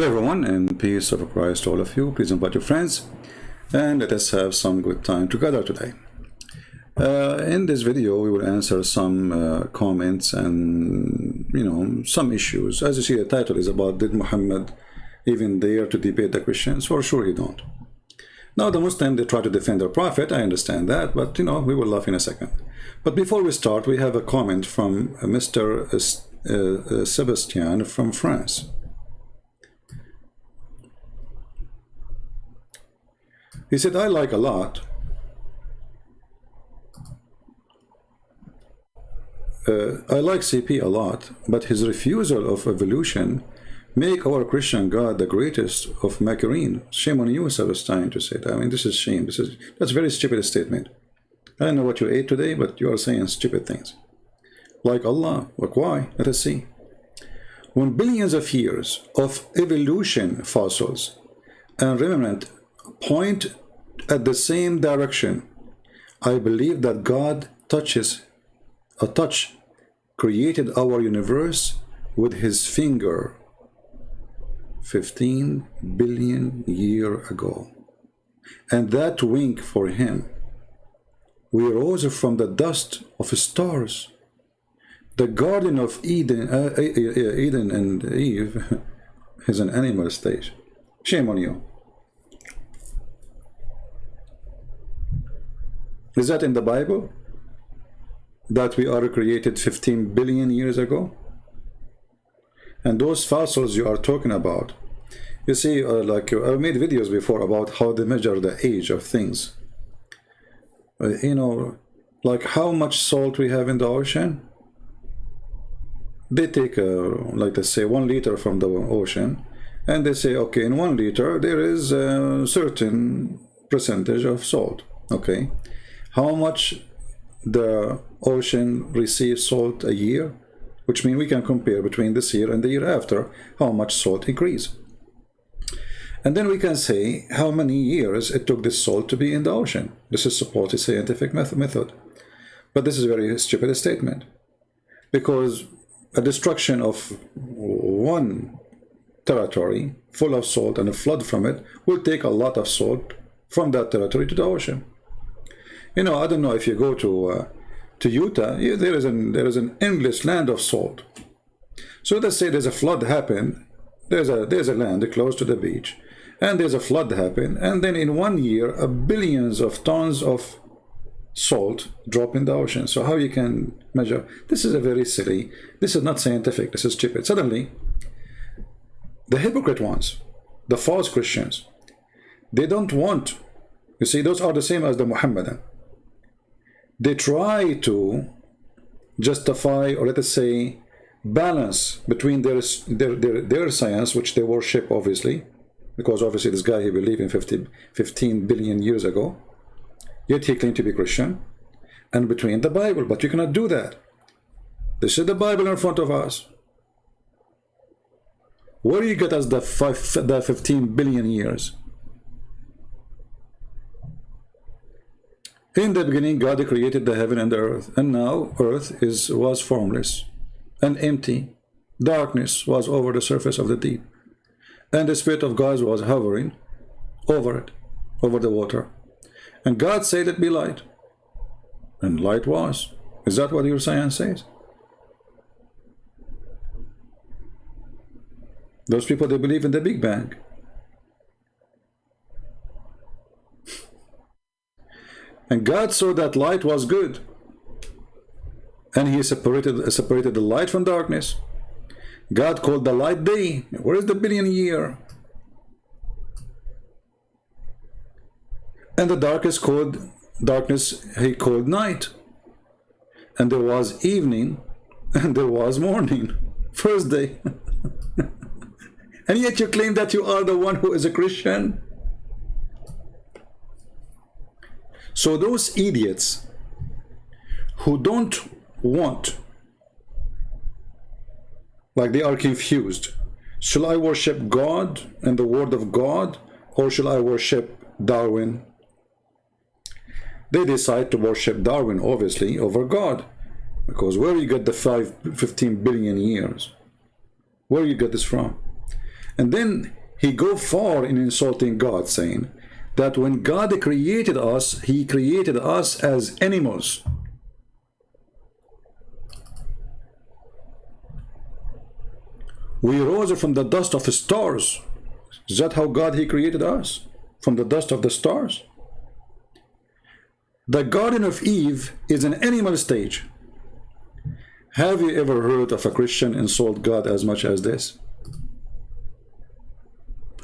Hello everyone, and peace of Christ to all of you. Please invite your friends and let us have some good time together today. In this video we will answer some comments and some issues. As you see, the title is about, did Muhammad even dare to debate the Christians? For sure he don't. Now the Muslims, they try to defend their prophet, I understand that, but we will laugh in a second. But before we start, we have a comment from Mr. Sebastian from France. He said, I like CP a lot, but his refusal of evolution make our Christian God the greatest of Macarin. Shame on you, Sebastian, to say that. I mean, this is shame. That's a very stupid statement. I don't know what you ate today, but you are saying stupid things. Like Allah. Like why? Let us see. When billions of years of evolution fossils and remnant point at the same direction, I believe that God created our universe with his finger 15 billion years ago. And that wink for him, we rose from the dust of stars. The Garden of Eden, Eden and Eve is an animal stage. Shame on you. Is that in the Bible? That we are created 15 billion years ago? And those fossils you are talking about, you see, like I've made videos before about how they measure the age of things. Like how much salt we have in the ocean. They take, like they say, 1 liter from the ocean, and they say, okay, in 1 liter there is a certain percentage of salt. Okay. How much the ocean receives salt a year, which means we can compare between this year and the year after, how much salt increase. And then we can say how many years it took this salt to be in the ocean. This is supposed scientific method. But this is a very stupid statement, because a destruction of one territory full of salt and a flood from it will take a lot of salt from that territory to the ocean. I don't know if you go to Utah, there is an endless land of salt. So let's say there's a flood happen, there's a land close to the beach, and there's a flood happen, and then in 1 year, billions of tons of salt drop in the ocean. So how you can measure? This is a very silly, this is not scientific, this is stupid. Suddenly, the hypocrite ones, the false Christians, they don't want, you see, those are the same as the Muhammadan. They try to justify, or let us say, balance between their science, which they worship, obviously, because obviously this guy, he believed in 15 billion years ago, yet he claimed to be Christian, and between the Bible. But you cannot do that. This is the Bible in front of us. Where do you get us the 15 billion years? In the beginning, God created the heaven and the earth, and now earth was formless and empty. Darkness was over the surface of the deep, and the Spirit of God was hovering over it, over the water. And God said, "Let be light," and light was. Is that what your science says? Those people, they believe in the Big Bang. And God saw that light was good, and he separated the light from darkness. God called the light day. Where is the billion year? And the darkness he called night. And there was evening, and there was morning. First day. And yet you claim that you are the one who is a Christian? So those idiots who don't want, like they are confused, shall I worship God and the word of God, or shall I worship Darwin? They decide to worship Darwin, obviously, over God, because where you get the 15 billion years? Where you get this from? And then he go far in insulting God, saying that when God created us, he created us as animals. We rose from the dust of stars. Is that how God he created us? From the dust of the stars? The Garden of Eve is an animal stage. Have you ever heard of a Christian insult God as much as this?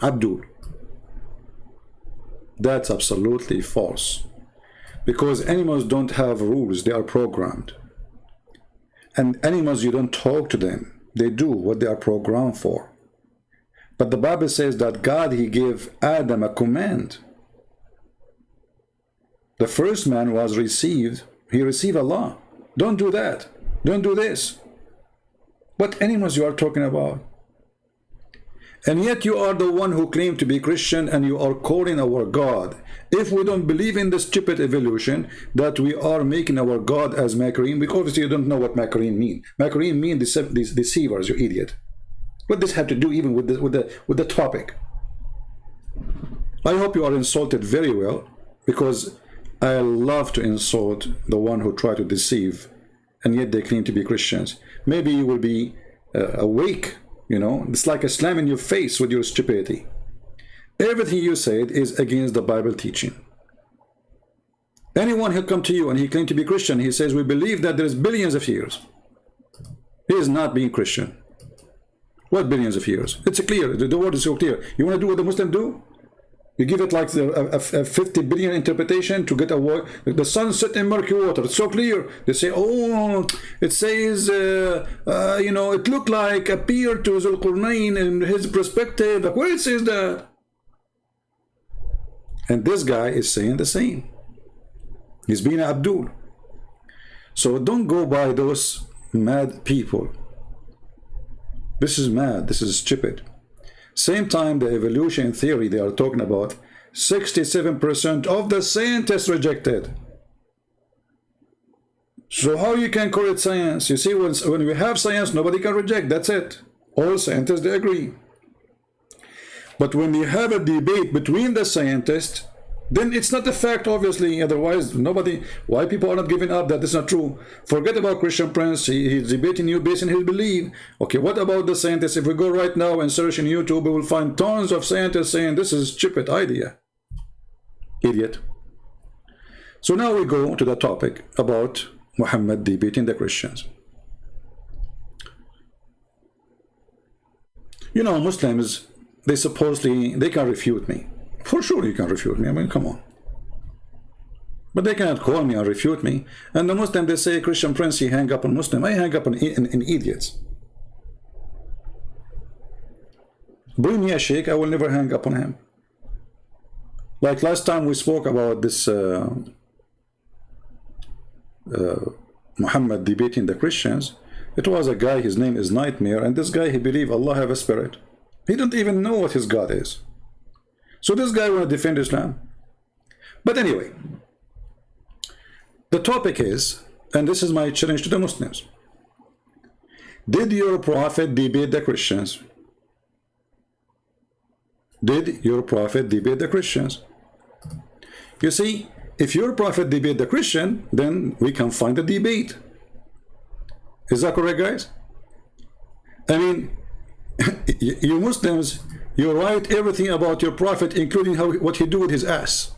Abdul. That's absolutely false. Because animals don't have rules, they are programmed. And animals, you don't talk to them. They do what they are programmed for. But the Bible says that God, he gave Adam a command. The first man he received Allah. Don't do that. Don't do this. What animals you are talking about? And yet you are the one who claim to be Christian and you are calling our God. If we don't believe in the stupid evolution that we are making our God as Makarim, because obviously you don't know what Makarim mean. Makarim mean deceivers, you idiot. What does this have to do even with the topic? I hope you are insulted very well, because I love to insult the one who try to deceive and yet they claim to be Christians. Maybe you will be awake, you know. It's like a slam in your face with your stupidity. Everything you said is against the Bible teaching. Anyone who come to you and he claims to be Christian, he says we believe that there's billions of years. He is not being Christian. What billions of years? It's clear. The word is so clear. You want to do what the Muslims do? You give it like a 50 billion interpretation to get a word. The sun set in murky water. It's so clear. They say, oh, it says, you know, it looked like appeared to Zulqarnain in his perspective. Like, where it says that? And this guy is saying the same. He's being Abdul. So don't go by those mad people. This is mad. This is stupid. Same time, the evolution theory they are talking about, 67% of the scientists rejected. So how you can call it science? You see, when we have science, nobody can reject. That's it. All scientists, they agree. But when you have a debate between the scientists, then it's not a fact, obviously. Otherwise, nobody, why people are not giving up that it's not true. Forget about Christian Prince. He's debating you based on his belief. Okay, what about the scientists? If we go right now and search in YouTube, we will find tons of scientists saying this is a stupid idea. Idiot. So now we go to the topic about Muhammad debating the Christians. You know, Muslims, they can refute me. For sure you can refute me. I mean, come on. But they cannot call me or refute me. And the Muslim, they say, Christian Prince, he hang up on Muslim. I hang up on idiots. Bring me a sheikh, I will never hang up on him. Like last time we spoke about this Muhammad debating the Christians. It was a guy, his name is Nightmare, and this guy, he believed Allah have a spirit. He don't even know what his God is. So this guy want to defend Islam. But anyway, the topic is, and this is my challenge to the Muslims, did your prophet debate the Christians? Did your prophet debate the Christians? You see, if your prophet debate the Christian, then we can find a debate. Is that correct, guys? I mean, you Muslims, you write everything about your prophet, including what he do with his ass.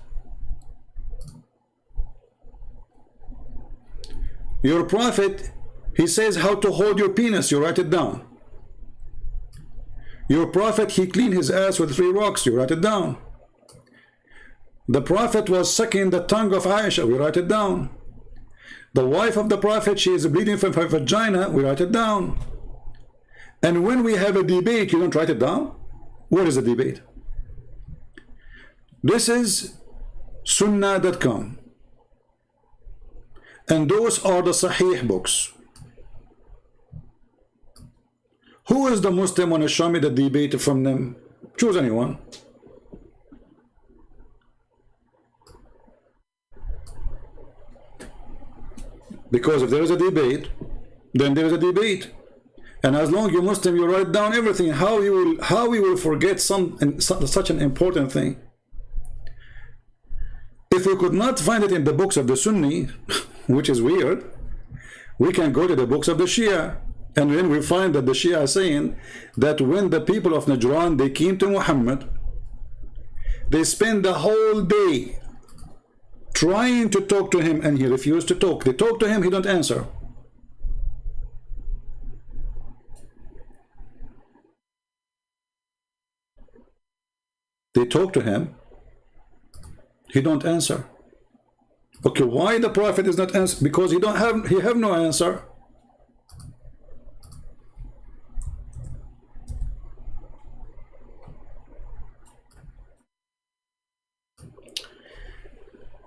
Your prophet, he says how to hold your penis, you write it down. Your prophet, he cleaned his ass with 3 rocks, you write it down. The prophet was sucking the tongue of Aisha, we write it down. The wife of the prophet, she is bleeding from her vagina, we write it down. And when we have a debate, you don't write it down? What is the debate? This is Sunnah.com. And those are the Sahih books. Who is the Muslim want to show me the debate from them? Choose anyone. Because if there is a debate, then there is a debate. And as long you Muslim, you write down everything. How you will forget such an important thing? If we could not find it in the books of the Sunni, which is weird, we can go to the books of the Shia. And then we find that the Shia are saying that when the people of Najran, they came to Muhammad, they spent the whole day trying to talk to him, and he refused to talk. They talk to him, he don't answer. They talk to him, he don't answer. Okay, why the Prophet is not answer? Because he have no answer.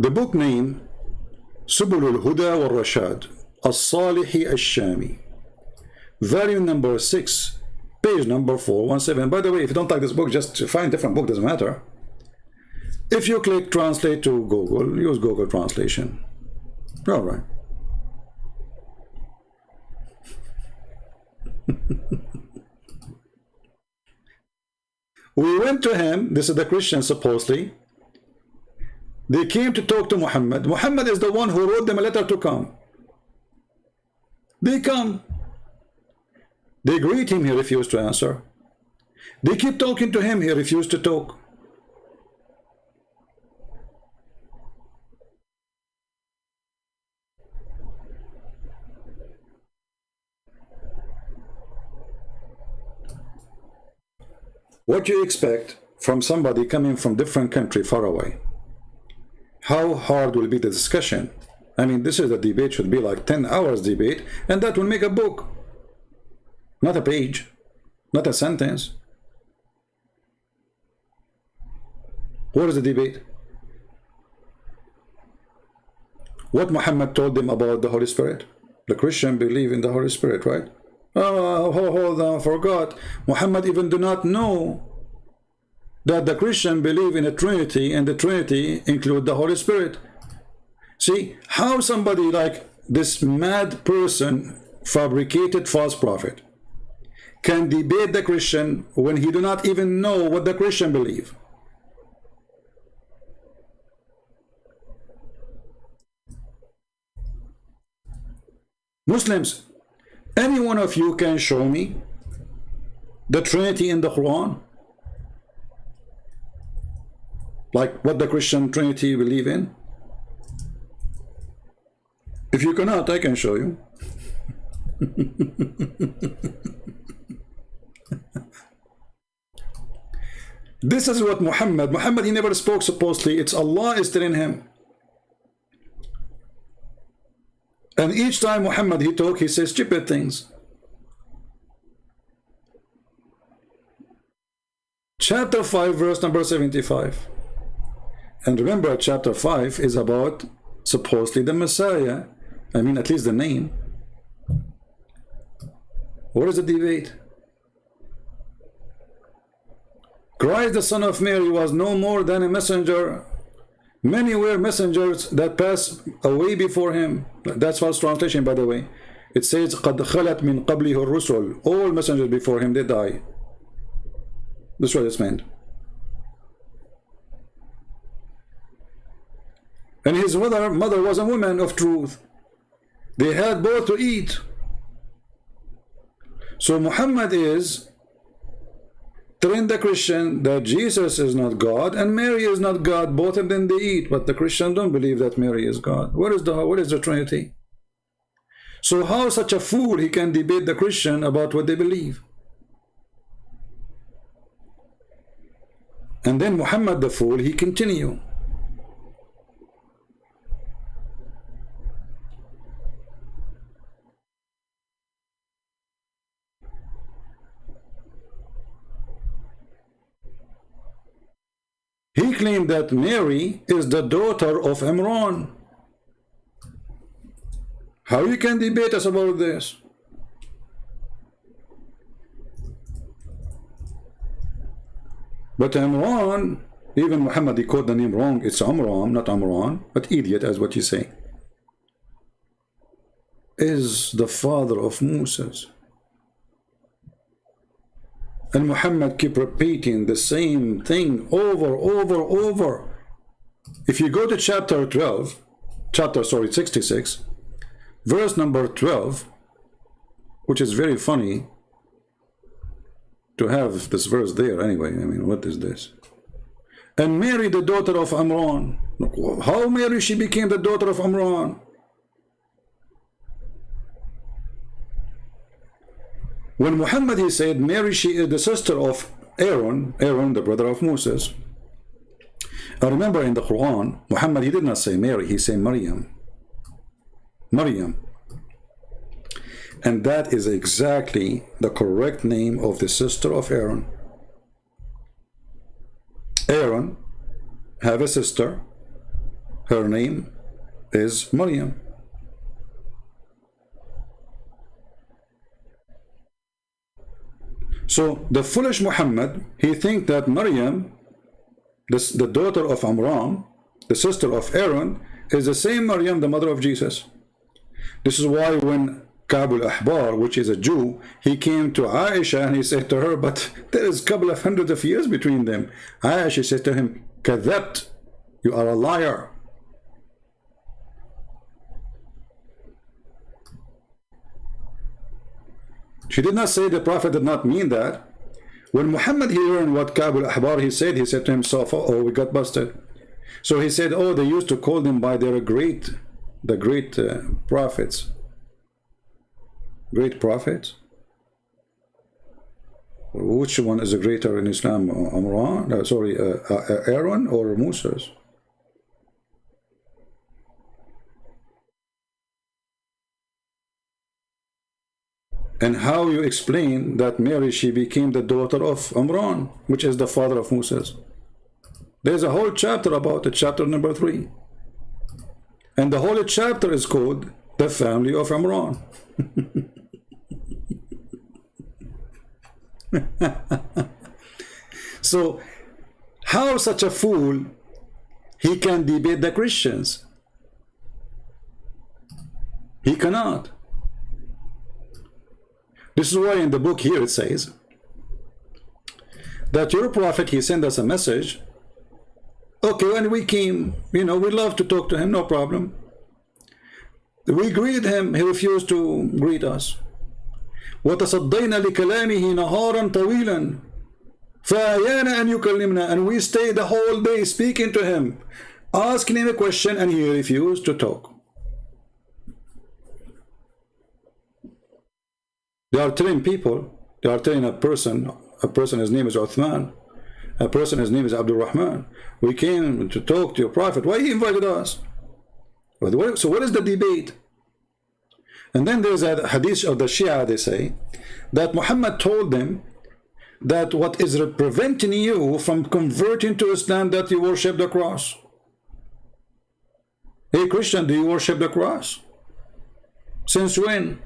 The book name Subul al-Huda wal-Rashad As-Salihi Al-Shami, volume number 6, page number 417. By the way, if you don't like this book, just find a different book, doesn't matter. If you click translate to Google, use Google translation. All right. We went to him. This is the Christian, supposedly. They came to talk to Muhammad. Muhammad is the one who wrote them a letter to come. They come. They greet him, he refused to answer. They keep talking to him, he refused to talk. What do you expect from somebody coming from different country far away? How hard will be the discussion? I mean, this is a debate, should be like 10 hours debate, and that will make a book. Not a page, not a sentence. What is the debate? What Muhammad told them about the Holy Spirit? The Christian believe in the Holy Spirit, right? Oh, hold on, forgot. Muhammad even do not know that the Christian believe in a Trinity, and the Trinity include the Holy Spirit. See, how somebody like this mad person, fabricated false prophet, can debate the Christian when he do not even know what the Christian believe? Muslims, any one of you can show me the Trinity in the Quran? Like what the Christian Trinity believe in? If you cannot, I can show you. This is what Muhammad, he never spoke supposedly, it's Allah is telling him. And each time Muhammad he talk, he says stupid things. Chapter 5, verse number 75. And remember, chapter 5 is about supposedly the Messiah. I mean, at least the name. What is the debate? Christ, the Son of Mary, was no more than a messenger. Many were messengers that passed away before him. That's false translation, by the way. It says, قَدْ خَلَتْ مِنْ قَبْلِهُ الرُّسُلُ. All messengers before him, they die. That's what it's meant. And his mother was a woman of truth. They had both to eat. So Muhammad is telling the Christian that Jesus is not God and Mary is not God. Both of them they eat, but the Christians don't believe that Mary is God. What is the Trinity? So how such a fool he can debate the Christian about what they believe? And then Muhammad the fool, he continue. He claimed that Mary is the daughter of Imran. How you can debate us about this? But Imran, even Muhammad, he called the name wrong. It's Amram, not Amran, but idiot, as what you say, is the father of Moses. And Muhammad keep repeating the same thing over. If you go to chapter 66, verse number 12, which is very funny to have this verse there anyway. I mean, what is this? And Mary, the daughter of Imran. How Mary, she became the daughter of Imran? When Muhammad, he said, Mary, she is the sister of Aaron, the brother of Moses. I remember in the Quran, Muhammad, he did not say Mary, he said Maryam. And that is exactly the correct name of the sister of Aaron. Aaron have a sister. Her name is Maryam. So the foolish Muhammad, he think that Maryam, the daughter of Imran, the sister of Aaron, is the same Maryam, the mother of Jesus. This is why when Ka'b al-Ahbar, which is a Jew, he came to Aisha and he said to her, but there is a couple of hundreds of years between them. Aisha said to him, Kadhabt, you are a liar. She did not say the Prophet did not mean that. When Muhammad he learned what Ka'b al-Ahbar he said to himself, oh, we got busted. So he said, oh, they used to call them by their great prophets. Great prophets? Which one is greater in Islam? Aaron or Moses? And how you explain that Mary, she became the daughter of Imran, which is the father of Moses? There's a whole chapter about it, chapter number 3. And the whole chapter is called the family of Imran. So how such a fool he can debate the Christians? He cannot. This is why in the book here it says that your prophet, he sent us a message. Okay, when we came, we love to talk to him, no problem. We greeted him, he refused to greet us. وَتَصَدَّيْنَا لِكَلَامِهِ نَهَارًا طَوِيلًا فَأَيَانَ أَنْ يُكَلِّمْنَا. And we stayed the whole day speaking to him, asking him a question, and he refused to talk. They are telling people, they are telling a person, his name is Uthman, a person, his name is Abdul Rahman. We came to talk to your prophet. Why he invited us? So what is the debate? And then there's a hadith of the Shia, they say, that Muhammad told them that what is preventing you from converting to Islam, that you worship the cross. Hey Christian, do you worship the cross? Since when?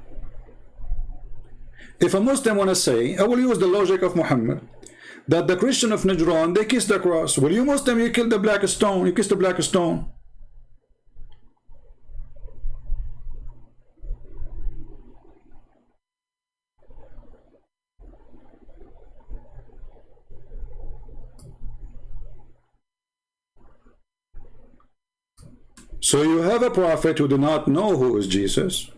If a Muslim want to say, I will use the logic of Muhammad, that the Christian of Najran, they kiss the cross. Well, you Muslim, you kill the black stone, you kiss the black stone. So you have a prophet who do not know who is Jesus.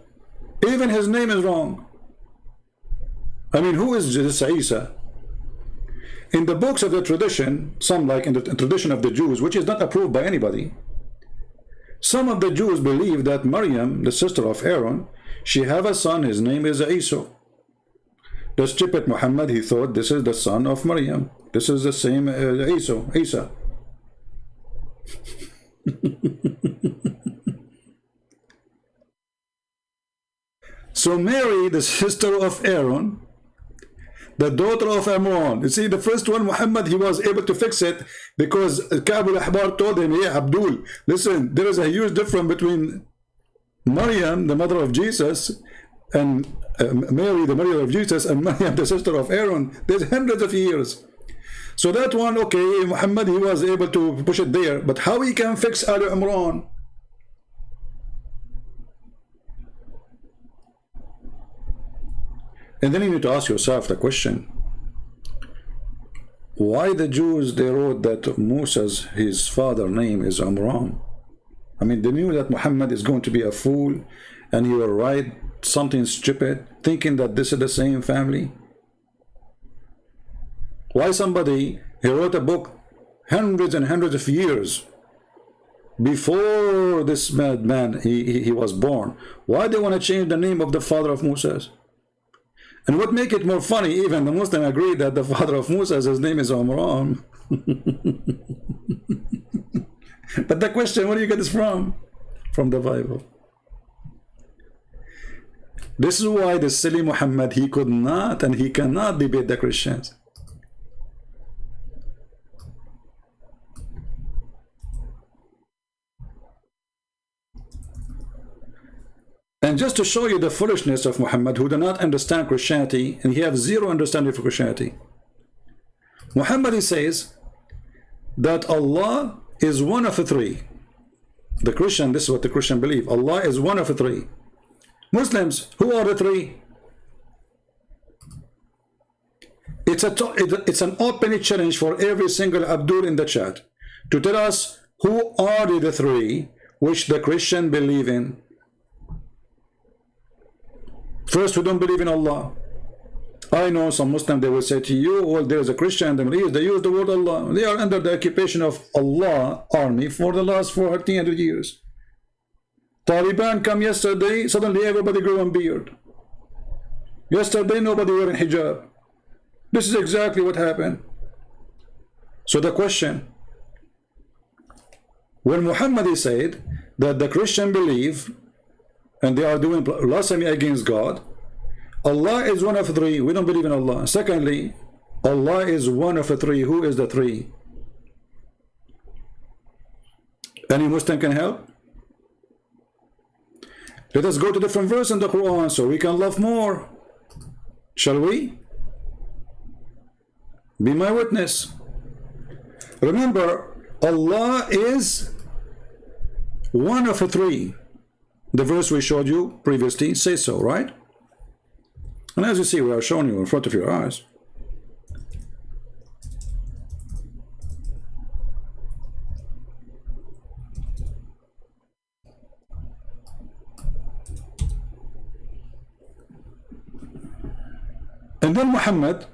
Even his name is wrong. I mean, who is Jesus Isa? In the books of the tradition, some like in the tradition of the Jews, which is not approved by anybody, some of the Jews believe that Maryam, the sister of Aaron, she have a son, his name is Isa. The stupid Muhammad, he thought this is the son of Maryam. This is the same Isa. So Mary, the sister of Aaron, the daughter of Imran. You see, the first one, Muhammad, he was able to fix it because Ka'b al-Ahbar told him, yeah, Abdul, listen, there is a huge difference between Maryam, the mother of Jesus, and Mary, the mother of Jesus, and Maryam, the sister of Aaron. There's hundreds of years. So that one, okay, Muhammad, he was able to push it there. But how he can fix Ali Imran? And then you need to ask yourself the question, why the Jews, they wrote that Moses, his father name is Amram? I mean, they knew that Muhammad is going to be a fool and he will write something stupid, thinking that this is the same family. Why somebody, he wrote a book hundreds and hundreds of years before this madman he was born. Why they want to change the name of the father of Moses? And what make it more funny, even the Muslim agree that the father of Moses, his name is Amram. But the question, where do you get this from? From the Bible. This is why the silly Muhammad, he could not and he cannot debate the Christians. And just to show you the foolishness of Muhammad, who do not understand Christianity, and he has zero understanding for Christianity. Muhammad, he says that Allah is one of the three. The Christian, this is what the Christian believe. Allah is one of the three. Muslims, who are the three? It's an open challenge for every single Abdul in the chat to tell us who are the three which the Christian believe in. First, we don't believe in Allah. I know some Muslims, they will say to you, well, there is a Christian in the Middle East, they use the word Allah. They are under the occupation of Allah army for the last 1400 years. Taliban come yesterday, suddenly everybody grew a beard. Yesterday, nobody wearing hijab. This is exactly what happened. So the question, when Muhammad said that the Christian believe and they are doing blasphemy against God, Allah is one of the three. We don't believe in Allah. Secondly, Allah is one of the three. Who is the three? Any Muslim can help? Let us go to different verse in the Quran so we can love more. Shall we? Be my witness. Remember, Allah is one of the three. The verse we showed you previously says so, right? And as you see, we are showing you in front of your eyes. And then Muhammad,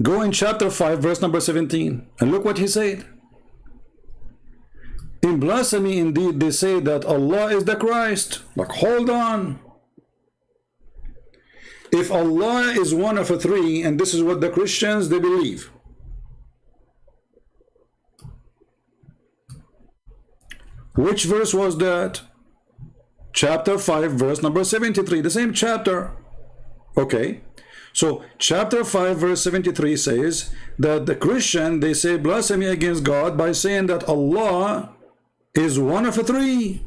go in chapter 5, verse number 17, and look what he said. In blasphemy, indeed, they say that Allah is the Christ. Like, hold on. If Allah is one of the three, and this is what the Christians, they believe, which verse was that? Chapter 5, verse number 73, the same chapter. Okay, so chapter 5, verse 73 says that the Christian, they say blasphemy against God by saying that Allah is one of the three.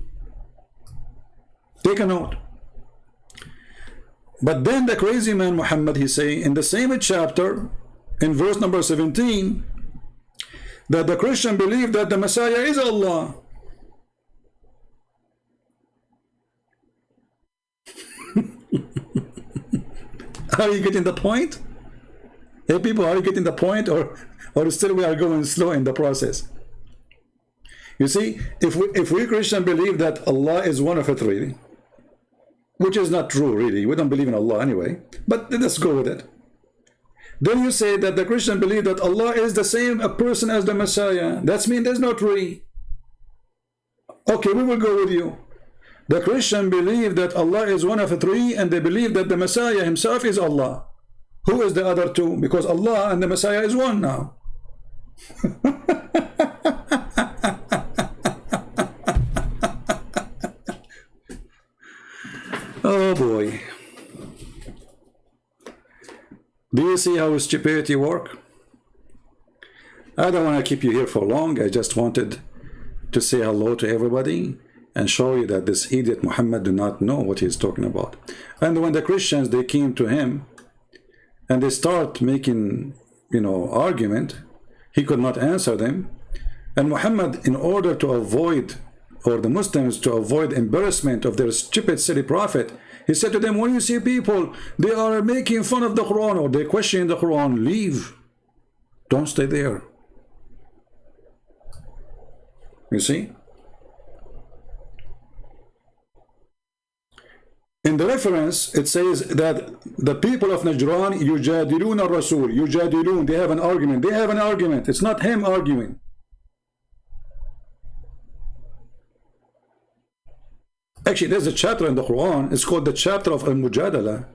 Take a note. But then the crazy man Muhammad, he say in the same chapter, in verse number 17, that the Christian believe that the Messiah is Allah. Are you getting the point? Hey people, are you getting the point, or still we are going slow in the process? You see, if we Christian believe that Allah is one of the three, which is not true really, we don't believe in Allah anyway, but let's go with it. Then you say that the Christian believe that Allah is the same a person as the Messiah. That means there's no three. Okay, we will go with you. The Christian believe that Allah is one of the three, and they believe that the Messiah himself is Allah. Who is the other two? Because Allah and the Messiah is one now. Oh boy. Do you see how stupidity works? I don't want to keep you here for long. I just wanted to say hello to everybody and show you that this idiot Muhammad do not know what he's talking about. And when the Christians, they came to him and they start making, argument, he could not answer them. And Muhammad, in order to avoid, or the Muslims to avoid embarrassment of their stupid silly prophet, he said to them, when you see people, they are making fun of the Quran or they question the Quran, leave. Don't stay there. You see? In the reference, it says that the people of Najran, yujadilun al-Rasul, yujadilun, they have an argument. They have an argument. It's not him arguing. Actually, there's a chapter in the Quran. It's called the chapter of Al-Mujadala.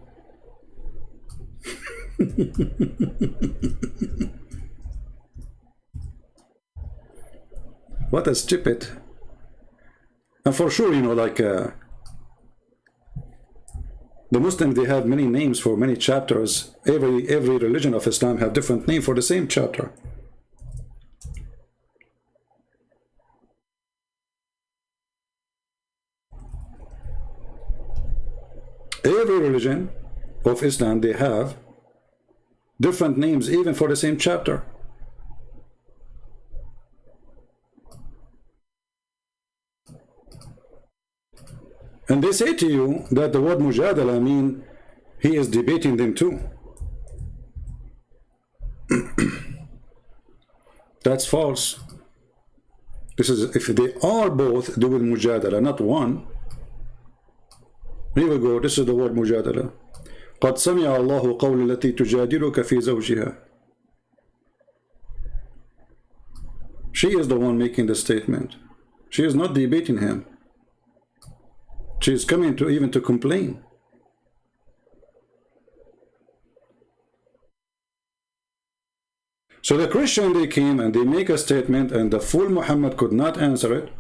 What a stupid. And for sure, you know, like the Muslims, they have many names for many chapters. Every religion of Islam have different name for the same chapter. Every religion of Islam, they have different names even for the same chapter. And they say to you that the word mujadala mean he is debating them too. That's false. This is if they are both doing mujadala, not one. Here we go. This is the word mujadala. قد سمع الله قول التي تجادلك في زوجها. She is the one making the statement. She is not debating him. She is coming to even to complain. So the Christian, they came and they make a statement, and the fool Muhammad could not answer it.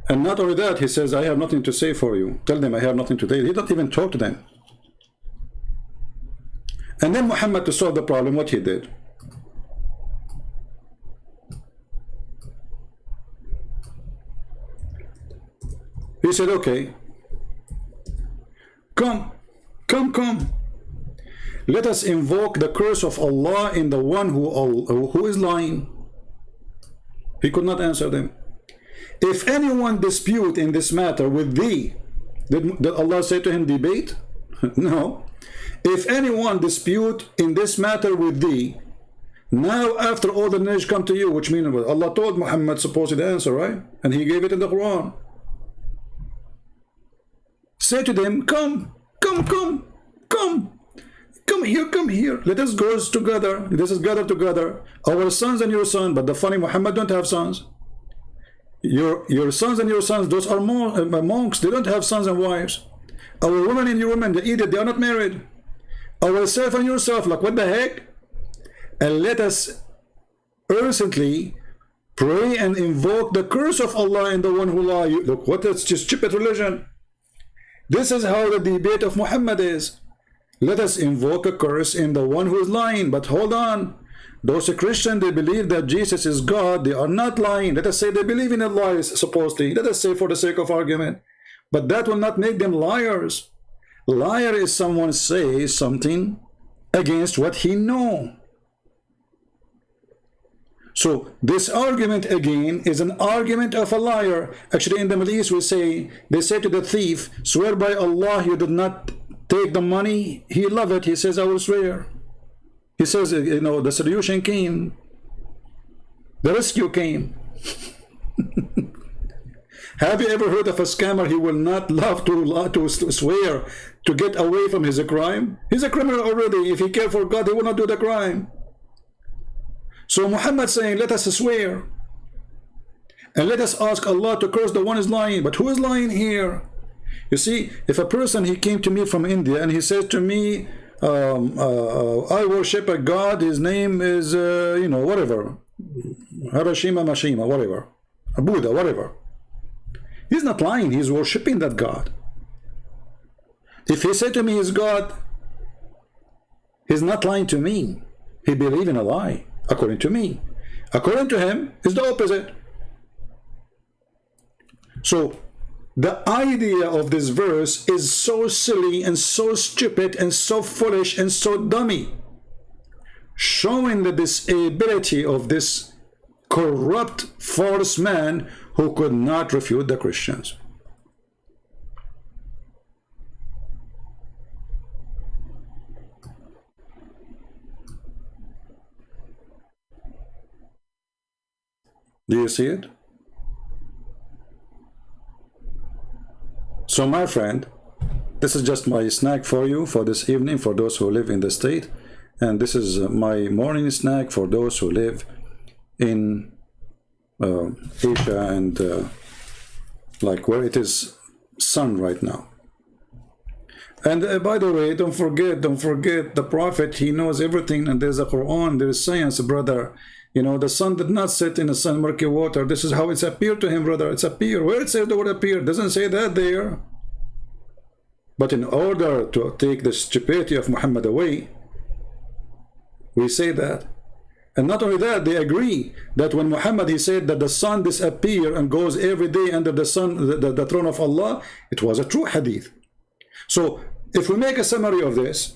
And not only that, he says, I have nothing to say for you. Tell them I have nothing to say. He don't even talk to them. And then Muhammad, to solve the problem, what he did? He said, okay, come. Let us invoke the curse of Allah in the one who is lying. He could not answer them. If anyone dispute in this matter with thee, did Allah say to him, debate? No. If anyone dispute in this matter with thee, now after all the knowledge come to you, which means Allah told Muhammad supposed answer, right? And he gave it in the Quran. Say to them, come here. Let us go together. Let us gather together. Our sons and your son. But the funny, Muhammad don't have sons. Your sons and your sons, those are monks. They don't have sons and wives. Our women and your women, they eat it. They are not married. Ourself and yourself, like what the heck? And let us urgently pray and invoke the curse of Allah in the one who lies. Look, what is just stupid religion? This is how the debate of Muhammad is. Let us invoke a curse in the one who is lying. But hold on. Those Christians, they believe that Jesus is God. They are not lying. Let us say they believe in Allah, supposedly. Let us say for the sake of argument. But that will not make them liars. Liar is someone say something against what he know. So this argument again is an argument of a liar. Actually, in the Middle East, they say to the thief, swear by Allah you did not take the money. He love it. He says, I will swear. He says, you know, the solution came. The rescue came. Have you ever heard of a scammer? He will not love to swear to get away from his crime. He's a criminal already. If he cared for God, he will not do the crime. So Muhammad saying, let us swear. And let us ask Allah to curse the one is lying. But who is lying here? You see, if a person, he came to me from India and he says to me, I worship a God, his name is, you know, whatever. Harashima, Mashima, whatever. A Buddha, whatever. He's not lying, he's worshipping that God. If he said to me he's God, he's not lying to me. He believes in a lie, according to me. According to him, it's the opposite. So, the idea of this verse is so silly and so stupid and so foolish and so dummy, showing the disability of this corrupt, false man who could not refute the Christians. Do you see it? So my friend, this is just my snack for you for this evening, for those who live in the state, and this is my morning snack for those who live in Asia and like where it is sun right now. And by the way, don't forget the Prophet, he knows everything, and there's a Quran, there is science, brother. You know, the sun did not set in the sun murky water. This is how it's appeared to him, brother. It's appeared. Where it says the word appear, doesn't say that there. But in order to take the stupidity of Muhammad away, we say that. And not only that, they agree that when Muhammad, he said that the sun disappears and goes every day under the sun, the throne of Allah, it was a true hadith. So if we make a summary of this,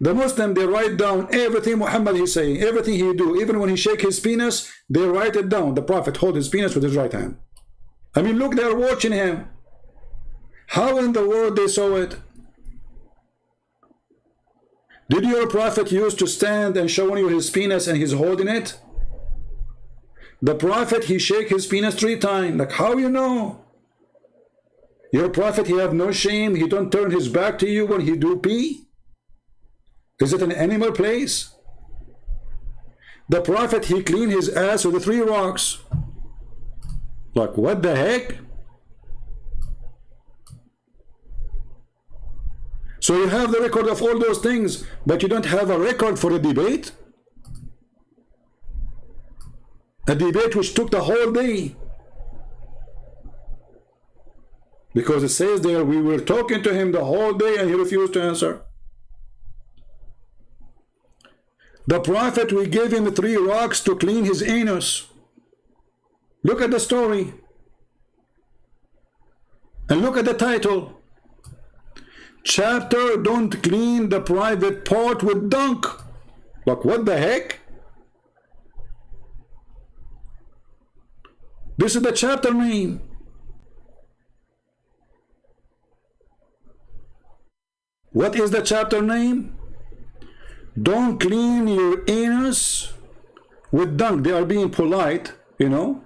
the Muslim, they write down everything Muhammad is saying, everything he do, even when he shake his penis, they write it down. The Prophet hold his penis with his right hand. I mean, look, they're watching him. How in the world they saw it? Did your Prophet used to stand and show you his penis and he's holding it? The Prophet, he shake his penis 3 times. Like, how you know? Your Prophet, he have no shame. He don't turn his back to you when he do pee. Is it an animal place? The Prophet, he clean his ass with the 3 rocks. Like, what the heck? So you have the record of all those things, but you don't have a record for a debate? A debate which took the whole day. Because it says there, we were talking to him the whole day and he refused to answer. The Prophet, we gave him 3 rocks to clean his anus. Look at the story. And look at the title. Chapter, don't clean the private part with dunk. Like, what the heck? This is the chapter name. What is the chapter name? Don't clean your anus with dung. They are being polite, you know.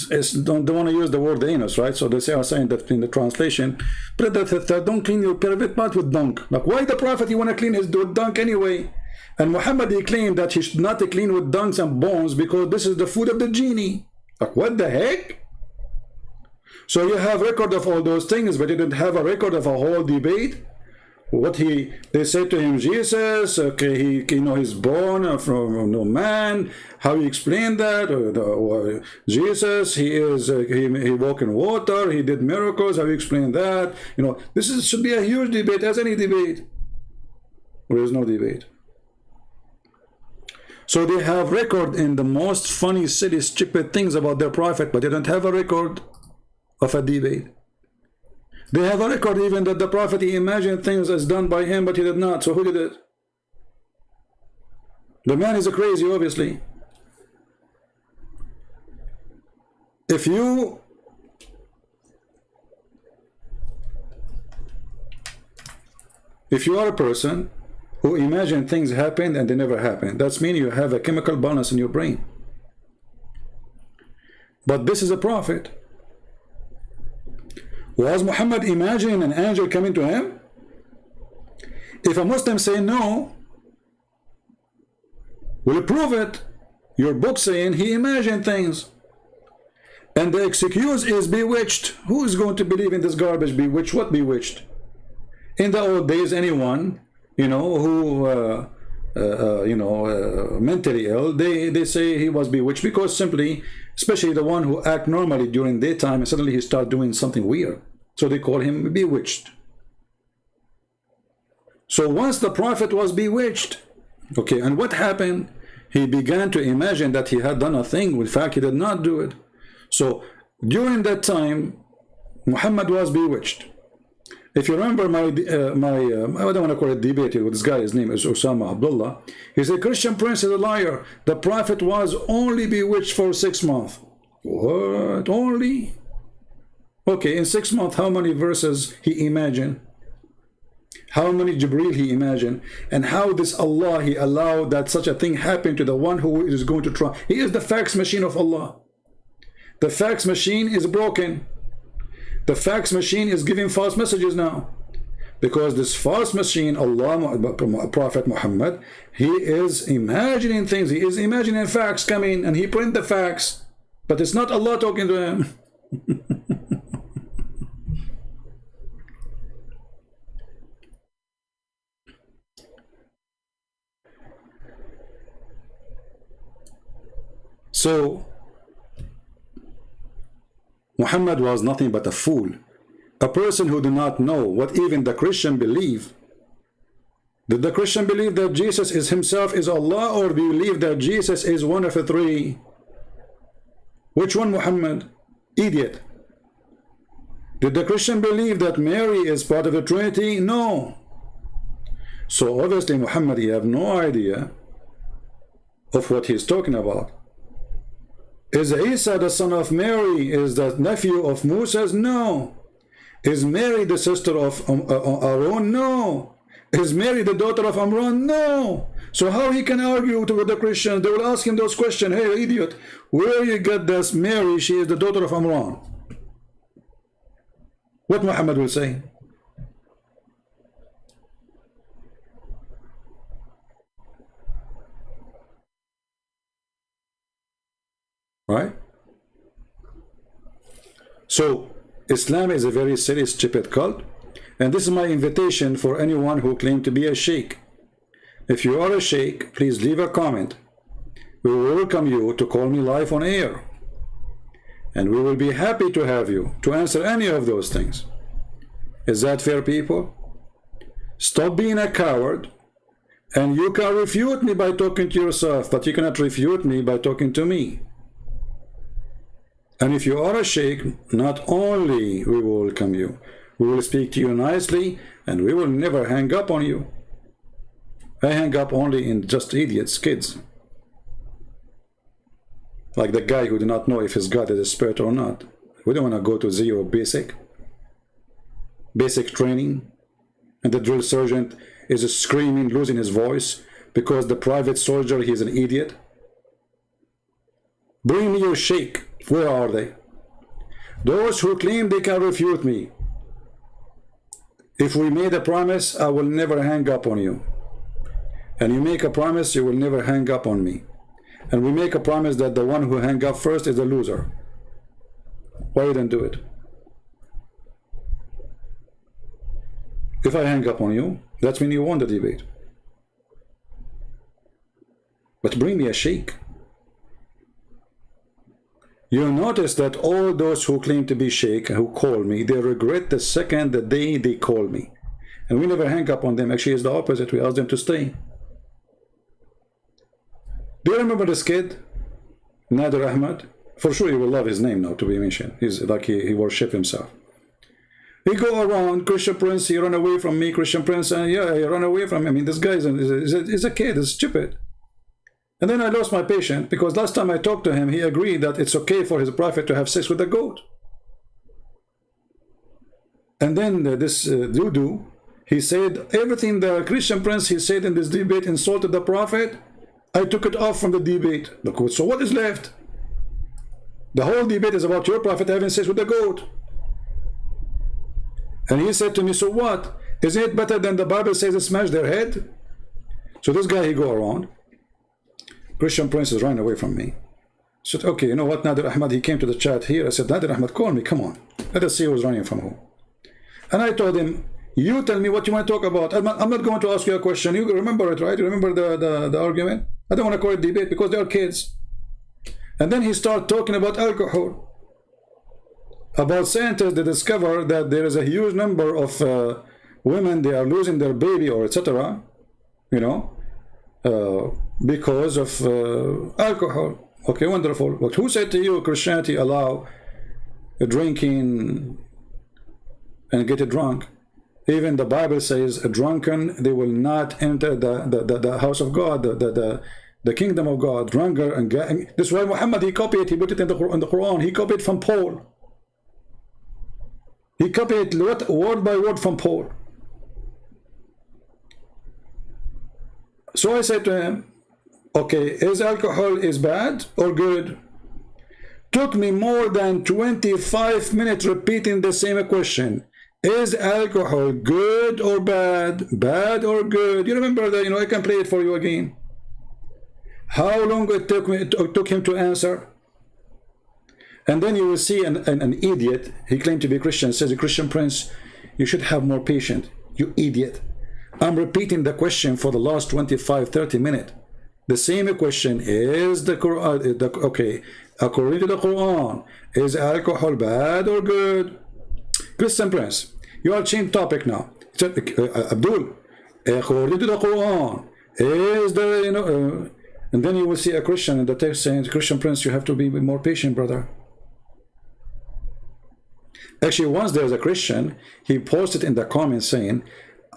Don't want to use the word anus, right? So they are saying that in the translation, but don't clean your private part with dung. Like, why the Prophet, he want to clean his dung anyway? And Muhammad, he claimed that he should not clean with dunks and bones because this is the food of the genie. Like, what the heck? So you have record of all those things, but you didn't have a record of a whole debate. What they said to him, Jesus, okay, he's born from no man. How you explain that? Jesus, he walked in water, he did miracles. How you explain that? You know, should be a huge debate, as any debate. There is no debate. So they have record in the most funny, silly, stupid things about their Prophet, but they don't have a record of a debate. They have a record even that the Prophet, he imagined things as done by him, but he did not. So who did it? The man is a crazy, obviously. If you are a person who imagine things happen and they never happen, that's mean you have a chemical balance in your brain. But this is a prophet. Was Muhammad imagining an angel coming to him? If a Muslim say no, will prove it. Your book saying he imagined things. And the excuse is bewitched. Who is going to believe in this garbage? Bewitched? What bewitched? In the old days, anyone, you know, who mentally ill, they say he was bewitched because simply, especially the one who act normally during daytime and suddenly he start doing something weird. So they call him bewitched. So once the Prophet was bewitched, okay, and what happened? He began to imagine that he had done a thing. In fact, he did not do it. So during that time, Muhammad was bewitched. If you remember I don't want to call it debate with this guy, his name is Osama Abdullah. He said, Christian Prince is a liar. The Prophet was only bewitched for 6 months. What? Only? Okay, in 6 months, how many verses he imagined? How many Jibreel he imagined? And how this Allah, he allowed that such a thing happen to the one who is going to try. He is the fax machine of Allah. The fax machine is broken. The fax machine is giving false messages now. Because this false machine, Allah, Prophet Muhammad, he is imagining things. He is imagining fax coming, and he print the fax. But it's not Allah talking to him. So, Muhammad was nothing but a fool. A person who did not know what even the Christian believe. Did the Christian believe that Jesus is himself is Allah, or do you believe that Jesus is one of the three? Which one, Muhammad? Idiot. Did the Christian believe that Mary is part of the Trinity? No. So obviously Muhammad, you have no idea of what he's talking about. Is Isa the son of Mary? Is the nephew of Moses? No. Is Mary the sister of Aaron? No. Is Mary the daughter of Amran? No. So how he can argue with the Christians? They will ask him those questions. Hey, idiot, where you get this Mary? She is the daughter of Amran. What Muhammad will say? Right? So, Islam is a very serious, stupid cult. And this is my invitation for anyone who claims to be a sheikh. If you are a sheikh, please leave a comment. We will welcome you to call me live on air. And we will be happy to have you to answer any of those things. Is that fair, people? Stop being a coward. And you can refute me by talking to yourself, but you cannot refute me by talking to me. And if you are a sheikh, not only we will welcome you, we will speak to you nicely, and we will never hang up on you. I hang up only in just idiots, kids. Like the guy who did not know if his God is a spirit or not. We don't want to go to zero basic training. And the drill sergeant is screaming, losing his voice, because the private soldier, he's an idiot. Bring me your sheikh. Where are they? Those who claim they can refute me. If we made a promise, I will never hang up on you. And you make a promise, you will never hang up on me. And we make a promise that the one who hang up first is a loser. Why you don't do it? If I hang up on you, that means you won the debate. But bring me a sheikh. You notice that all those who claim to be sheikh, who call me, they regret the second the day they call me. And we never hang up on them. Actually, it's the opposite. We ask them to stay. Do you remember this kid? Nader Ahmad? For sure you will love his name now to be mentioned. He's like he worship himself. He go around, Christian Prince, he run away from me, Christian Prince, and yeah, he run away from me. I mean, this guy is a kid, he's stupid. And then I lost my patience, because last time I talked to him, he agreed that it's okay for his prophet to have sex with a goat. And then this Dudu, he said, everything the Christian Prince, he said in this debate insulted the prophet. I took it off from the debate. So what is left? The whole debate is about your prophet having sex with a goat. And he said to me, so what? Isn't it better than the Bible says to smash their head? So this guy, he go around. Christian Prince is running away from me. I said, okay, you know what, Nader Ahmad, he came to the chat here. I said, Nader Ahmad, call me, come on. Let us see who's running from who. And I told him, you tell me what you want to talk about. I'm not going to ask you a question. You remember it, right? You remember the argument? I don't want to call it debate because they are kids. And then he started talking about alcohol. About scientists that discover that there is a huge number of women, they are losing their baby or etc. You know, because of alcohol. Okay, wonderful. But who said to you Christianity allow drinking and get drunk? Even the Bible says a drunken, they will not enter the house of God, the kingdom of God. Drunker and this is why Muhammad, he copied, he put it in the Quran, he copied from Paul. He copied word by word from Paul. So I said to him, okay, is alcohol is bad or good? Took me more than 25 minutes repeating the same question. Is alcohol good or bad? Bad or good? You remember that? I can play it for you again. How long it took him to answer? And then you will see an idiot. He claimed to be Christian. Says, Christian Prince, you should have more patience. You idiot. I'm repeating the question for the last 25-30 minutes. The same question. Is the Quran okay? According to the Quran, is alcohol bad or good? Christian Prince, you are changing topic now. Abdul, according to the Quran, is the and then you will see a Christian in the text saying, Christian Prince, you have to be more patient, brother. Actually, once there's a Christian, he posted in the comments saying,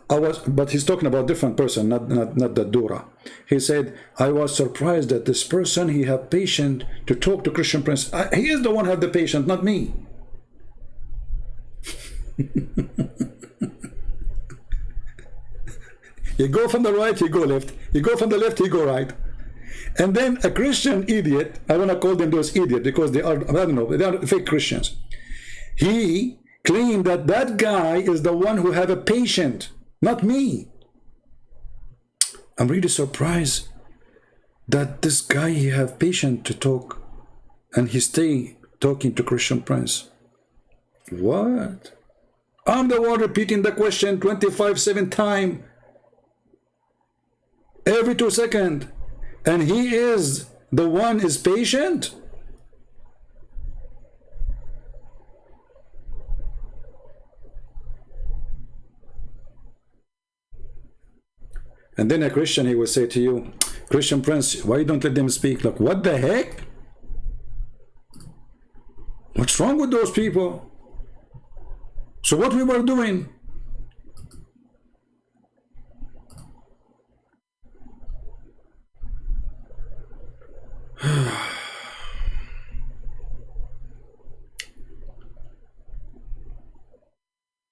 but he's talking about different person, not the Dura. He said, I was surprised that this person, he have patience to talk to Christian Prince. He is the one who have the patience, not me. You go from the right, you go left. You go from the left, you go right. And then a Christian idiot, I want to call them those idiots because they are, I don't know, they are fake Christians. He claimed that that guy is the one who have a patient, not me. I'm really surprised that this guy, he have patience to talk and he stay talking to Christian Prince. What? I'm the one repeating the question 25-7 times every 2 seconds, and he is the one is patient. And then a Christian, he will say to you, Christian Prince, why you don't let them speak? Like, what the heck? What's wrong with those people? So what we were doing?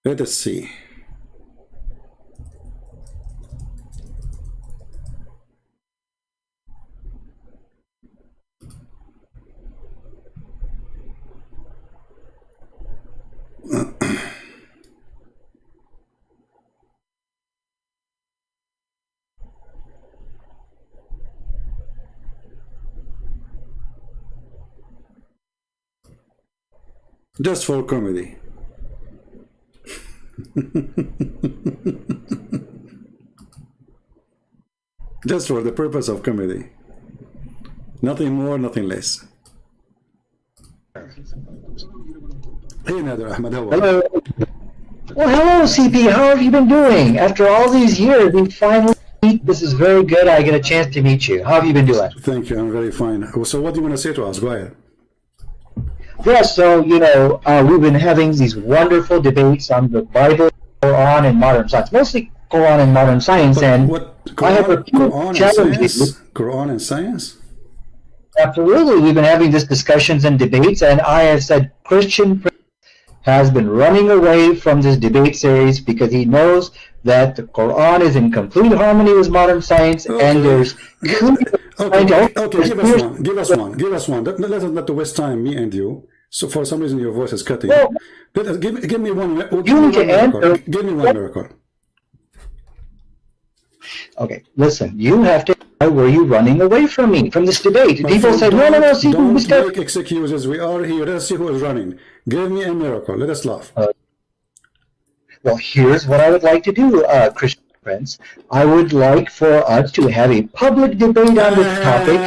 Let us see. Just for comedy. Just for the purpose of comedy. Nothing more, nothing less. Hey Nader Ahmed, how are you? Hello. Well, hello, CP. How have you been doing? After all these years, we finally meet. This is very good. I get a chance to meet you. How have you been doing? Thank you. I'm very fine. So what do you want to say to us? Go ahead. Yes, so, we've been having these wonderful debates on the Bible, Quran, and modern science. Mostly Quran and modern science. And what, I have a few challenges. Quran and science? Absolutely. We've been having these discussions and debates, and I have said Christian Prince has been running away from this debate series because he knows that the Quran is in complete harmony with modern science, and there's Okay, give us one. Let us not waste time, me and you. So for some reason your voice is cutting. Well, give me one. you need to answer. Give me one miracle. Okay, listen. You have to. Why were you running away from me, from this debate? People say, no, see, don't make excuses. We are here. Let's see who is running. Give me a miracle. Let us laugh. Well, here's what I would like to do, Christian Prince. I would like for us to have a public debate on this topic.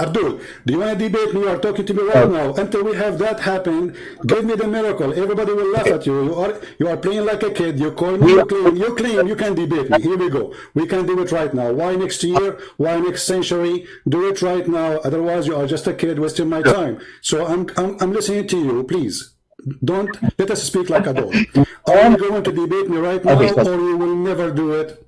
Abdul, do you want to debate me? You are talking to me right now. Until we have that happen, give me the miracle. Everybody will laugh at you. You are playing like a kid. You call me. You claim you can debate me. Here we go. We can do it right now. Why next year? Why next century? Do it right now. Otherwise, you are just a kid wasting my time. So I'm listening to you. Please. Don't let us speak like adults. Are you going to debate me right now, or you will never do it?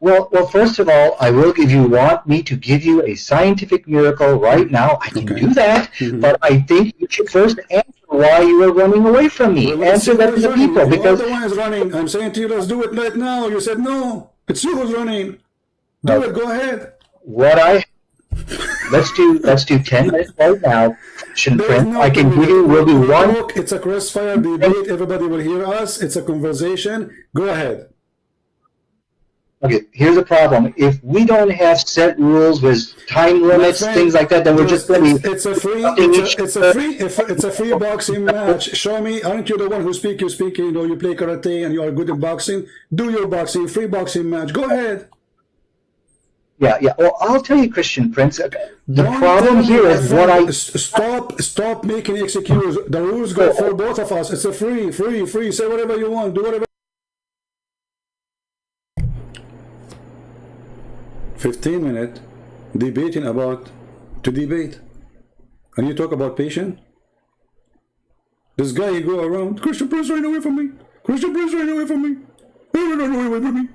Well, first of all, I will give you. Want me to give you a scientific miracle right now? I can do that, but I think you should first answer why you are running away from me. Answer that to the people, because the one is running. I'm saying to you, let's do it right now. You said no. It's you who's running. Do it. Go ahead. What I let's do 10 minutes right now. Christian There is Prince, no I can 10 give you, minutes. will be We one. talk, it's a crossfire debate. Everybody will hear us. It's a conversation. Go ahead. Okay, here's the problem. If we don't have set rules with time My limits, friend, things like that, then we're just going to be it's a free it's a free boxing match. Show me, aren't you the one who speak? You speak, you know, you play karate and you are good in boxing. Do your boxing, free boxing match. Go ahead. Yeah, yeah. Well, I'll tell you, Christian Prince. The Don't problem tell me, here my is friend, what I stop making excuses. The rules go for both of us. It's a free. Say whatever you want. Do whatever. 15-minute debating about to debate, and you talk about patient. This guy, you go around, Christian Prince, run away from me. Christian Prince, run away from me. Run away from me.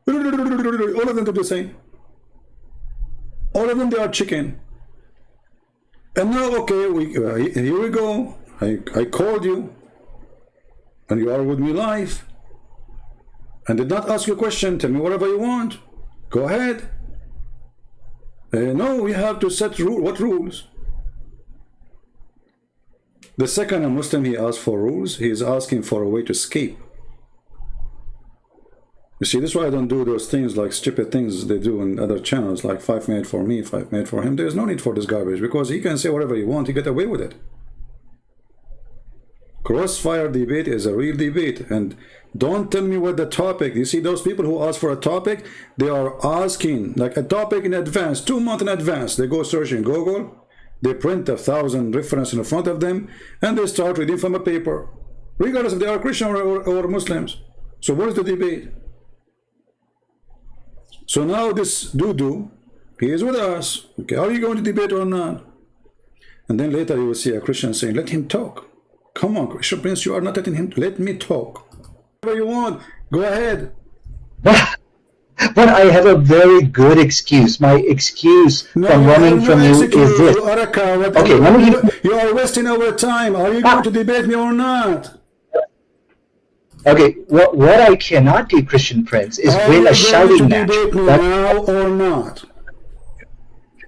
All of them do the same. All of them, they are chicken. And now, okay, here we go. I called you, and you are with me live, and did not ask you a question. Tell me whatever you want. Go ahead. No, we have to set what rules? The second a Muslim he asks for rules, he is asking for a way to escape. You see, this is why I don't do those things like stupid things they do in other channels, like 5 minutes for me, 5 minutes for him. There's no need for this garbage because he can say whatever he wants, he get away with it. Crossfire debate is a real debate, and don't tell me what the topic. You see, those people who ask for a topic, they are asking like a topic in advance, 2 months in advance. They go search in Google, they print 1,000 references in front of them, and they start reading from a paper, regardless if they are Christian or Muslims. So what is the debate? So now this Dudu, he is with us. Okay, are you going to debate or not? And then later you will see a Christian saying, let him talk. Come on, Christian Prince, you are not letting him. Let me talk. Whatever you want, go ahead. But I have a very good excuse. My excuse from running from you is this. You are a coward. Okay, let me give you are wasting our time. Are you going to debate me or not? Okay, what I cannot do, Christian Prince, is win a shouting match. Debate me now or not?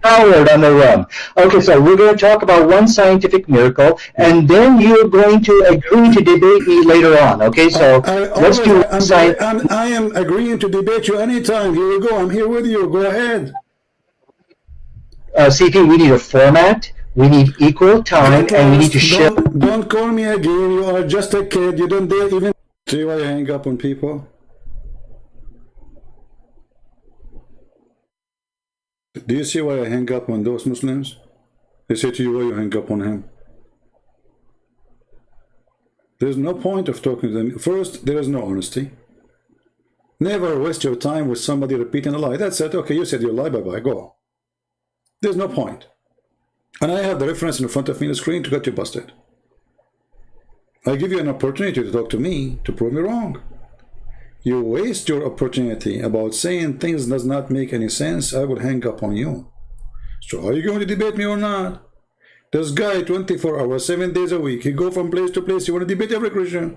Coward on the run. Okay, so we're going to talk about one scientific miracle, and then you're going to agree to debate me later on. Okay, so let's do science. I am agreeing to debate you anytime. Here we go. I'm here with you. Go ahead. CP, we need a format. We need equal time, and we need to share. Don't call me again. You are just a kid. You don't dare even. See why you hang up on people? Do you see why I hang up on those Muslims? They say to you, why you hang up on him? There's no point of talking to them. First, there is no honesty. Never waste your time with somebody repeating a lie. That's it. Okay, you said you lie, bye-bye, go. There's no point. And I have the reference in front of me on the screen to get you busted. I give you an opportunity to talk to me to prove me wrong. You waste your opportunity about saying things does not make any sense, I will hang up on you. So are you going to debate me or not? This guy 24 hours, 7 days a week, he go from place to place, you want to debate every Christian.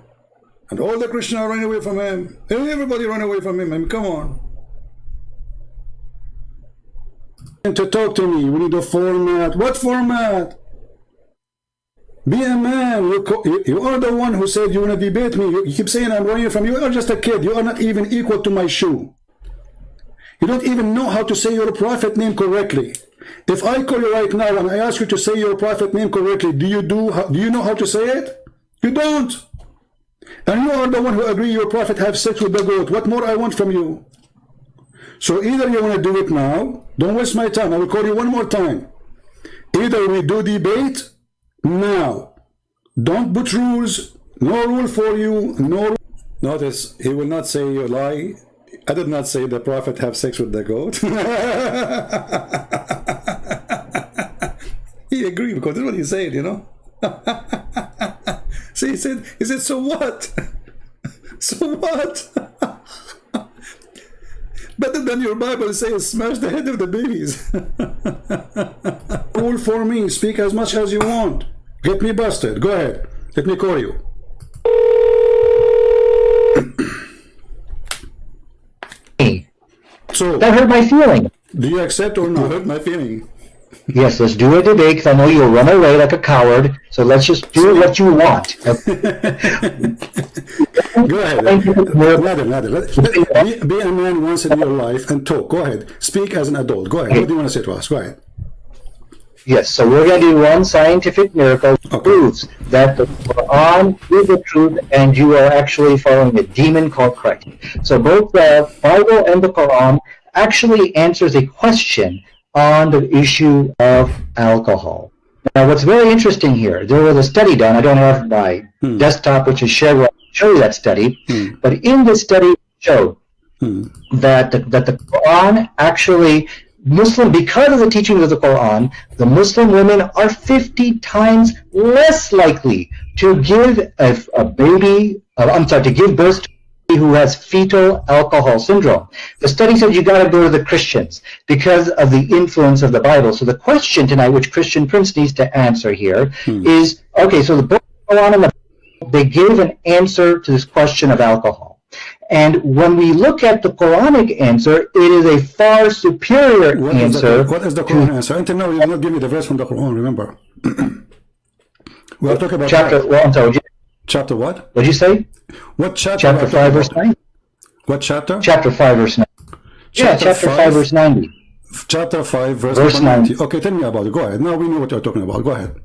And all the Christians are running away from him. Everybody run away from him. I mean, come on. And to talk to me, we need a format. What format? Be a man. You are the one who said you want to debate me. You keep saying I'm running from you. You are just a kid. You are not even equal to my shoe. You don't even know how to say your prophet name correctly. If I call you right now and I ask you to say your prophet name correctly, do you know how to say it? You don't. And you are the one who agree your prophet have sex with the goat. What more I want from you? So either you want to do it now. Don't waste my time. I will call you one more time. Either we do debate now. Don't put rules. No rule for you. No. Notice he will not say you lie. I did not say the prophet have sex with the goat. He agreed because that's what he said, you know. See, he said, so what? So what? Better than your Bible says, smash the head of the babies. Rule for me, speak as much as you want. Get me busted. Go ahead. Let me call you. So that hurt my feeling. Do you accept or not? Hurt my feeling. Yes, let's do a debate because I know you'll run away like a coward. So let's just do what you want. Go ahead. Be a man once in your life and talk. Go ahead. Speak as an adult. Go ahead. What do you want to say to us? Go ahead. Yes, so we're going to do one scientific miracle that proves that the Quran is the truth and you are actually following a demon called Christ. So both the Bible and the Quran actually answers a question on the issue of alcohol. Now, what's very interesting here, there was a study done. I don't have my desktop, which is shared. I'll show you that study. But in this study, it showed that the Quran actually, because of the teachings of the Quran, the Muslim women are 50 times less likely to give to give birth to who has fetal alcohol syndrome. The study said you got to go to the Christians because of the influence of the Bible. So the question tonight, which Christian Prince needs to answer here, is, okay, so the book of Quran and the Bible, they gave an answer to this question of alcohol. And when we look at the Quranic answer, it is a far superior answer. What is the Quran answer? Until now, you did not give me the verse from the Quran, remember? We are talking about chapter what? What did you say? What chapter? Chapter 5, verse 9. What chapter? Chapter 5, verse 9. Chapter 5, verse 90. Chapter 5, verse 90. Okay, tell me about it. Go ahead. Now we know what you're talking about. Go ahead.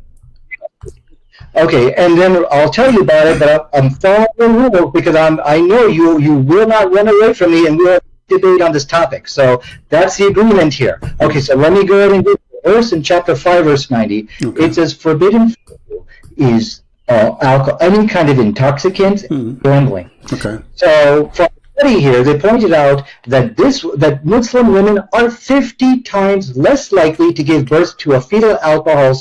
Okay, and then I'll tell you about it, but I'm following the rule because I know you will not run away from me and we'll debate on this topic. So that's the agreement here. Okay, so let me go ahead and get the verse in chapter 5, verse 90. Okay. It says, forbidden is alcohol, any kind of intoxicant, gambling. Okay. So from the study here, they pointed out that Muslim women are 50 times less likely to give birth to a fetal alcohol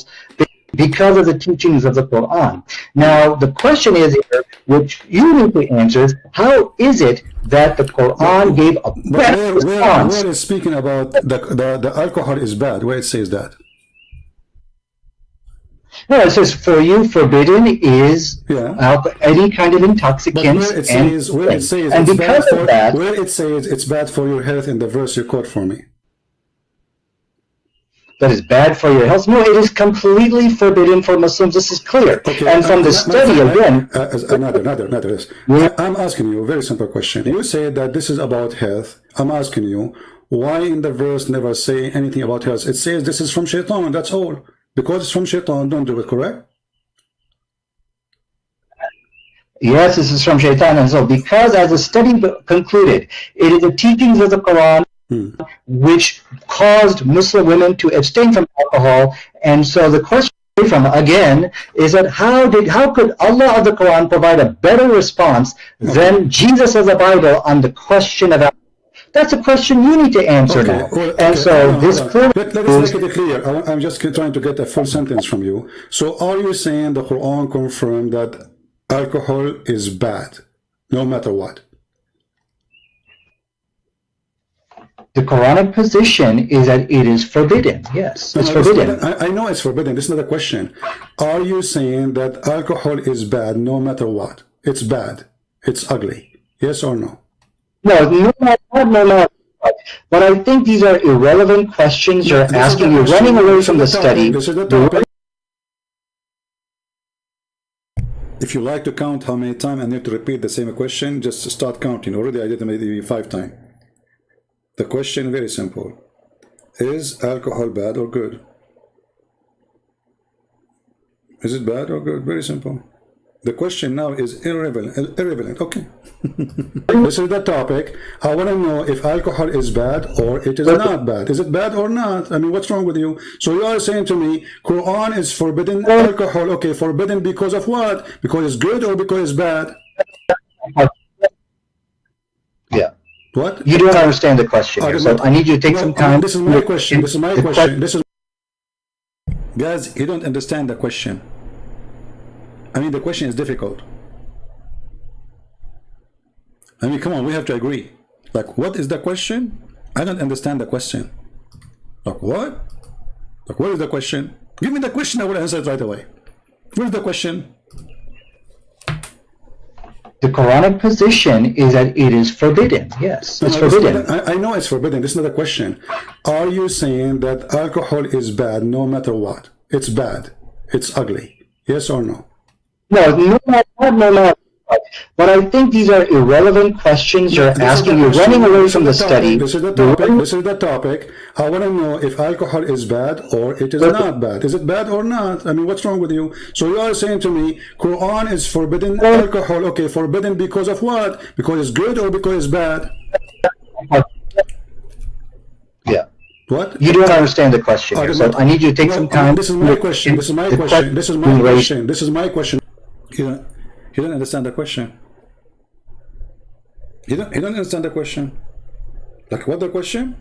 because of the teachings of the Quran. Now, the question is here, which you need to answer, is how is it that the Quran gave a better response? Where is speaking about the alcohol is bad? Where it says that? No, it says for you forbidden is any kind of intoxicants. Where it says it's bad for your health in the verse you quote for me. That is bad for your health. No, it is completely forbidden for Muslims. This is clear. Okay, and from the study again. I'm asking you a very simple question. You say that this is about health. I'm asking you, why in the verse never say anything about health? It says this is from Shaitan, that's all. Because it's from Shaitan, don't do it, correct? Yes, this is from Shaitan. And so, because as the study concluded, it is the teachings of the Quran which caused Muslim women to abstain from alcohol. And so the question from again is that how could Allah of the Quran provide a better response than Jesus of the Bible on the question of alcohol? That's a question you need to answer now. And so this let us make it clear. I'm just trying to get a full sentence from you. So are you saying the Quran confirmed that alcohol is bad, no matter what? The Quranic position is that it is forbidden. Yes, it's forbidden. I know it's forbidden. This is not a question. Are you saying that alcohol is bad no matter what? It's bad. It's ugly. Yes or no? No. But I think these are irrelevant questions you're asking. You're running away from the study. This is the topic. If you like to count how many times I need to repeat the same question, just start counting. Already I did it maybe 5 times. The question very simple. Is alcohol bad or good? Is it bad or good? Very simple. The question now is irrelevant. Okay. This is the topic. I want to know if alcohol is bad or it is not bad. Is it bad or not? I mean, what's wrong with you? So you are saying to me, Quran is forbidden alcohol. Okay, forbidden because of what? Because it's good or because it's bad? Yeah. What? You don't understand the question here, so I need you to take some time. This is my question. This is my question. Guys, you don't understand the question. I mean, the question is difficult. I mean, come on, we have to agree. Like, what is the question? I don't understand the question. Like, what? Like, what is the question? Give me the question, I will answer it right away. What is the question? The Quranic position is that it is forbidden. Yes, it's forbidden. I know it's forbidden. This is not a question. Are you saying that alcohol is bad no matter what? It's bad. It's ugly. Yes or no? No, no. But I think these are irrelevant questions you're asking. You're running away from the study. This is the topic. This is the topic. I want to know if alcohol is bad or it is not bad. Is it bad or not? I mean, what's wrong with you? So you are saying to me, Quran is forbidden alcohol. Okay, forbidden because of what? Because it's good or because it's bad? Yeah. What? You don't understand the question here, so I need you to take some time. This is my question. This is my question. This is my question. This is my question. You don't understand the question. You don't understand the question. Like what the question?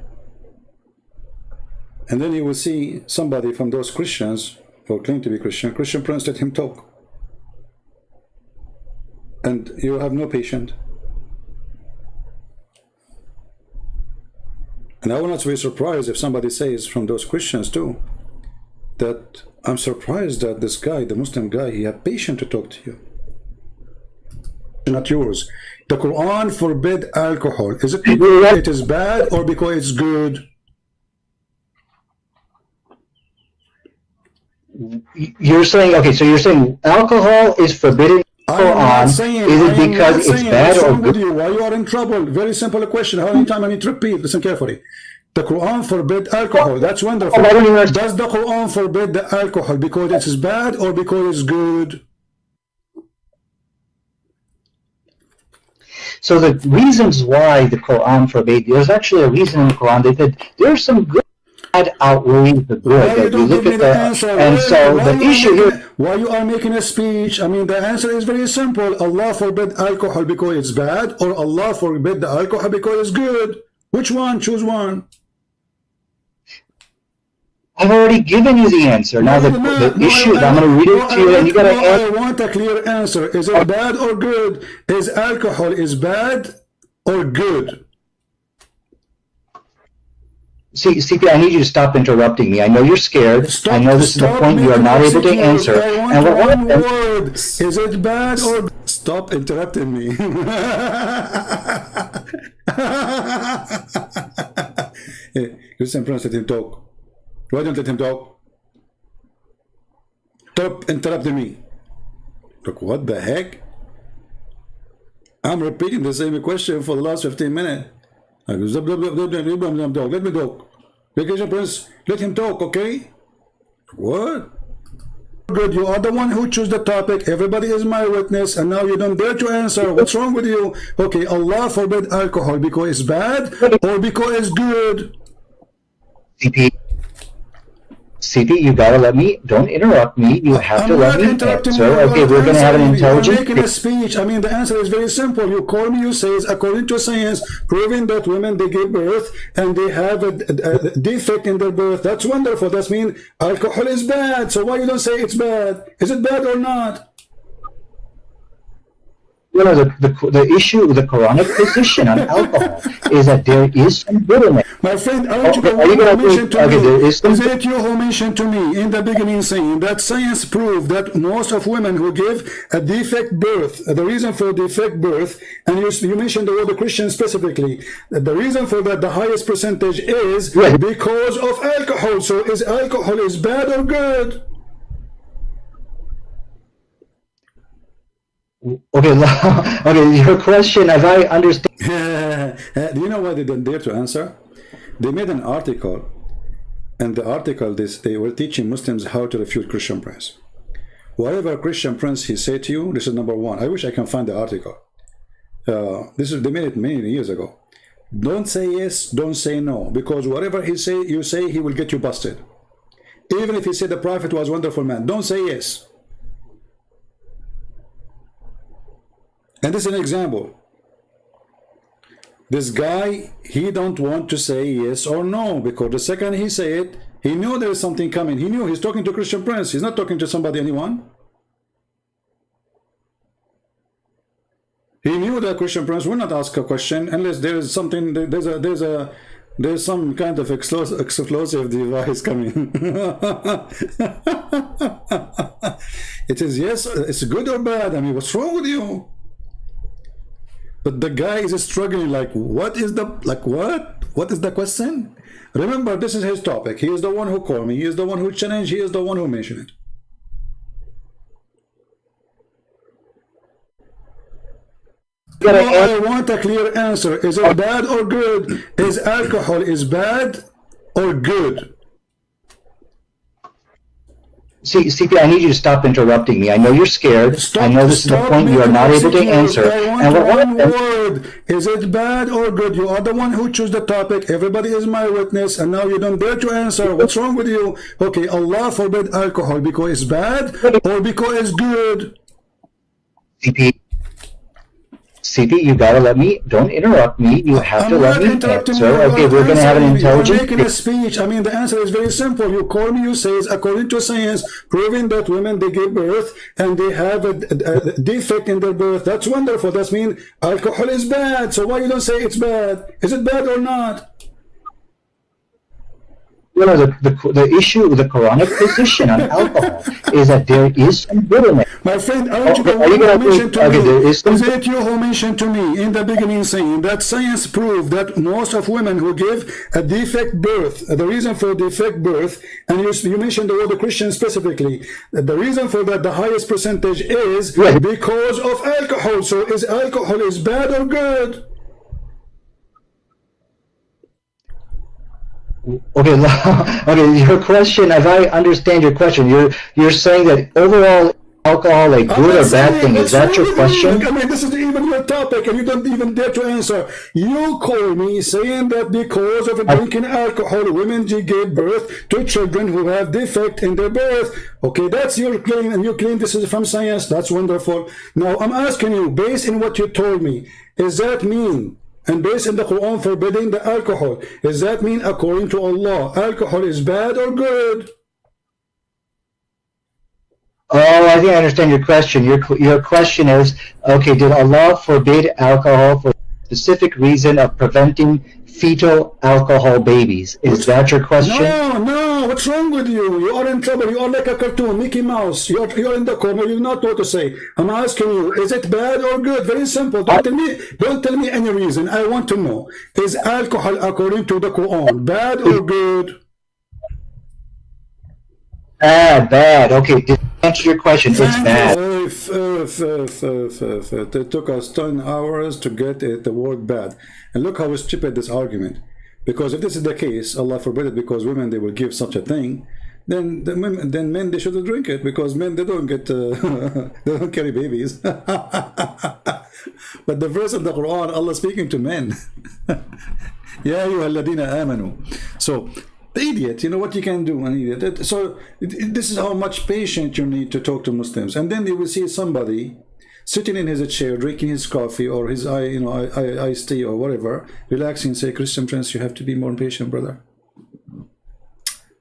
And then you will see somebody from those Christians who claim to be Christian Prince, let him talk. And you have no patience. And I will not be surprised if somebody says from those Christians too, that I'm surprised that this guy, the Muslim guy, he had patience to talk to you. Not yours. The Quran forbid alcohol. Is it because it is bad or because it's good? You're saying, okay, so you're saying alcohol is forbidden in the Quran. Is it because it's bad or good? Why you are in trouble? Very simple question. How many times I need to repeat? Listen carefully. The Quran forbid alcohol. That's wonderful. Does the Quran forbid the alcohol because it is bad or because it's good? So the reasons why the Quran forbade, there's actually a reason in the Quran. They said there's some good that outweighs the good. That you look at the, and so the issue here. Why you are making a speech? I mean, the answer is very simple. Allah forbid alcohol because it's bad, or Allah forbid the alcohol because it's good. Which one? Choose one. I've already given you the answer. Now the issue, I'm going to read it to you, and you got to answer. I want a clear answer. Is it bad or good? Is alcohol is bad or good? See, CP, I need you to stop interrupting me. I know you're scared. I know this is the point you are not able to answer. And one word. Is it bad or stop interrupting me? Hey, listen, Prince, let him talk. Why don't let him talk? Stop interrupting me. Look, what the heck? I'm repeating the same question for the last 15 minutes. Let me talk. Vacation Prince, let him talk, okay? What? Good, you are the one who chose the topic. Everybody is my witness, and now you don't dare to answer. What's wrong with you? Okay, Allah forbid alcohol because it's bad or because it's good? CP, you gotta let me, don't interrupt me, you have to let me answer. Okay, we're gonna have an intelligent... You're making a speech. I mean, the answer is very simple. You call me, you say, according to science, proving that women, they give birth and they have a defect in their birth. That's wonderful. That means alcohol is bad. So why you don't say it's bad? Is it bad or not? You know, the issue with the Quranic position on alcohol is that there is some good in it. My friend, aren't you the one who mentioned to me? Is it you who mentioned to me in the beginning saying that science proved that most of women who give a defect birth, the reason for defect birth, and you mentioned the word Christian specifically, the reason for that, the highest percentage is because of alcohol. So is alcohol is bad or good? Okay, okay. Your question, as I understand. Do you know why they didn't dare to answer? They made an article, and the article they were teaching Muslims how to refute Christian Prince. Whatever Christian Prince he said to you, this is number one. I wish I can find the article. They made it many years ago. Don't say yes, don't say no, because whatever he say, you say, he will get you busted. Even if he said the Prophet was a wonderful man, don't say yes. And this is an example. This guy, he don't want to say yes or no, because the second he say it, he knew there is something coming. He knew he's talking to Christian Prince. He's not talking to somebody, anyone. He knew that Christian Prince will not ask a question unless there is something. There's some kind of explosive device coming. It is yes. It's good or bad. I mean, what's wrong with you? But the guy is struggling like, what is the, like, what? What is the question? Remember, this is his topic. He is the one who called me. He is the one who challenged. He is the one who mentioned it. No, I want a clear answer. Is it bad or good? Is alcohol is bad or good? See, CP, I need you to stop interrupting me. I know you're scared. Stop, I know this is the point you are not able to answer. I want one word. Is it bad or good? You are the one who chose the topic. Everybody is my witness, and now you don't dare to answer. What's wrong with you? Okay, Allah forbid alcohol because it's bad or because it's good? CP, you gotta let me, don't interrupt me, you have to let me answer. Okay, we're gonna have an intelligent... I'm making a speech. I mean, the answer is very simple. You call me, you say, according to science, proving that women, they give birth and they have a defect in their birth. That's wonderful. That means alcohol is bad. So why you don't say it's bad? Is it bad or not? Well, the issue with the Quranic position on alcohol is that there is some good in it. My friend, aren't you the one who mentioned to me? Is it you who mentioned to me in the beginning saying that science proved that most of women who give a defect birth, the reason for defect birth, and you mentioned the word Christian specifically, the reason for that, the highest percentage is because of alcohol. So is alcohol is bad or good? Okay, okay. Your question, as I understand your question, you're saying that overall alcohol a good or bad thing. Is that your question? I mean, this is even your topic, and you don't even dare to answer. You call me saying that because of drinking alcohol, women give birth to children who have defect in their birth. Okay, that's your claim, and you claim this is from science. That's wonderful. Now, I'm asking you, based on what you told me, is that mean? And based on the Quran forbidding the alcohol, does that mean according to Allah, alcohol is bad or good? Oh, I think I understand your question. Your question is, okay, did Allah forbid alcohol for a specific reason of preventing fetal alcohol babies? Is that your question? No, what's wrong with you? You are in trouble. You are like a cartoon, Mickey Mouse. You're in the corner. You not know what to say. I'm asking you, is it bad or good? Very simple. Don't tell me any reason. I want to know. Is alcohol according to the Quran bad or good? Bad. Okay, to answer your question, it's bad. It took us 10 hours to get the word bad. And look how stupid this argument. Because if this is the case, Allah forbid it, because women, they will give such a thing, then men, they shouldn't drink it, because men, they don't get, they don't carry babies. But the verse of the Quran, Allah speaking to men. Ya ayyuhalladhina amanu. So, the idiot, you know what you can do, an idiot. So this is how much patience you need to talk to Muslims. And then you will see somebody sitting in his chair, drinking his coffee or his iced tea or whatever, relaxing, say, Christian Prince, you have to be more patient, brother.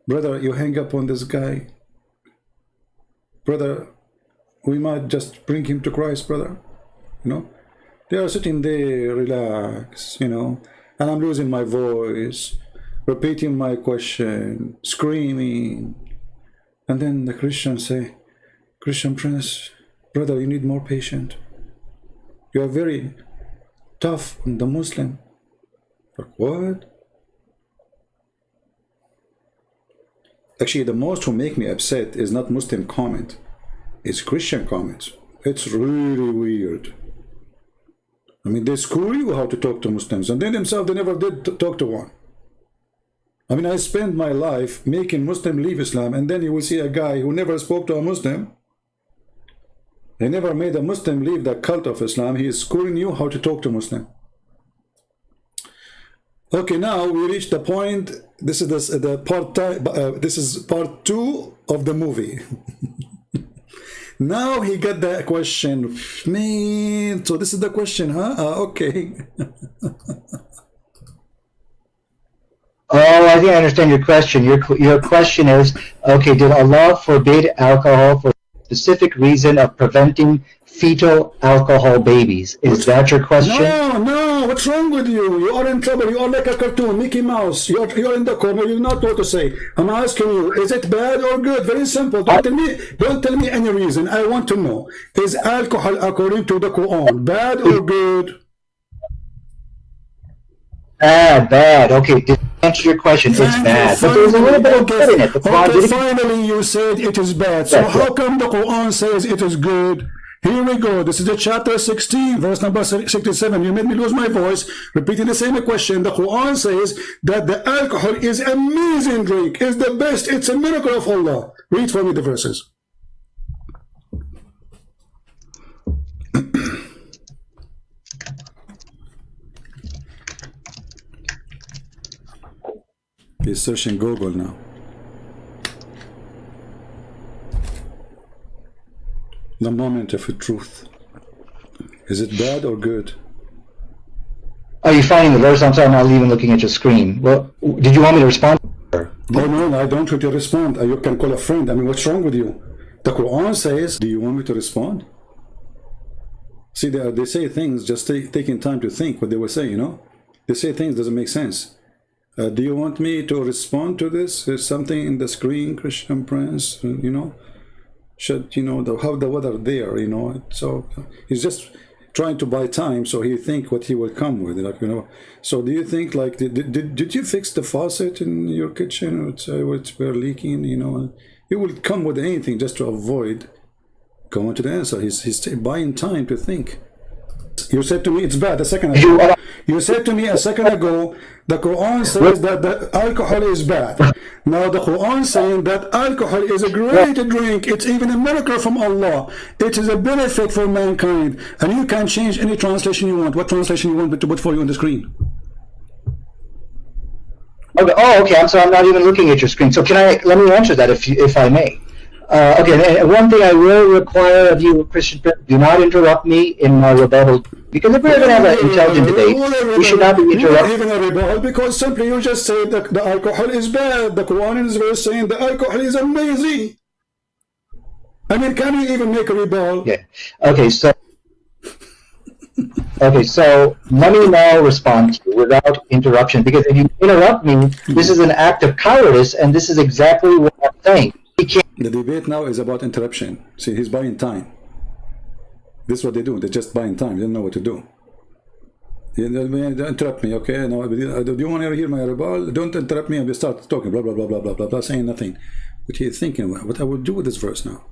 Brother, you hang up on this guy. Brother, we might just bring him to Christ, brother. You know, they are sitting there, relax, you know, and I'm losing my voice, repeating my question, screaming, and then the Christians say, Christian Prince, brother, you need more patience. You are very tough on the Muslim. Like, what? Actually, the most who make me upset is not Muslim comment, it's Christian comments. It's really weird. I mean, they school you how to talk to Muslims, and they themselves, they never did talk to one. I mean, I spent my life making Muslim leave Islam, and then you will see a guy who never spoke to a Muslim. He never made a Muslim leave the cult of Islam. He is schooling you how to talk to Muslim. Okay, now we reach the point. This is the part. This is part 2 of the movie. Now he got the question, man. So this is the question, huh? Okay. Oh, I think I understand your question. Your question is, okay, did Allah forbid alcohol for a specific reason of preventing fetal alcohol babies? Is that your question? No, what's wrong with you? You are in trouble. You are like a cartoon, Mickey Mouse. You're in the corner. You not know what to say. I'm asking you, is it bad or good? Very simple. Don't tell me any reason. I want to know. Is alcohol according to the Quran bad or good? Bad. Okay, to answer your question, it's bad. But there's a little bit of good in it. The Quran Okay, didn't. finally you said it is bad. So That's how it. come the Quran says it is good? Here we go. This is the chapter 16, verse number 67. You made me lose my voice repeating the same question. The Quran says that the alcohol is amazing drink, is the best. It's a miracle of Allah. Read for me the verses. He's searching Google now. The moment of truth. Is it bad or good? Are you finding the verse? I'm sorry, I'm not even looking at your screen. Well, did you want me to respond? Oh no, I don't want you to respond. You can call a friend. I mean, what's wrong with you? The Quran says, do you want me to respond? See, they say things just taking time to think what they will say, you know? They say things doesn't make sense. Do you want me to respond to this? There's something in the screen, Christian Prince, you know? Should, you know, how the weather there, you know? So he's just trying to buy time so he think what he will come with, like, you know. So do you think, like, did you fix the faucet in your kitchen? It's we're leaking, you know? He will come with anything just to avoid going to the answer. He's buying time to think. You said to me it's bad a second ago. You said to me a second ago the Quran says that the alcohol is bad. Now the Quran saying that alcohol is a great drink. It's even a miracle from Allah. It is a benefit for mankind. And you can change any translation you want. What translation you want to put for you on the screen? Okay. Oh, okay. I'm sorry. I'm not even looking at your screen. So let me answer that if I may. Okay, one thing I will require of you, Christian, do not interrupt me in my rebuttal. Because if we're going to have an intelligent debate, we should not be interrupting. Even a rebuttal, because simply you just said that the alcohol is bad. The Quran is very saying the alcohol is amazing. I mean, can you even make a rebuttal? Yeah. Okay, so let me now respond to you without interruption. Because if you interrupt me, this is an act of cowardice, and this is exactly what I'm saying. The debate now is about interruption. See, he's buying time. This is what they do. They're just buying time. They don't know what to do. Don't interrupt me, okay? Now, do you want to hear my rebuttal? Don't interrupt me and we start talking, blah, blah, blah, blah, blah, blah, blah, saying nothing. But he's thinking, what I would do with this verse now.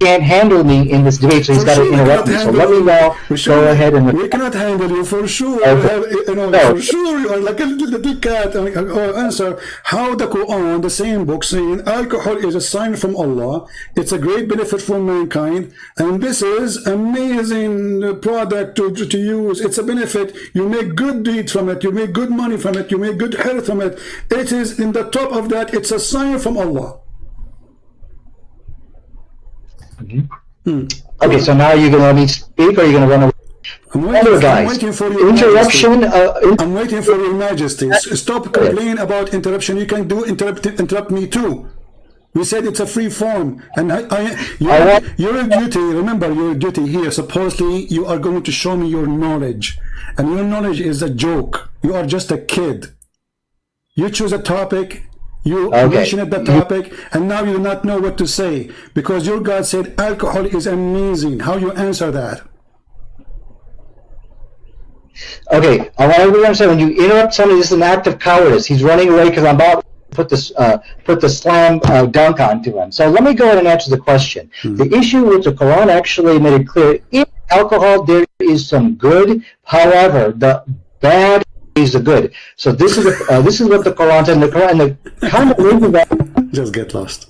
Can't handle me in this debate, so he's got to interrupt me. So let me now go ahead and... We cannot handle you for sure. For sure, you are like a little cat. Answer how the Quran, the same book, saying alcohol is a sign from Allah. It's a great benefit for mankind, and this is amazing product to use. It's a benefit. You make good deeds from it. You make good money from it. You make good health from it. It is in the top of that. It's a sign from Allah. Okay, so now you're going to let me speak, or you're going to run away? I'm waiting for your interruption. I'm waiting for your majesty. Stop complaining about interruption. You can interrupt me too. We said it's a free form, and your duty. Remember your duty here. Supposedly you are going to show me your knowledge, and your knowledge is a joke. You are just a kid. You choose a topic. You mentioned the topic, and now you do not know what to say because your God said alcohol is amazing. How you answer that? Okay, I want everyone to understand, when you interrupt somebody, this is an act of cowardice. He's running away because I'm about to put the slam dunk onto him. So let me go ahead and answer the question. The issue with the Quran actually made it clear, in alcohol there is some good, however, the bad is the good. So this is what the Quran said, and the combination of that. Just get lost.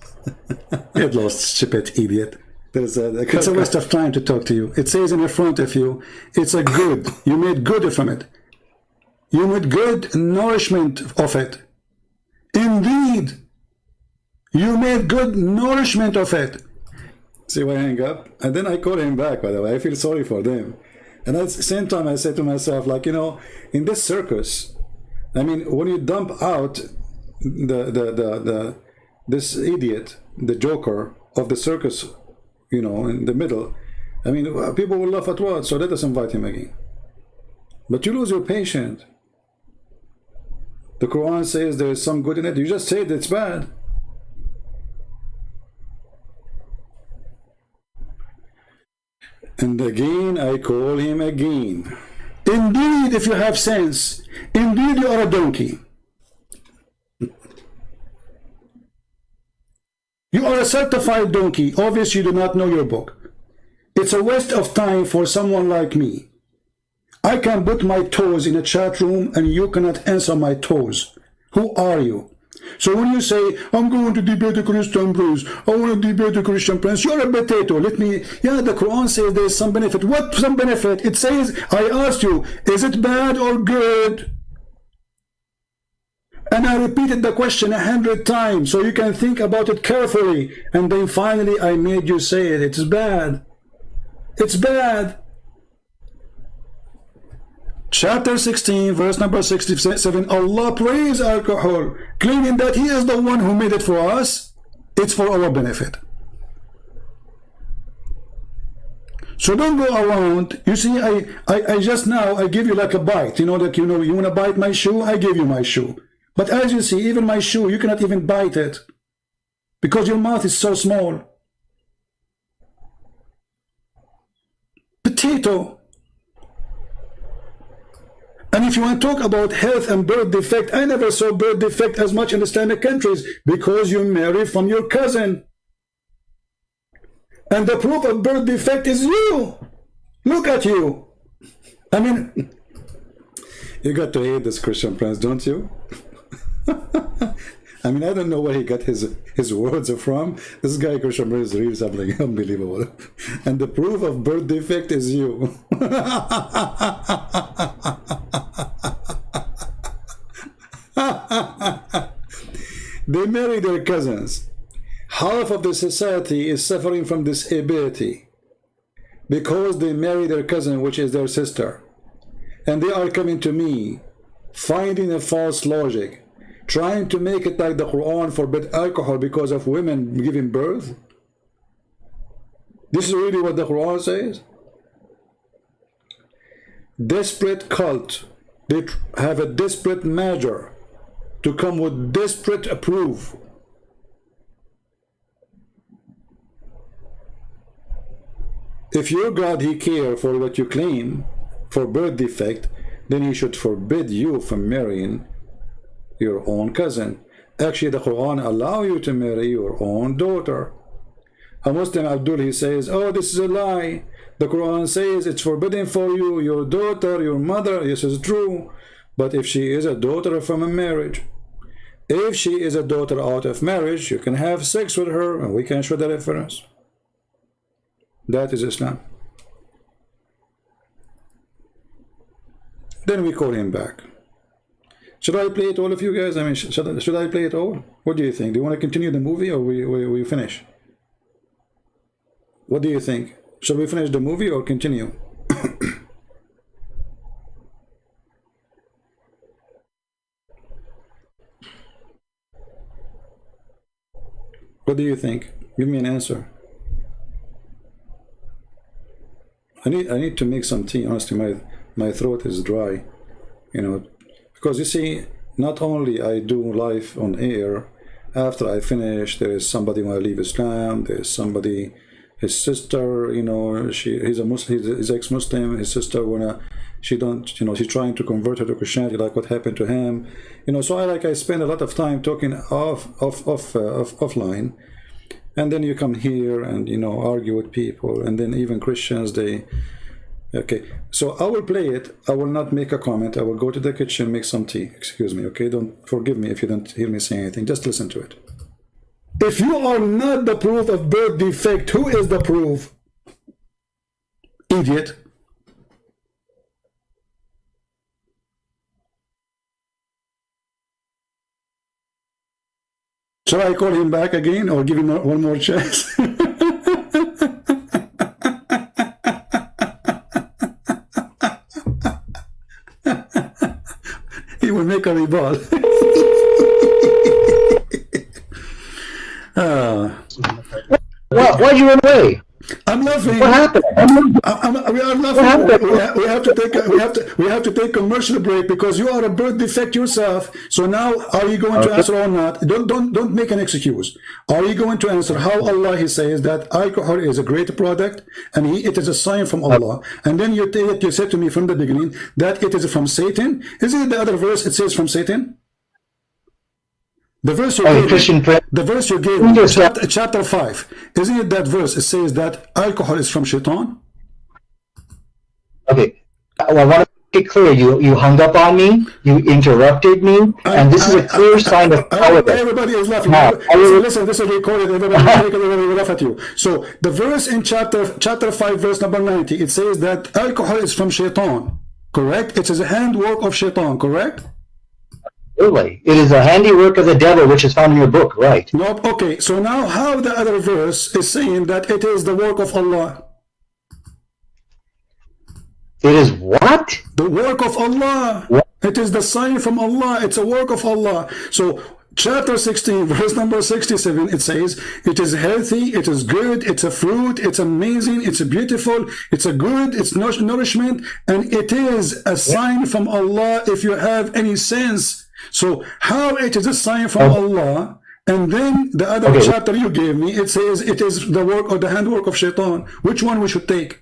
Get lost, stupid idiot. It's a waste of time to talk to you. It says in front of you, it's a good. You made good from it. You made good nourishment of it. Indeed, you made good nourishment of it. See why I hang up? And then I call him back, by the way. I feel sorry for them. And at the same time, I say to myself, like, you know, in this circus, I mean, when you dump out this idiot, the joker of the circus, you know, in the middle, I mean, people will laugh at what? So let us invite him again. But you lose your patience. The Quran says there is some good in it. You just said it's bad. And again, I call him again. Indeed, if you have sense, indeed you are a donkey. You are a certified donkey. Obviously, you do not know your book. It's a waste of time for someone like me. I can put my toes in a chat room and you cannot answer my toes. Who are you? So when you say, I'm going to debate a Christian prince, I want to debate a Christian prince, you're a potato. Let me, yeah, the Quran says there's some benefit. What some benefit? It says, I asked you, is it bad or good? And I repeated the question 100 times so you can think about it carefully. And then finally I made you say it. It's bad. It's bad. Chapter 16, verse number 67, Allah praised alcohol, claiming that He is the one who made it for us. It's for our benefit. So don't go around. You see, I just now, I give you like a bite. You know, like, you know, you want to bite my shoe? I give you my shoe. But as you see, even my shoe, you cannot even bite it because your mouth is so small. Potato. And if you want to talk about health and birth defect, I never saw birth defect as much in the Islamic countries because you marry from your cousin. And the proof of birth defect is you. Look at you. I mean, you got to hate this Christian prince, don't you? I mean, I don't know where he got his words from. This guy, Christian prince, is really something unbelievable. And the proof of birth defect is you. They marry their cousins. Half of the society is suffering from disability because they marry their cousin, which is their sister. And they are coming to me, finding a false logic, trying to make it like the Quran forbid alcohol because of women giving birth. This is really what the Quran says. Desperate cult. They have a desperate measure to come with desperate proof. If your God, He care for what you claim for birth defect, then He should forbid you from marrying your own cousin. Actually, the Quran allow you to marry your own daughter. A Muslim, Abdul, he says, oh, this is a lie. The Quran says it's forbidden for you, your daughter, your mother. This is true. But if she is a daughter from a marriage, if she is a daughter out of marriage, you can have sex with her and we can show the reference. That is Islam. Then we call him back. Should I play it all of you guys? I mean, should I play it all? What do you think? Do you want to continue the movie or we finish? What do you think? Should we finish the movie or continue? What do you think? Give me an answer. I need to make some tea. Honestly, my throat is dry, you know, because you see, not only I do live on air, after I finish, there is somebody when I leave Islam, there is somebody, his sister, you know, he's a Muslim, he's ex-Muslim, his sister she's trying to convert her to Christianity, like what happened to him, you know. So I spend a lot of time talking offline. And then you come here and, you know, argue with people. And then even Christians, okay. So I will play it. I will not make a comment. I will go to the kitchen, make some tea. Excuse me, okay? Don't forgive me if you don't hear me say anything. Just listen to it. If you are not the proof of birth defect, who is the proof? Idiot. Shall I call him back again or give him one more chance? He will make a rebuttal. Why you run away? I'm laughing. What happened? We are laughing. We have to take a commercial break because you are a birth defect yourself. So now, are you going to answer or not? Don't make an excuse. Are you going to answer how Allah He says that alcohol is a great product and it is a sign from Allah? And then you said to me from the beginning that it is from Satan. Isn't it the other verse? It says from Satan. The verse you gave me, chapter 5, isn't it that verse? It says that alcohol is from Shaitan? Okay. Well, I want to make it clear. You hung up on me, you interrupted me, and this is a clear sign of cowardice. Everybody is laughing. Listen, this is recorded. Everybody will laugh at you. So the verse in chapter 5, verse number 90, it says that alcohol is from Shaitan, correct? It is a handwork of Shaitan, correct? Really? It is a handiwork of the devil, which is found in your book, right? Nope. Okay, so now how the other verse is saying that it is the work of Allah? It is what? The work of Allah. What? It is the sign from Allah. It's a work of Allah. So chapter 16, verse number 67, it says, it is healthy, it is good, it's a fruit, it's amazing, it's beautiful, it's a good, it's nourishment, and it is a sign from Allah if you have any sense. So how it is a sign from Allah, and then the other chapter you gave me, it says it is the work or the handwork of Shaitan. Which one we should take?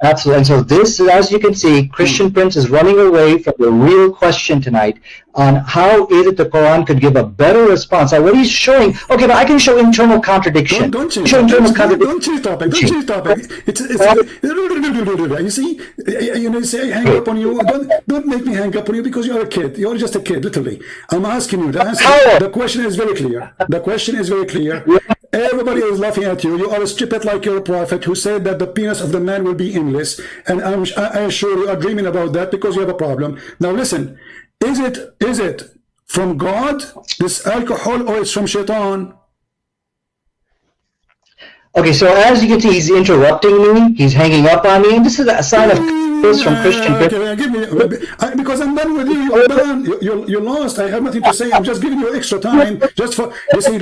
Absolutely. And so this, as you can see, Christian Prince is running away from the real question tonight on how is it the Quran could give a better response. Now, what he's showing, okay, but I can show internal contradiction. Don't change topic. Don't change topic. You see, say I hang up on you. Don't make me hang up on you because you're a kid. You're just a kid, literally. I'm asking you. The question is very clear. The question is very clear. Everybody is laughing at you. You are stupid like your prophet who said that the penis of the man will be endless. And I assure you are dreaming about that because you have a problem. Now listen, is it from God, this alcohol, or it's from Shaitan? Okay, so as you can see, he's interrupting me. He's hanging up on me. And this is a sign of from Christian Prince. Because I'm done with you. You're done. You lost. I have nothing to say. I'm just giving you extra time. Just for listen.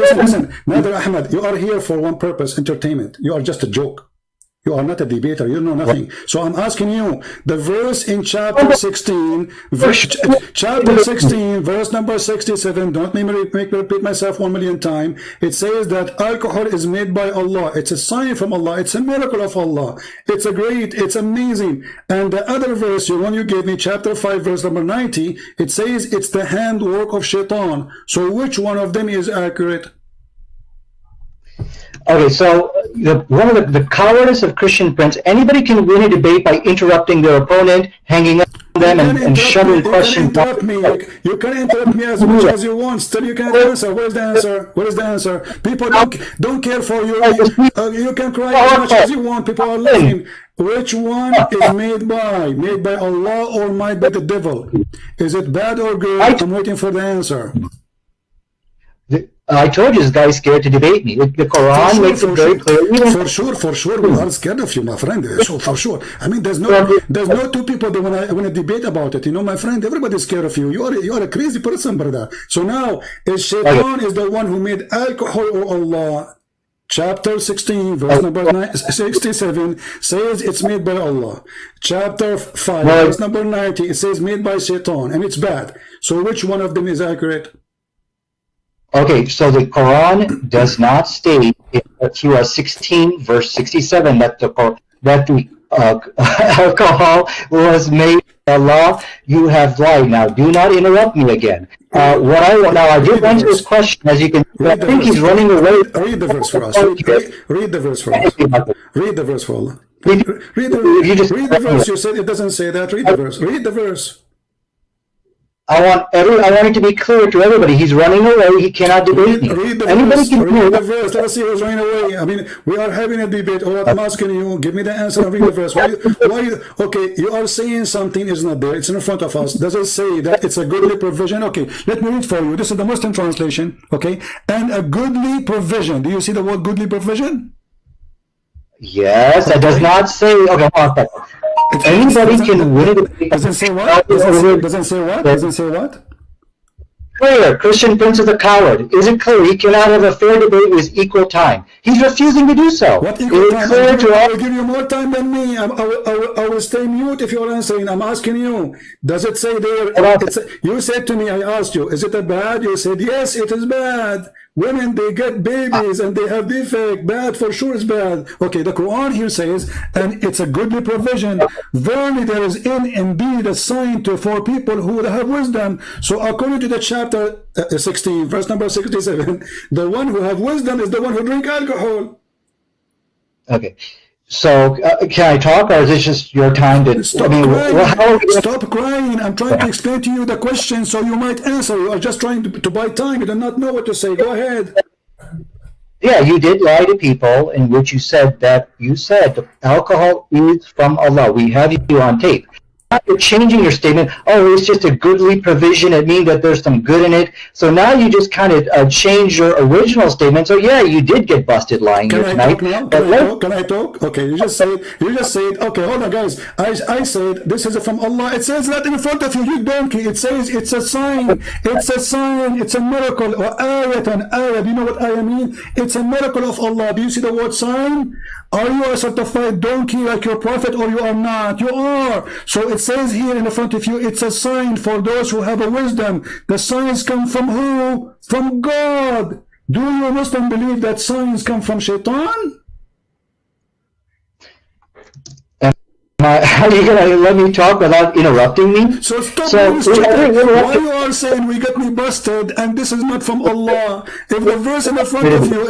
Nader Ahmed, you are here for one purpose: entertainment. You are just a joke. You are not a debater. You know nothing. So I'm asking you, the verse in chapter 16, verse number 67, don't make me repeat myself 1,000,000 times. It says that alcohol is made by Allah. It's a sign from Allah. It's a miracle of Allah. It's it's amazing. And the other verse, the one you gave me, chapter 5, verse number 90, it says it's the handwork of Shaitan. So which one of them is accurate? Okay, so one of the cowardice of Christian Prince, anybody can win a debate by interrupting their opponent, hanging up on them, and shoving questions. You can interrupt me as much as you want. Still, you can't answer. Where's the answer? Where is the answer? People don't care for you. You can cry as much as you want. People are laughing. Which one is made by Allah or made by the devil? Is it bad or good? I'm waiting for the answer. I told you this guy is scared to debate me. The Quran makes it very clear. For sure, we are scared of you, my friend. So for sure. I mean, there's no two people that want to debate about it. You know, my friend, everybody's scared of you. You are a crazy person, brother. So now, is Shaitan is the one who made alcohol or Allah? Chapter 16, verse number 67 says it's made by Allah. Chapter 5, verse number 90, it says made by Shaitan, and it's bad. So which one of them is accurate? Okay, so the Quran does not state in Surah 16, verse 67, that the alcohol was made by Allah. You have lied. Now, do not interrupt me again. I did answer this question, as you can see. I think he's running away. Read the verse for us. Read the verse for us. Read the verse for Allah. Read the verse. You said it doesn't say that. Read the verse. Read the verse. I want it to be clear to everybody. He's running away. He cannot debate me. Read the verse. Let us see who's running away. I mean, we are having a debate. All I'm asking you, give me the answer and read the verse. Okay, you are saying something is not there. It's in front of us. Does it say that it's a goodly provision? Okay, let me read for you. This is the Muslim translation. Okay, and a goodly provision. Do you see the word goodly provision? Yes, it does not say. Okay, hold on a second. Anybody can win it. Doesn't say what? Doesn't say what? Doesn't say what? clear. Christian Prince is a coward. Is it clear? He cannot have a fair debate with equal time. He's refusing to do so. What Is equal it time? clear to I all? will give you more time than me. I will stay mute if you're answering. I'm asking you. Does it say there? You said to me, I asked you, is it a bad? You said, yes, it is bad. Women, they get babies and they have defect. Bad, for sure is bad. Okay, the Quran here says, and it's a goodly provision. Verily there is indeed a sign for people who have wisdom. So according to the chapter 16, verse number 67, the one who have wisdom is the one who drink alcohol. Okay. So, can I talk, or is this just your time to... Stop crying. Stop crying. I'm trying to explain to you the question so you might answer. You are just trying to buy time. You do not know what to say. Go ahead. Yeah, you did lie to people in which you said alcohol is from Allah. We have you on tape. You're changing your statement. Oh, it's just a goodly provision. It means that there's some good in it. So now you just kind of change your original statement. So yeah, you did get busted lying here tonight. Can I talk? Okay, you just said. Okay, hold on, guys. I said this is from Allah. It says that in front of you, you donkey. It says it's a sign. It's a sign. It's a miracle. Or ayatan, ayat. You know what ayat mean? It's a miracle of Allah. Do you see the word sign? Are you a certified donkey like your prophet, or you are not? You are. So it says here in the front of you, it's a sign for those who have a wisdom. The signs come from who? From God. Do you Muslim believe that signs come from Shaitan? Are you going to let me talk without interrupting me? So stop why you are saying we got me busted and this is not from Allah? If the verse in the front of you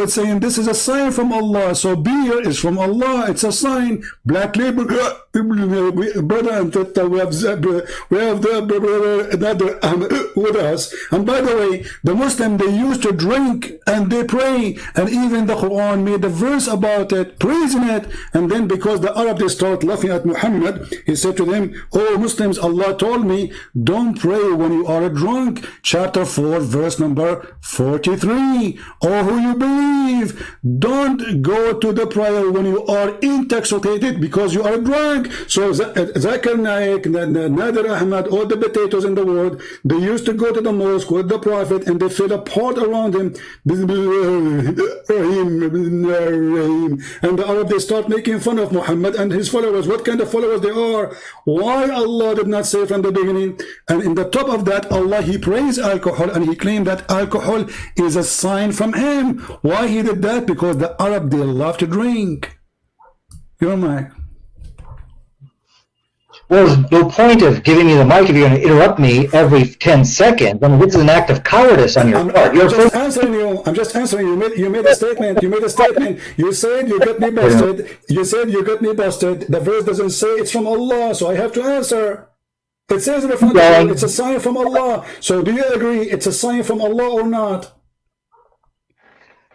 is saying, this is a sign from Allah. So beer is from Allah. It's a sign. Black label, brother and sister, we have the another with us. And by the way, the Muslim, they used to drink and they pray, and even the Quran made a verse about it, praising it. And then because the Arab, they start laughing at Muhammad, he said to them, oh Muslims, Allah told me, don't pray when you are drunk. Chapter 4, verse number 43. Oh, who you believe, don't go to the prayer when you are intoxicated because you are drunk. So Zakir Naik, Nader Ahmad, all the potatoes in the world, they used to go to the mosque with the Prophet and they fill a pot around him. And the Arab, they start making fun of Muhammad and his followers. What kind of followers they are? Why Allah did not say from the beginning? And in the top of that, Allah, he praised alcohol and he claimed that alcohol is a sign from him. Why he did that? Because the Arab, they love to drink. Your mic. Well, there's no point of giving me the mic if you're going to interrupt me every 10 seconds. I mean, this is an act of cowardice on your part. I'm just answering you. You made a statement. You said you got me busted. The verse doesn't say it's from Allah, so I have to answer. It says in the front of you, it's a sign from Allah. So do you agree it's a sign from Allah or not?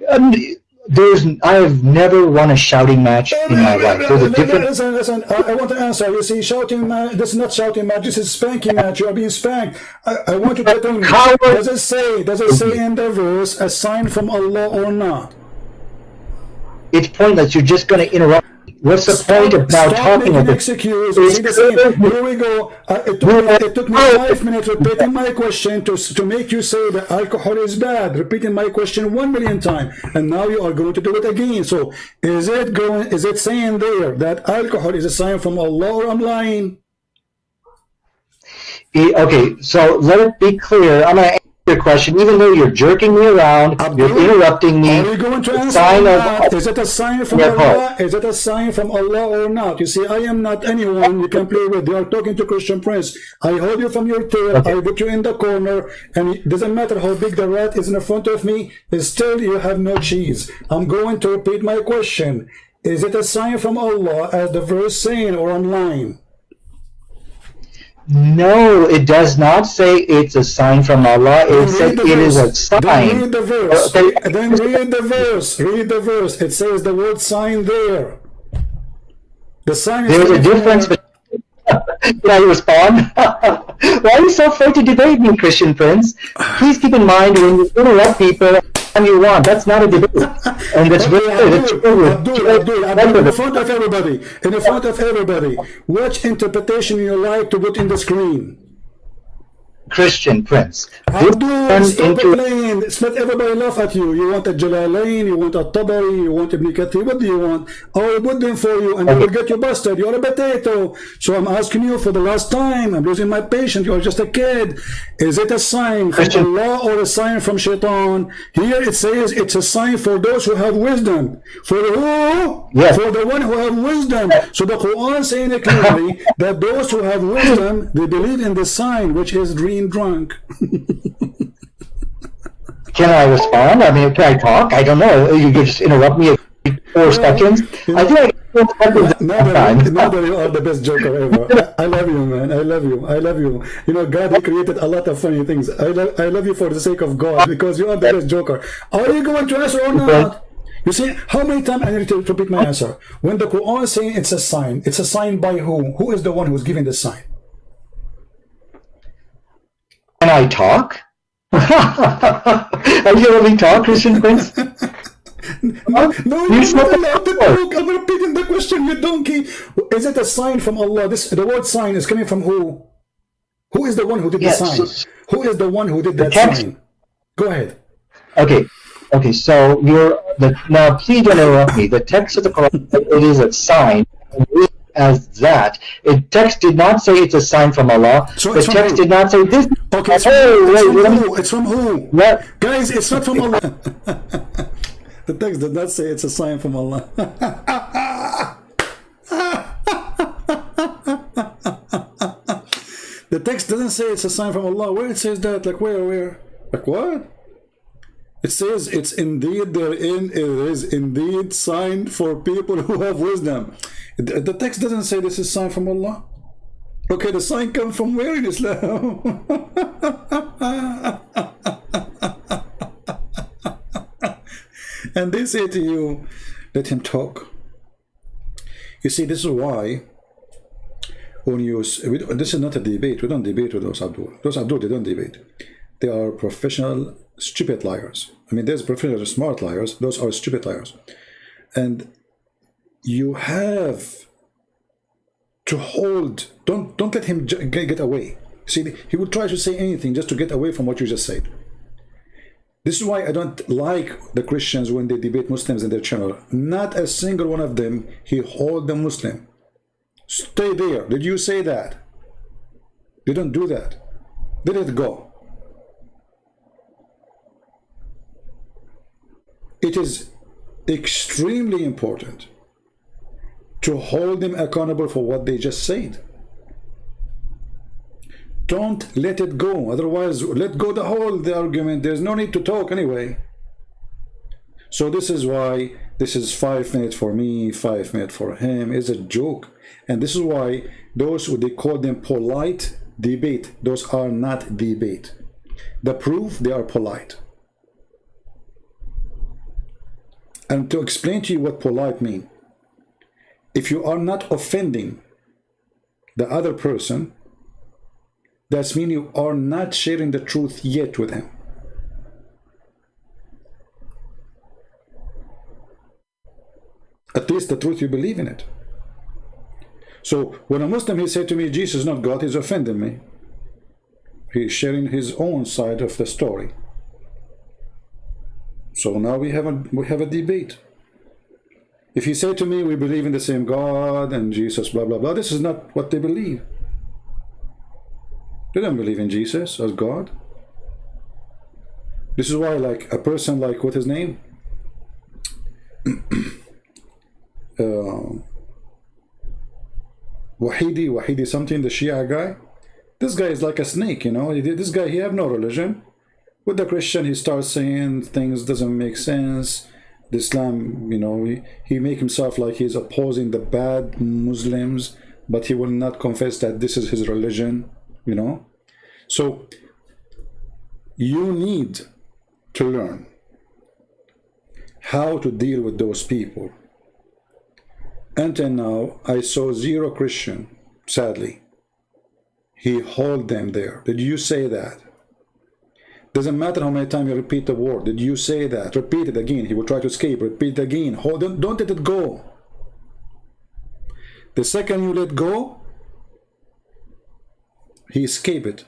I have never won a shouting match in my life. There's a difference. Listen, I want to answer. You see, shouting match, this is not shouting match, this is spanking match. You are being spanked. I want you to tell me, does it say in the verse a sign from Allah or not? It's pointless. You're just going to interrupt. What's the point of now talking about this? Excuse. Here we go. It took me 5 minutes repeating my question to make you say that alcohol is bad. Repeating my question 1 million times, and now you are going to do it again. So is it saying there that alcohol is a sign from Allah, or I'm lying? Okay, so let it be clear. I'm going to answer your question, even though you're jerking me around, you're interrupting me. Are you going to answer? Is it a sign from Allah? Is it a sign from Allah or not? You see, I am not anyone you can play with. You are talking to Christian Prince. I hold you from your tail. Okay. I put you in the corner, and it doesn't matter how big the rat is in front of me. Still, you have no cheese. I'm going to repeat my question. Is it a sign from Allah, as the verse saying, or I'm lying? No, it does not say it's a sign from Allah. It says it is a sign. Then read the verse. Then read the verse. Read the verse. It says the word sign there. The sign is... There's a difference between... Can I respond? Why are you so afraid to debate me, Christian Prince? Please keep in mind when you interrupt people you want. That's not a debate. And that's very Abdul, in the front of everybody, which interpretation you like to put in the screen? Christian, Prince. This Abdul, turned stop into playing. It's let everybody laugh at you. You want a Jalalain, you want a Tabari, you want Ibn Kathir. What do you want? I will put them for you and they will get you busted. You're a potato. So I'm asking you for the last time. I'm losing my patience. You're just a kid. Is it a sign from Christian. Allah or a sign from Shaitan? Here it says it's a sign for those who have wisdom. For who? Yes. For the one who have wisdom. So the Quran saying it clearly that those who have wisdom, they believe in the sign, which is being drunk. Can I respond? I mean, can I talk? I don't know. You could just interrupt me every 4 seconds. I think I get 4 seconds Now at a time. now that you are the best joker ever. I love you, man. I love you. I love you. You know, God, He created a lot of funny things. I love you for the sake of God, because you are the best joker. Are you going to answer or not? You see, how many times I need to repeat my answer? When the Quran is saying it's a sign by who? Who is the one who's giving the sign? Can I talk? Are you letting me talk, Christian Prince? No, You you're shut not the allowed to door. talk. I'm repeating the question, you donkey. Is it a sign from Allah? The word sign is coming from who? Who is the one who did Yes. the sign? Who is the one who did that text. sign? Go ahead. Okay, so now please don't interrupt me. The text of the Quran, it is a sign as that. Text did not say it's a sign from Allah. So the it's from text who? did not say this. Okay, it's Wait, from who? What? Guys, it's not from Allah. The text did not say it's a sign from Allah. The text doesn't say it's a sign from Allah. Where it says that? Like where? Like what? It says it's indeed therein, it is indeed sign for people who have wisdom. The text doesn't say this is sign from Allah. Okay, the sign comes from where in Islam? And they say to you, let him talk. You see, this is why when this is not a debate. We don't debate with those Abdul. Those Abdul, they don't debate. They are professional stupid liars. I mean, there's professional smart liars. Those are stupid liars. And you have to hold. Don't let him get away. See, he will try to say anything just to get away from what you just said. This is why I don't like the Christians when they debate Muslims in their channel. Not a single one of them, he hold the Muslim. Stay there. Did you say that? They don't do that. Let it go. It is extremely important to hold them accountable for what they just said. Don't let it go. Otherwise, let go the argument. There's no need to talk anyway. So this is why this is 5 minutes for me, 5 minutes for him. It's a joke. And this is why those who they call them polite debate, those are not debate. The proof they are polite. And to explain to you what polite means, if you are not offending the other person, that means you are not sharing the truth yet with him. At least the truth you believe in it. So when a Muslim, he said to me, Jesus is not God, he's offending me. He's sharing his own side of the story. So now we have a debate. If he said to me, we believe in the same God and Jesus, blah, blah, blah, this is not what they believe. They don't believe in Jesus as God. This is why, like, a person like, what's his name? Wahidi something, the Shia guy. This guy is like a snake, you know. This guy, he have no religion. With the Christian, he starts saying things doesn't make sense. The Islam, you know, he make himself like he's opposing the bad Muslims, but he will not confess that this is his religion, you know. So you need to learn how to deal with those people. Until now, I saw zero Christian, sadly. He hold them there. Did you say that? Doesn't matter how many times you repeat the word. Did you say that? Repeat it again. He will try to escape. Repeat it again. Hold on. Don't let it go. The second you let go, he escape it.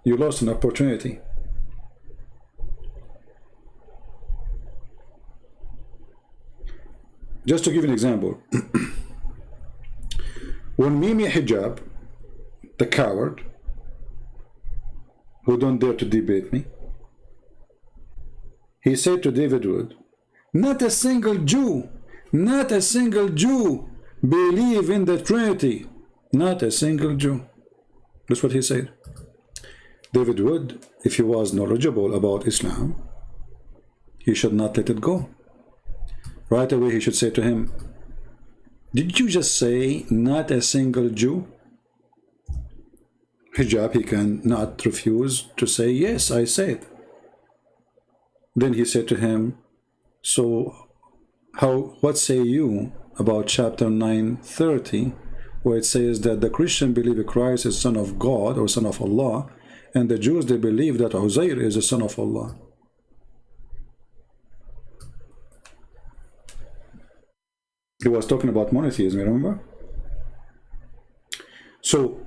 You lost an opportunity. Just to give you an example, when Mimi Hijab, the coward, who don't dare to debate me, he said to David Wood, not a single Jew believe in the Trinity. Not a single Jew. That's what he said. David Wood, if he was knowledgeable about Islam, he should not let it go. Right away he should say to him, did you just say not a single Jew? Hijab, he cannot refuse to say, yes, I said. Then he said to him, so what say you about chapter 9:30, where it says that the Christian believe Christ is son of God or son of Allah, and the Jews, they believe that Uzair is a son of Allah. He was talking about monotheism, remember? So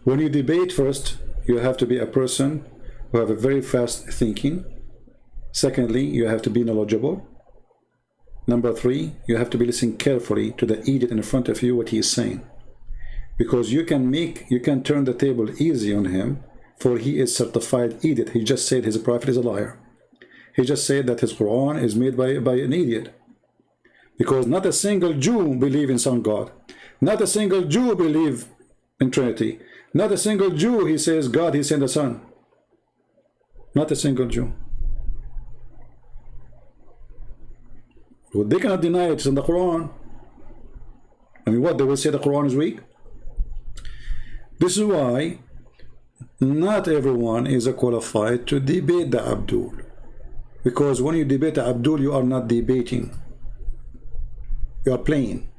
when you debate, first you have to be a person who have a very fast thinking. Secondly, you have to be knowledgeable. Number three, you have to be listening carefully to the idiot in front of you, what he is saying, because you can turn the table easy on him, for he is certified idiot. He just said his prophet is a liar. He just said that his Quran is made by an idiot, because not a single Jew believe in some God. Not a single Jew believe in Trinity. Not a single Jew, he says God, he sent the Son. Not a single Jew. Well, they cannot deny it's in the Quran. I mean, what, they will say the Quran is weak? This is why not everyone is qualified to debate the Abdul, because when you debate the Abdul, you are not debating. You are playing.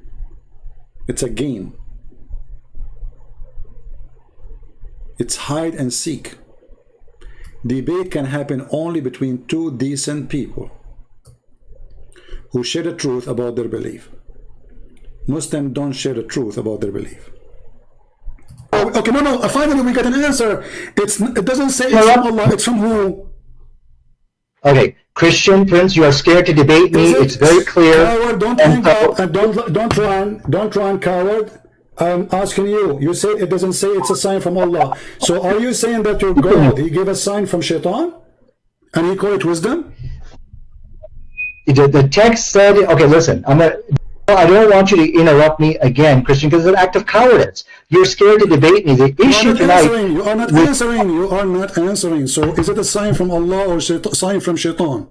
It's a game. It's hide and seek. Debate can happen only between two decent people who share the truth about their belief. Muslims don't share the truth about their belief. Oh, okay, no, finally we got an answer. It doesn't say it's from Allah, it's from who? Okay, Christian Prince, you are scared to debate me. It's very clear. Coward, don't hang up and don't run, coward. I'm asking you. You say it doesn't say it's a sign from Allah. So are you saying that your God, he gave a sign from Shaitan, and he called it wisdom? The text said, okay, listen, I don't want you to interrupt me again, Christian, because it's an act of cowardice. You're scared to debate me. The issue tonight... You are not answering. So is it a sign from Allah or a sign from Shaitan?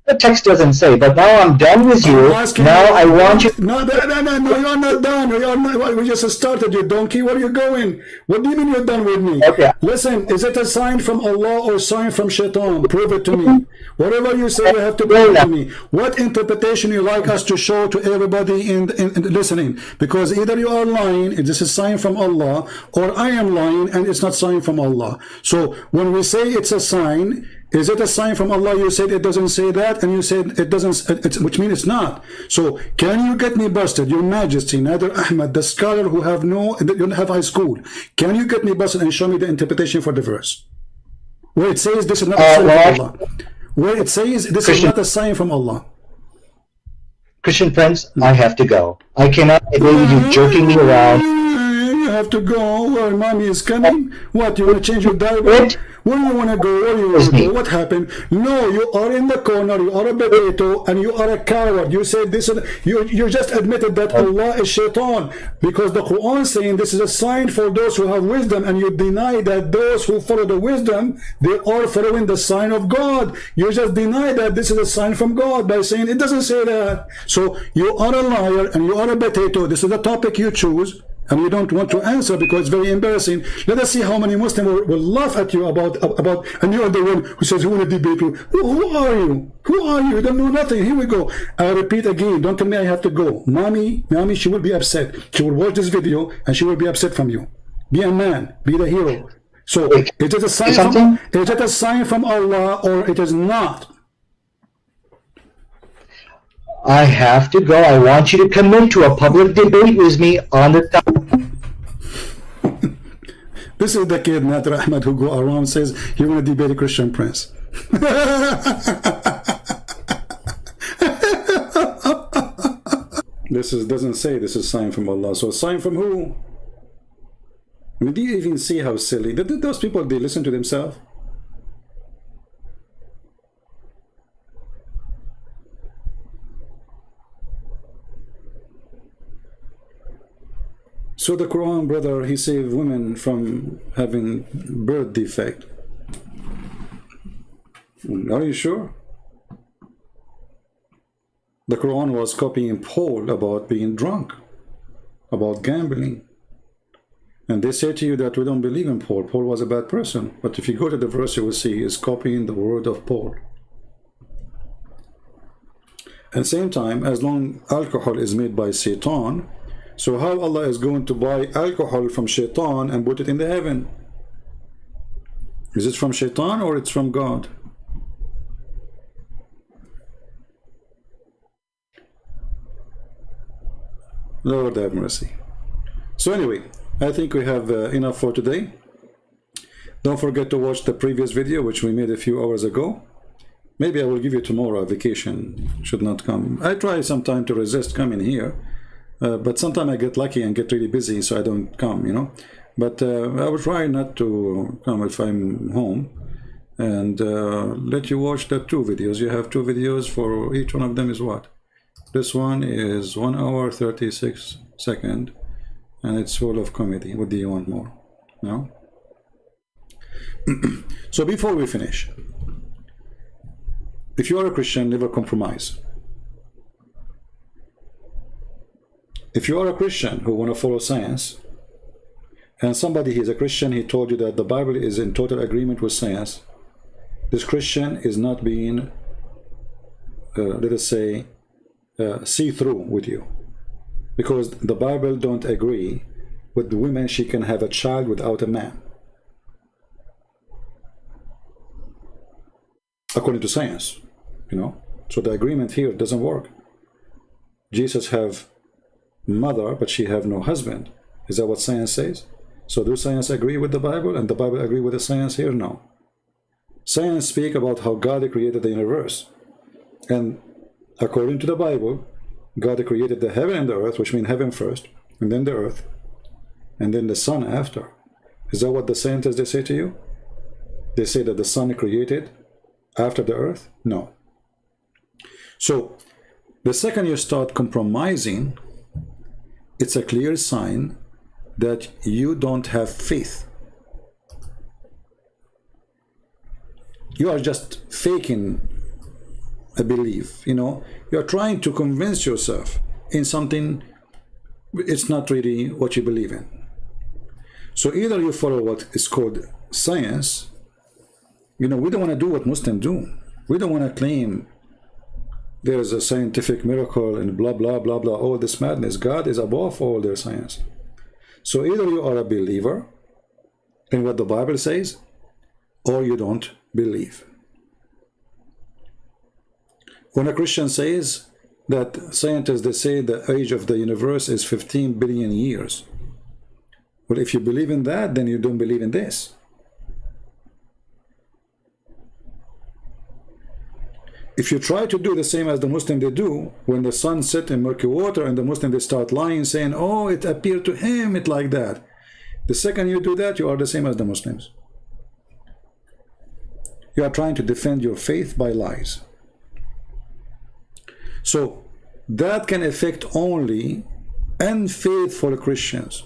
The text doesn't say, but now I'm done with you. Now I want you... No, you're not done. We just started, you donkey. Where are you going? What do you mean you're done with me? Okay. Listen, is it a sign from Allah or a sign from Shaitan? Prove it to me. Whatever you say, you have to prove it to me. What interpretation you like us to show to everybody in listening? Because either you are lying, this is a sign from Allah, or I am lying and it's not sign from Allah. So when we say it's a sign, is it a sign from Allah? You said it doesn't say that, and you said it doesn't, which means it's not. So can you get me busted, Your Majesty, Nader Ahmed, the scholar who don't have high school? Can you get me busted and show me the interpretation for the verse where it says this is not a sign from Allah? Where it says this is not a sign from Allah. Christian Prince, I have to go. I cannot deal with you jerking me around. You have to go where mommy is coming. What, you want to change your diaper? Where do you want to go? Where do you want to go? What happened? No, you are in the corner. You are a potato and you are a coward. You said this. You just admitted that Allah is Shaitan, because the Quran is saying this is a sign for those who have wisdom, and you deny that those who follow the wisdom, they are following the sign of God. You just deny that this is a sign from God by saying it doesn't say that. So you are a liar and you are a potato. This is the topic you choose, and you don't want to answer because it's very embarrassing. Let us see how many Muslims will laugh at you about, and you are the one who says, who will debate you? Who are you? Who are you? You don't know nothing. Here we go. I repeat again, don't tell me I have to go. Mommy, she will be upset. She will watch this video and she will be upset from you. Be a man. Be the hero. So, is it a sign from Allah or it is not? I have to go. I want you to come into a public debate with me on the topic. This is the kid, Nader Ahmed, who go around says he want to debate a Christian prince. This doesn't say this is sign from Allah. So sign from who? I mean, do you even see how silly? Those people, they listen to themselves? So the Quran, brother, he saved women from having birth defect. Are you sure? The Quran was copying Paul about being drunk, about gambling. And they say to you that we don't believe in Paul. Paul was a bad person. But if you go to the verse, you will see he's copying the word of Paul. At the same time, as long alcohol is made by Satan, so how Allah is going to buy alcohol from Shaitan and put it in the heaven? Is it from Shaitan or it's from God? Lord have mercy. So anyway, I think we have enough for today. Don't forget to watch the previous video, which we made a few hours ago. Maybe I will give you tomorrow. Vacation should not come. I try sometime to resist coming here, but sometimes I get lucky and get really busy, so I don't come, you know. But I will try not to come if I'm home, and let you watch the two videos. You have two videos. For each one of them is what? This one is 1 hour 36 seconds, and it's full of comedy. What do you want more? No? So before we finish, if you are a Christian, never compromise. If you are a Christian who want to follow science, and somebody is a Christian, he told you that the Bible is in total agreement with science, this Christian is not being, let us say, see-through with you, because the Bible don't agree with the women she can have a child without a man, according to science, you know. So the agreement here doesn't work. Jesus have mother, but she have no husband. Is that what science says? So do science agree with the Bible, and the Bible agree with the science here? No. Science speak about how God created the universe, and according to the Bible, God created the heaven and the earth, which means heaven first, and then the earth, and then the sun after. Is that what the scientists, they say to you? They say that the sun created after the earth? No. So the second you start compromising, it's a clear sign that you don't have faith. You are just faking a belief, you know. You're trying to convince yourself in something it's not really what you believe in. So either you follow what is called science. You know, we don't want to do what Muslims do. We don't want to claim there's a scientific miracle and blah blah blah blah, all this madness. God is above all their science. So either you are a believer in what the Bible says, or you don't believe. When a Christian says that scientists, they say the age of the universe is 15 billion years. Well, if you believe in that, then you don't believe in this. If you try to do the same as the Muslim they do, when the sun sets in murky water and the Muslim they start lying, saying, oh, it appeared to him, it like that. The second you do that, you are the same as the Muslims. You are trying to defend your faith by lies. So that can affect only unfaithful Christians.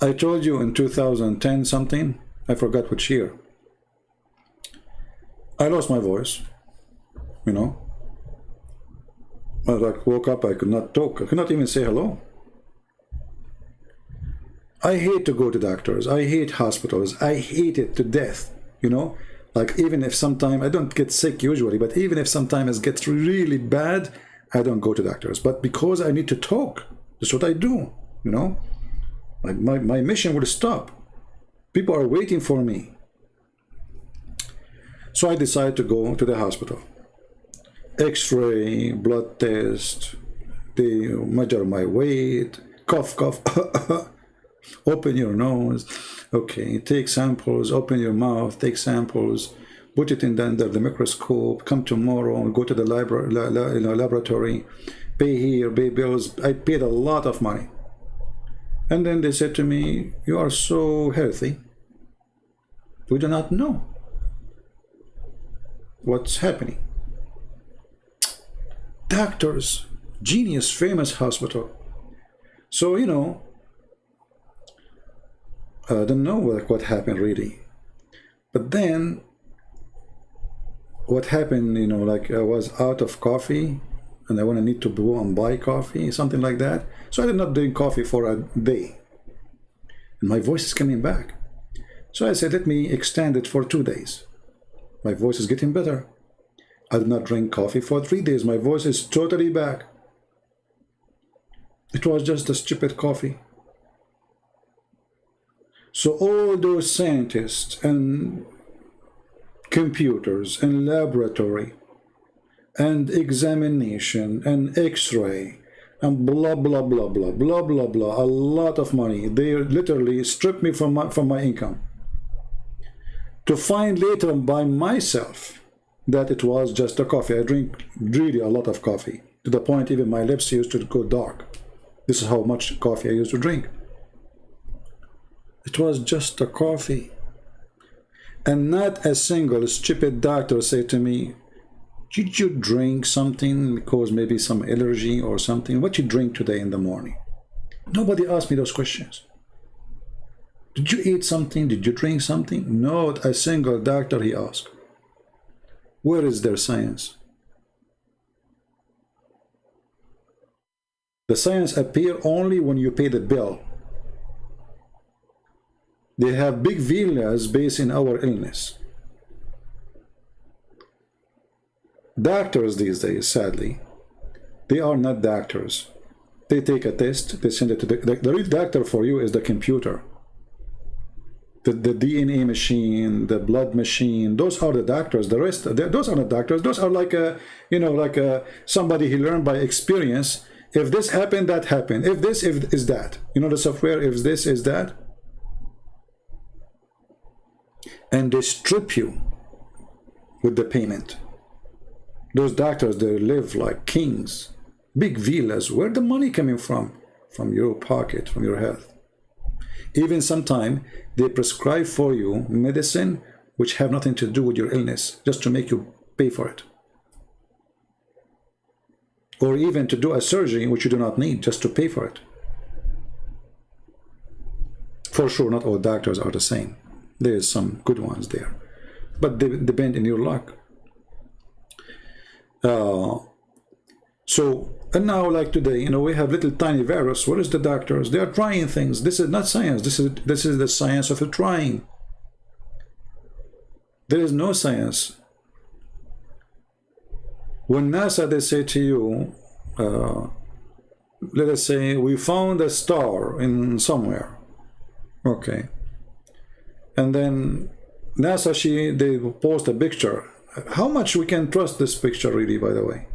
I told you in 2010 something, I forgot which year, I lost my voice, you know. I like woke up, I could not talk, I could not even say hello. I hate to go to doctors, I hate hospitals, I hate it to death, you know. Like even if sometime, I don't get sick usually, but even if sometimes it gets really bad, I don't go to doctors. But because I need to talk, that's what I do, you know. Like my mission will stop. People are waiting for me. So I decided to go to the hospital. X-ray, blood test, they measure my weight, cough, cough, open your nose, okay, take samples, open your mouth, take samples, put it in under the microscope, come tomorrow, go to the laboratory, pay here, pay bills. I paid a lot of money. And then they said to me, you are so healthy. We do not know what's happening. Doctors, genius, famous hospital. So, you know, I don't know what happened really. But then, what happened, you know, like I was out of coffee and I need to go and buy coffee, something like that. So I did not drink coffee for a day. And my voice is coming back. So I said, let me extend it for 2 days. My voice is getting better. I did not drink coffee for 3 days. My voice is totally back. It was just a stupid coffee. So all those scientists and computers and laboratory and examination and x-ray and blah blah blah blah blah blah blah, a lot of money, they literally stripped me from my income, to find later by myself that it was just a coffee. I drink really a lot of coffee, to the point even my lips used to go dark. This is how much coffee I used to drink. It was just a coffee. And not a single stupid doctor said to me, did you drink something because maybe some allergy or something? What you drink today in the morning? Nobody asked me those questions. Did you eat something? Did you drink something? Not a single doctor he asked. Where is their science? The science appear only when you pay the bill. They have big villas based in our illness. Doctors these days, sadly, they are not doctors. They take a test, they send it to the real doctor for you is the computer. The DNA machine, the blood machine, those are the doctors. The rest, those are not doctors. Those are like a, you know, like a, somebody he learned by experience. If this happened, that happened. If this is that. You know the software, if this is that. And they strip you with the payment. Those doctors, they live like kings. Big villas. Where the money coming from? From your pocket, from your health. Even sometimes they prescribe for you medicine which have nothing to do with your illness, just to make you pay for it. Or even to do a surgery which you do not need, just to pay for it. For sure, not all doctors are the same. There's some good ones there, but they depend on your luck. So, and now like today, you know, we have little tiny virus. What is the doctors? They are trying things. This is not science. This is the science of trying. There is no science. When NASA, they say to you, let us say we found a star in somewhere, okay, and then NASA, they post a picture. How much we can trust this picture really, by the way?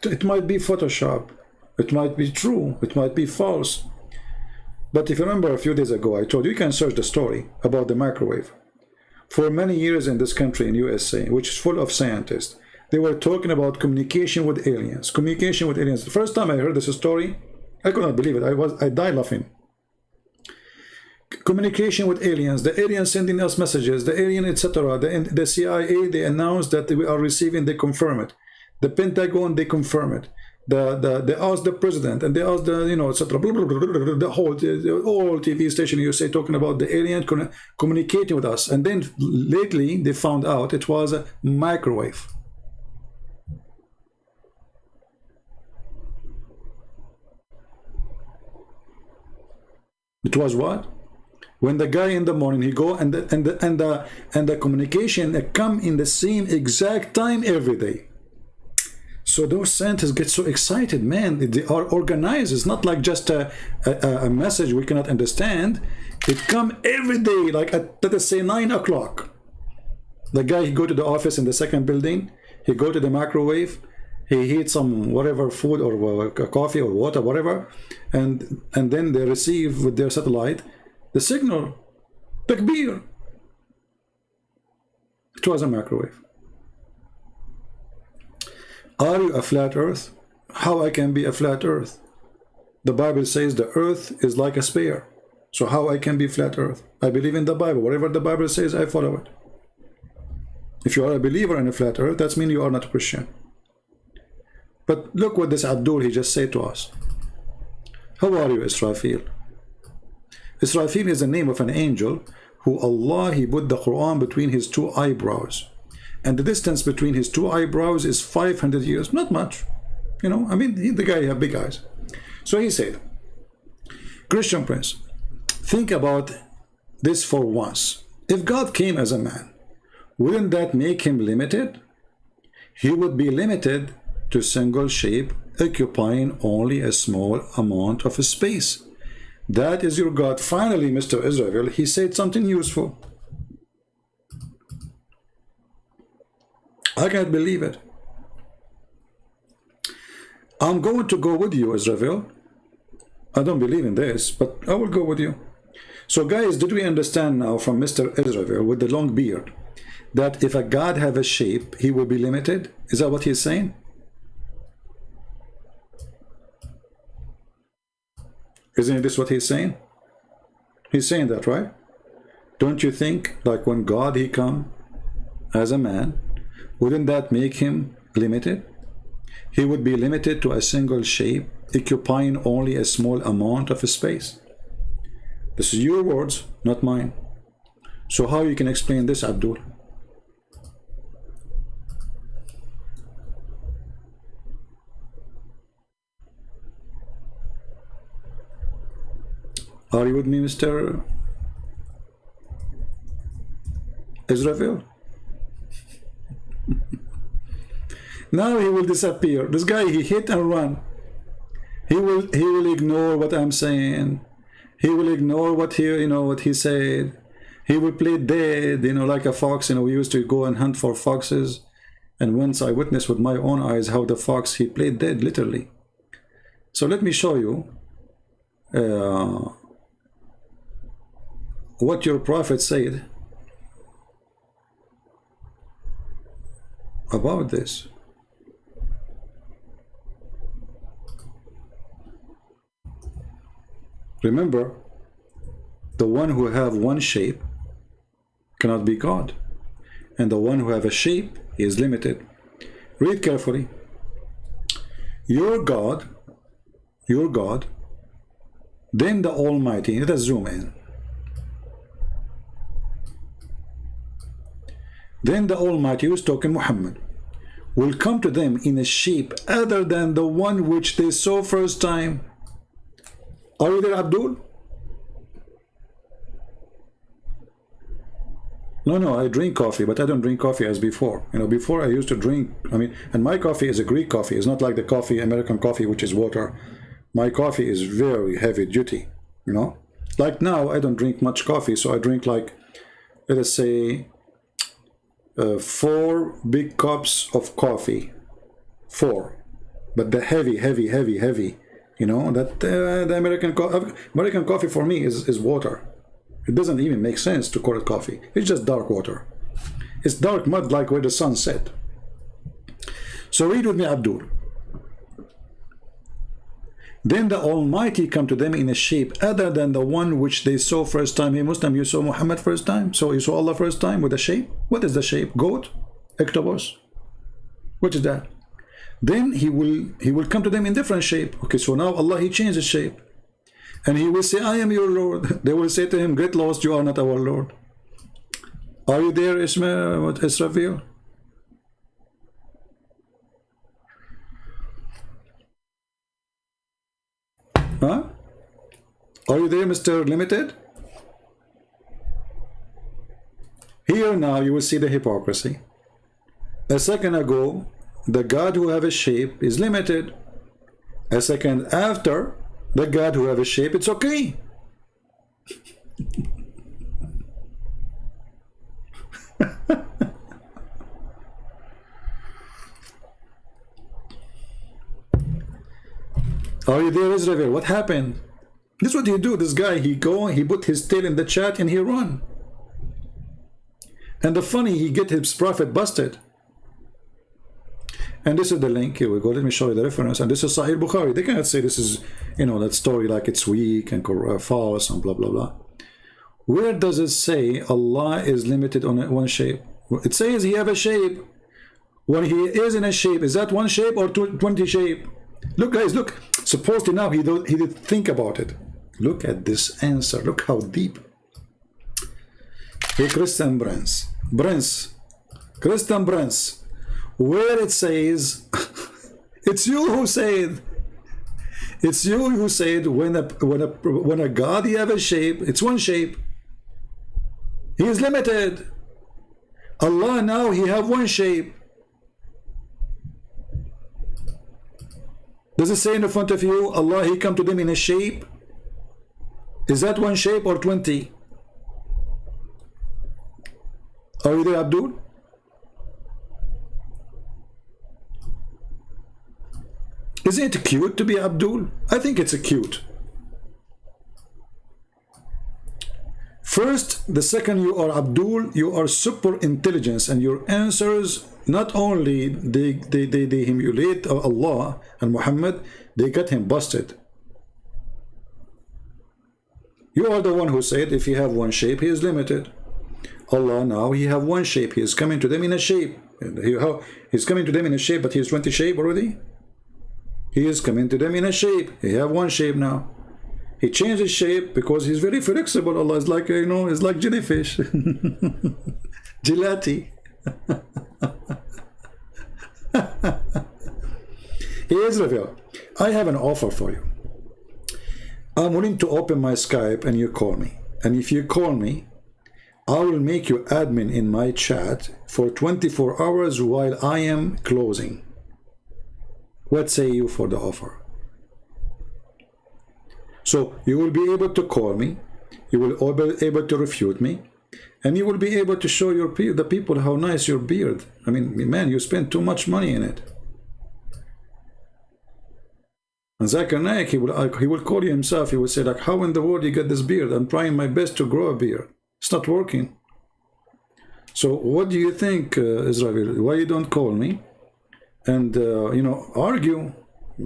It might be Photoshop, it might be true, it might be false. But if you remember a few days ago, I told you, you can search the story about the microwave. For many years in this country, in USA, which is full of scientists, they were talking about communication with aliens. Communication with aliens. The first time I heard this story, I could not believe it. I died laughing. Communication with aliens, the aliens sending us messages, the alien, etc. The CIA, they announced that we are receiving, they confirm it. The Pentagon, they confirm it. They asked the president, and they asked the, you know, etc. The whole TV station in USA talking about the alien communicating with us. And then lately they found out it was a microwave. It was what? When the guy in the morning, he go and the communication come in the same exact time every day. So those scientists get so excited, man. They are organized. It's not like just a message we cannot understand. It come every day, like at, let us say, 9 o'clock. The guy, he go to the office in the second building, he go to the microwave, he heat some whatever food or coffee or water, whatever, and then they receive with their satellite the signal. Takbir. It was a microwave. Are you a flat earth? How I can be a flat earth? The Bible says the earth is like a sphere. So how I can be flat earth? I believe in the Bible. Whatever the Bible says, I follow it. If you are a believer in a flat earth, that means you are not a Christian. But look what this Abdul, he just said to us. How are you, Israfil? Israfil is the name of an angel who Allah, he put the Quran between his two eyebrows. And the distance between his two eyebrows is 500 years. Not much. You know, I mean, the guy had big eyes. So he said, Christian Prince, think about this for once. If God came as a man, wouldn't that make him limited? He would be limited to single shape, occupying only a small amount of space. That is your God. Finally, Mr. Israel, he said something useful. I can't believe it. I'm going to go with you, Israel. I don't believe in this, but I will go with you. So guys, did we understand now from Mr. Israel with the long beard that if a God have a shape, he will be limited? Is that what he's saying? Isn't this what he's saying? He's saying that, right? Don't you think, like when God, he come as a man, wouldn't that make him limited? He would be limited to a single shape, occupying only a small amount of space. This is your words, not mine. So how you can explain this, Abdul? Are you with me, Mr. Israel? Now he will disappear. This guy, he hit and run. He will ignore what I'm saying. He will ignore what he said. He will play dead, like a fox. We used to go and hunt for foxes, and once I witnessed with my own eyes how the fox, he played dead, literally. So let me show you what your prophet said about this. Remember, the one who have one shape cannot be God, and the one who have a shape is limited. Read carefully. Your God, then the Almighty. Let us zoom in. Then the Almighty, who is talking Muhammad, will come to them in a shape other than the one which they saw first time. Are you there, Abdul? No, I drink coffee, but I don't drink coffee as before. Before I used to drink, and my coffee is a Greek coffee. It's not like the coffee, American coffee, which is water. My coffee is very heavy duty, Like now, I don't drink much coffee, so I drink like, let us say, 4 big cups of coffee. 4. But the heavy, that the American coffee for me is water. It doesn't even make sense to call it coffee. It's just dark water. It's dark mud like where the sun set. So read with me, Abdul. Then the Almighty come to them in a shape other than the one which they saw first time. Hey Muslim, you saw Muhammad first time? So you saw Allah first time with a shape? What is the shape? Goat? Octopus? What is that? Then he will come to them in different shape. Okay, so now Allah, he changed his shape. And he will say, I am your Lord. They will say to him, get lost, you are not our Lord. Are you there, Israfil? Huh? Are you there, Mr. Limited? Here now you will see the hypocrisy. A second ago, the God who have a shape is limited. A second after, the God who have a shape, it's okay. Are you there, Israel? What happened? This is what he do. This guy, he go, he put his tail in the chat and he run. And the funny, he get his prophet busted. And this is the link. Here we go. Let me show you the reference. And this is Sahih Bukhari. They cannot say this is, you know, that story like it's weak and false and blah, blah, blah. Where does it say Allah is limited on one shape? It says he have a shape. When he is in a shape, is that one shape or 20 shape? Look, guys, look. Supposedly now he did think about it. Look at this answer. Look how deep. Hey, Christian Christian Brens, where it says, it's you who said, when a God he have a shape, it's one shape. He is limited. Allah now he have one shape. Does it say in the front of you, Allah he come to them in a shape? Is that one shape or 20? Are you there, Abdul? Isn't it cute to be Abdul? I think it's a cute. First, the second you are Abdul, you are super intelligence, and your answers not only they humiliate Allah and Muhammad, they got him busted. You are the one who said if he have one shape, he is limited. Allah now he have one shape. He is coming to them in a shape. He's coming to them in a shape, but he is 20 shape already. He is coming to them in a shape. He have one shape now. He changed his shape because he's very flexible. Allah is like, you know, it's like jellyfish. Gelati. Hey Israel, I have an offer for you. I'm willing to open my Skype and you call me. And if you call me, I will make you admin in my chat for 24 hours while I am closing. What say you for the offer? So you will be able to call me, you will be able to refute me, and you will be able to show the people how nice your beard. I mean, man, you spend too much money in it. And Zakir Naik, he will call you himself. He will say, like, how in the world you get this beard? I'm trying my best to grow a beard. It's not working. So what do you think, Israel? Why you don't call me and you know, argue,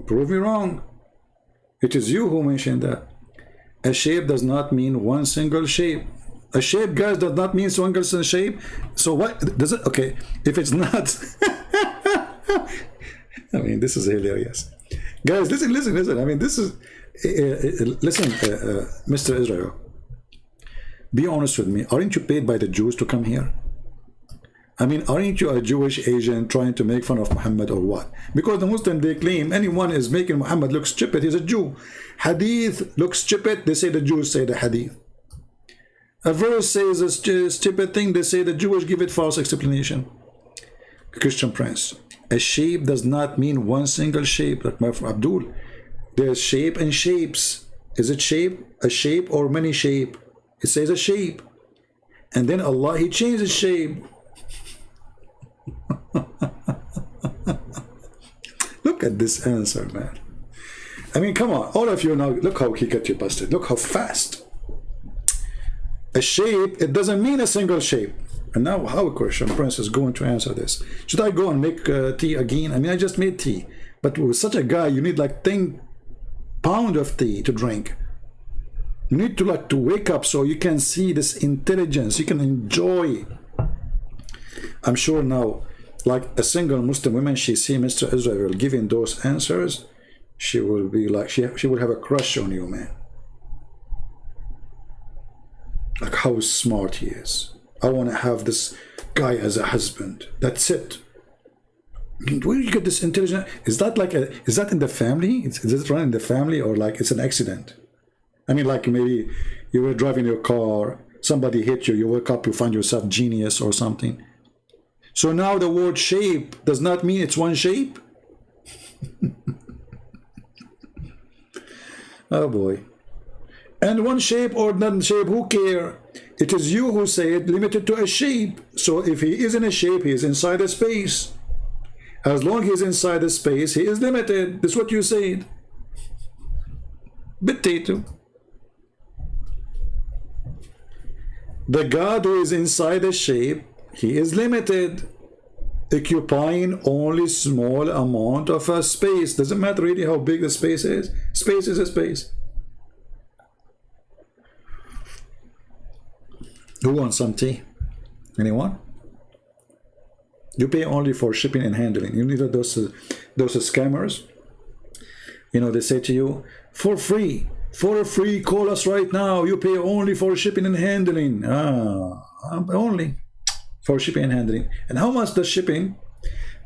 prove me wrong? It is you who mentioned that. A shape does not mean one single shape. A shape, guys, does not mean one single shape. So what does it? Okay, if it's not, I mean, this is hilarious, guys. Listen. I mean, this is listen, Mr. Israel. Be honest with me. Aren't you paid by the Jews to come here? I mean, aren't you a Jewish agent trying to make fun of Muhammad or what? Because the Muslim, they claim anyone is making Muhammad look stupid, he's a Jew. Hadith looks stupid, they say the Jews say the Hadith. A verse says a stupid thing, they say the Jewish give it false explanation. Christian Prince, a shape does not mean one single shape, like my friend Abdul. There's shape and shapes. Is it shape, a shape, or many shape? It says a shape. And then Allah, he changed the shape. Look at this answer, man. I mean, come on, all of you now, look how he got you busted. Look how fast. A shape, it doesn't mean a single shape. And now how Christian Prince is going to answer this? Should I go and make tea again? I mean, I just made tea. But with such a guy, you need like 10 pounds of tea to drink. You need to wake up so you can see this intelligence. You can enjoy. I'm sure now, like a single Muslim woman, she see Mr. Israel giving those answers, she will be like, she will have a crush on you, man. Like how smart he is. I want to have this guy as a husband. That's it. Where do you get this intelligence? Is that like is that in the family? Is it run in the family, or like it's an accident? I mean, like maybe you were driving your car, somebody hit you, you wake up, you find yourself genius or something. So now the word shape does not mean it's one shape? Oh boy. And one shape or non shape, who care? It is you who say it limited to a shape. So if he is in a shape, he is inside a space. As long as he is inside a space, he is limited. That's what you said. potato. The God who is inside the shape, he is limited, occupying only small amount of a space. Doesn't matter really how big the space is. Space is a space. Who wants some tea? Anyone? You pay only for shipping and handling. You need those scammers. You know, they say to you, for free, call us right now. You pay only for shipping and handling. Only for shipping and handling. And how much the shipping?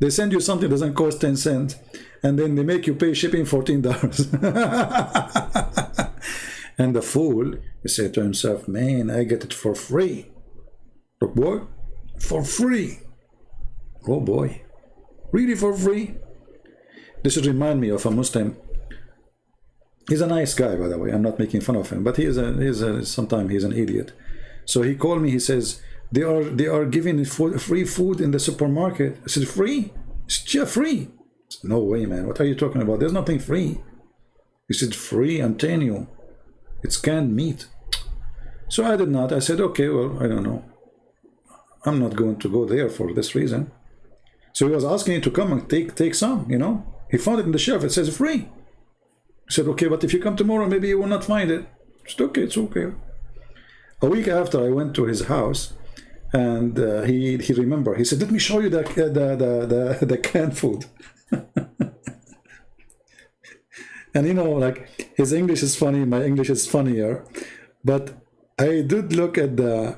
They send you something that doesn't cost 10 cents, and then they make you pay shipping $14. And the fool, he said to himself, man, I get it for free. Look, boy, for free. Oh boy, really for free? This would remind me of a Muslim. He's a nice guy, by the way. I'm not making fun of him, but sometimes he's an idiot. So he called me. He says they are giving free food in the supermarket. I said, free? It's just free. Said, no way, man. What are you talking about? There's nothing free. He said, free, I'm telling you. It's canned meat. So I did not. I said, okay, well, I don't know. I'm not going to go there for this reason. So he was asking me to come and take some, you know. He found it in the shelf. It says free. I said, okay, but if you come tomorrow, maybe you will not find it. I said, okay, it's okay. A week after, I went to his house, and he remembered. He said, let me show you the canned food. And you know, like, his English is funny, my English is funnier, but I did look at the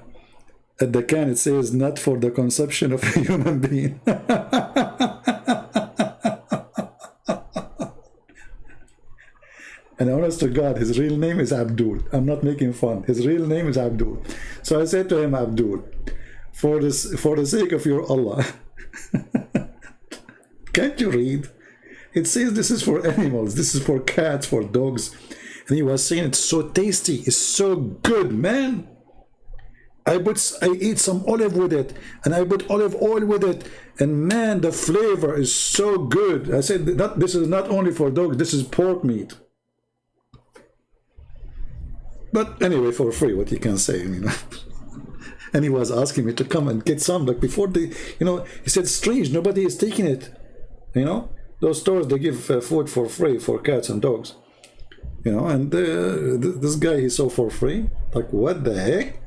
can. It says not for the consumption of a human being. And honest to God, his real name is Abdul. I'm not making fun. His real name is Abdul. So I said to him, Abdul, for the sake of your Allah, can't you read? It says this is for animals. This is for cats, for dogs. And he was saying it's so tasty. It's so good, man. I eat some olive with it, and I put olive oil with it, and man, the flavor is so good. I said, this is not only for dogs, this is pork meat. But anyway, for free, what you can say, you know. And he was asking me to come and get some, like before he said, strange, nobody is taking it. You know, those stores, they give food for free for cats and dogs. You know, and this guy, he saw for free. Like, what the heck?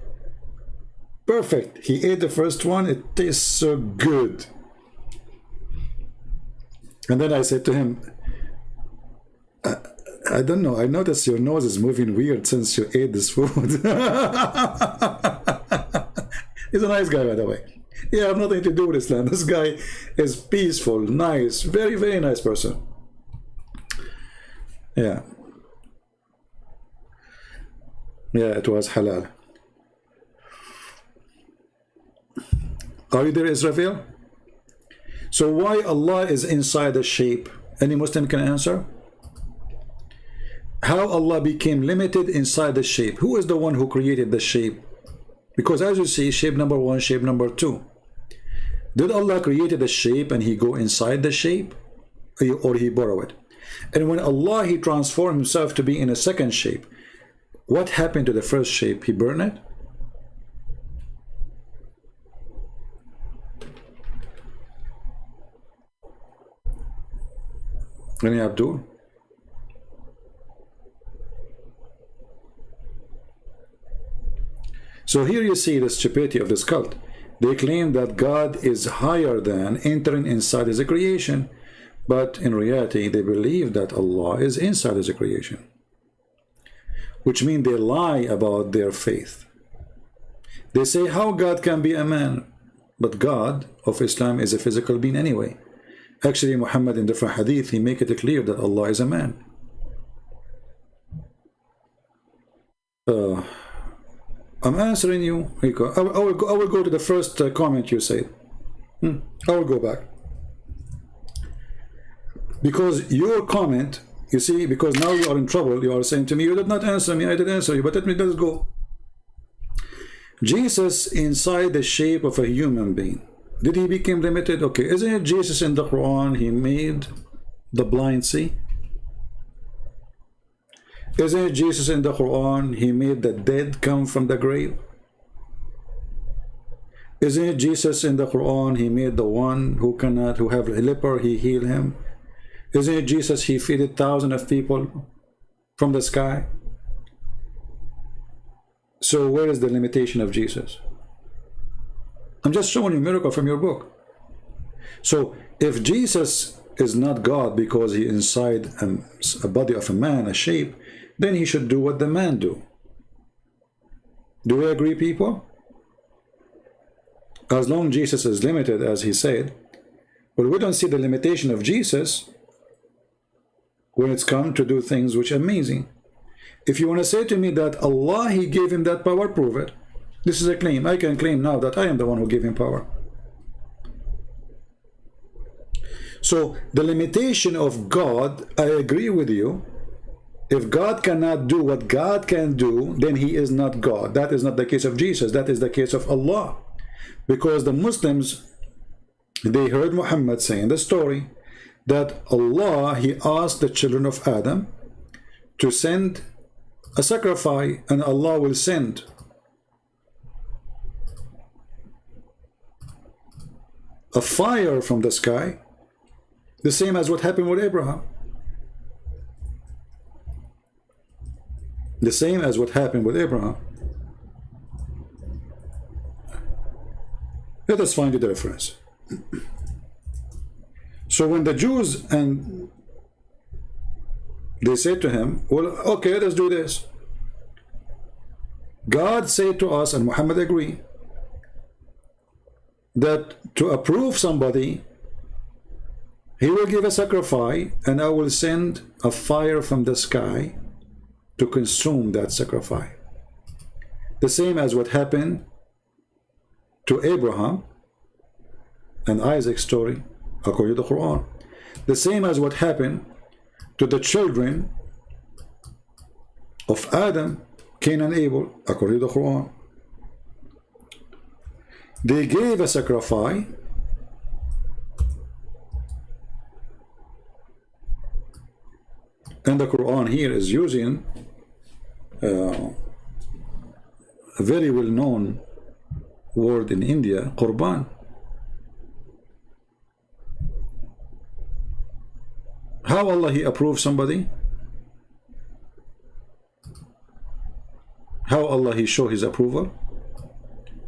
Perfect. He ate the first one. It tastes so good. And then I said to him, I don't know. I noticed your nose is moving weird since you ate this food. He's a nice guy, by the way. Yeah, I have nothing to do with Islam. This guy is peaceful, nice, very, very nice person. Yeah. Yeah, it was halal. Are you there, Israel? So why Allah is inside the shape? Any Muslim can answer? How Allah became limited inside the shape? Who is the one who created the shape? Because as you see, shape number 1, shape number 2. Did Allah create the shape and he go inside the shape? Or he borrow it? And when Allah, he transformed himself to be in a second shape, what happened to the first shape? He burned it? Any Abdul? So here you see the stupidity of this cult. They claim that God is higher than entering inside his creation, but in reality they believe that Allah is inside his creation, which means they lie about their faith. They say how God can be a man, but God of Islam is a physical being anyway. Actually, Muhammad in different hadith, he make it clear that Allah is a man. I'm answering you. I will go to the first comment you said. I will go back. Because your comment, you see, because now you are in trouble, you are saying to me, you did not answer me, I did answer you, but let us go. Jesus inside the shape of a human being. Did he become limited? Okay, isn't it Jesus in the Quran, he made the blind see? Isn't it Jesus in the Quran, he made the dead come from the grave? Isn't it Jesus in the Quran, he made the one who have a leper, he healed him? Isn't it Jesus, he fed thousands of people from the sky? So where is the limitation of Jesus? I'm just showing you a miracle from your book. So if Jesus is not God because he inside a body of a man, a shape, then he should do what the man do. Do we agree, people? As long as Jesus is limited, as he said, but we don't see the limitation of Jesus when it's come to do things which are amazing. If you want to say to me that Allah, he gave him that power, prove it. This is a claim. I can claim now that I am the one who gave him power. So the limitation of God, I agree with you. If God cannot do what God can do, then he is not God. That is not the case of Jesus. That is the case of Allah. Because the Muslims, they heard Muhammad saying the story that Allah, he asked the children of Adam to send a sacrifice, and Allah will send a fire from the sky, the same as what happened with Abraham. The same as what happened with Abraham. Let us find the difference. So when the Jews, and they said to him, well, okay, let us do this. God said to us, and Muhammad agreed, that to approve somebody, he will give a sacrifice, and I will send a fire from the sky to consume that sacrifice. The same as what happened to Abraham and Isaac's story, according to the Quran. The same as what happened to the children of Adam, Cain and Abel, according to the Quran. They gave a sacrifice, and the Quran here is using a very well-known word in India, Qurban. How Allah he approves somebody? How Allah he show his approval?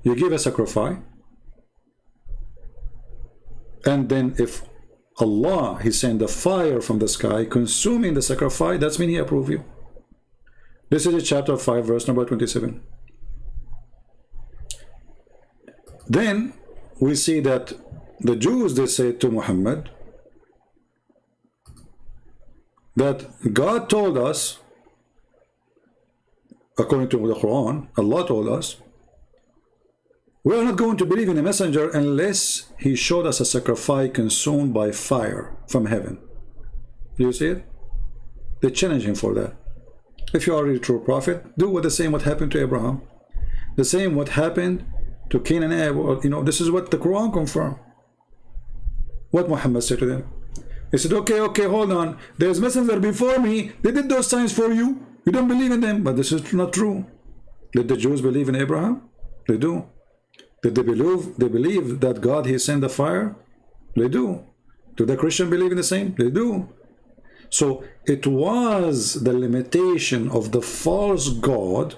You give a sacrifice, and then if Allah he send a fire from the sky consuming the sacrifice, that's mean he approve you. This is chapter 5 verse number 27. Then we see that the Jews, they said to Muhammad that God told us, according to the Quran, Allah told us, we are not going to believe in a messenger unless he showed us a sacrifice consumed by fire from heaven. Do you see it? They challenge him for that. If you are a true prophet, do what the same what happened to Abraham, the same what happened to Cain and Abel. You know, this is what the Quran confirmed. What Muhammad said to them. He said, okay, hold on. There's messenger before me. They did those signs for you. You don't believe in them, but this is not true. Did the Jews believe in Abraham? They do. Did they believe that God he sent the fire? They do. Do the Christian believe in the same? They do. So it was the limitation of the false God,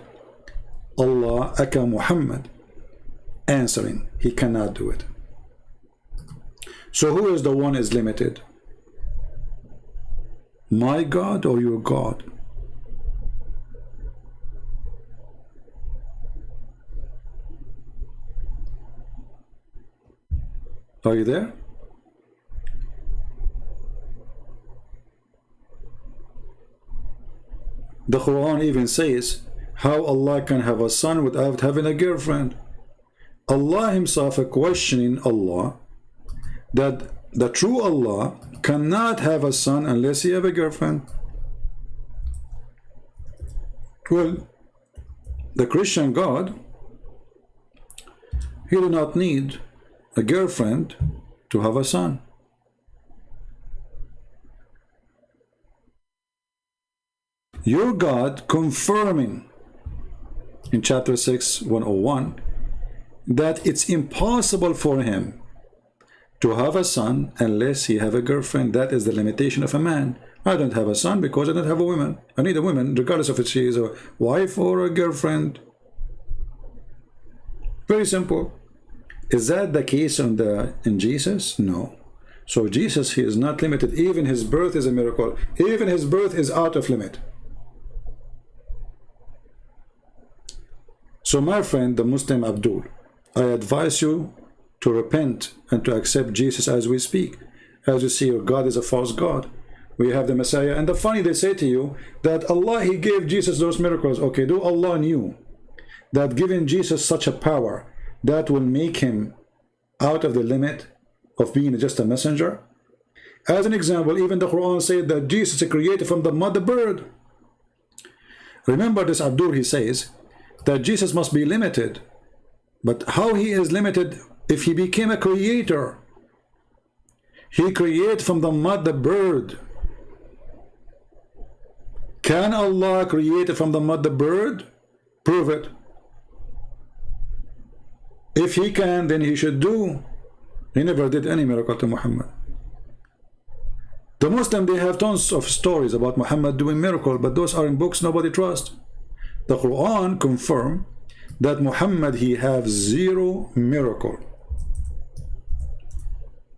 Allah aka Muhammad, answering. He cannot do it. So who is the one is limited? My God or your God? Are you there? The Quran even says how Allah can have a son without having a girlfriend. Allah himself is questioning Allah that the true Allah cannot have a son unless he have a girlfriend. Well, the Christian God, he do not need a girlfriend to have a son. Your God confirming in chapter 6, 101, that it's impossible for him to have a son unless he have a girlfriend. That is the limitation of a man. I don't have a son because I don't have a woman. I need a woman, regardless of if she is a wife or a girlfriend. Very simple. Is that the case in Jesus? No. So Jesus, he is not limited. Even his birth is a miracle. Even his birth is out of limit. So my friend, the Muslim Abdul, I advise you to repent and to accept Jesus as we speak. As you see, your God is a false God. We have the Messiah. And the funny, they say to you that Allah, he gave Jesus those miracles. Okay, do Allah knew that giving Jesus such a power that will make him out of the limit of being just a messenger? As an example, even the Quran said that Jesus is created from the mother bird. Remember this Abdul, he says that Jesus must be limited. But how he is limited if he became a creator? He created from the mother bird. Can Allah create from the mother bird? Prove it. If he can, then he should do. He never did any miracle to Muhammad. The Muslim, they have tons of stories about Muhammad doing miracles, but those are in books nobody trusts. The Quran confirm that Muhammad, he have 0 miracle.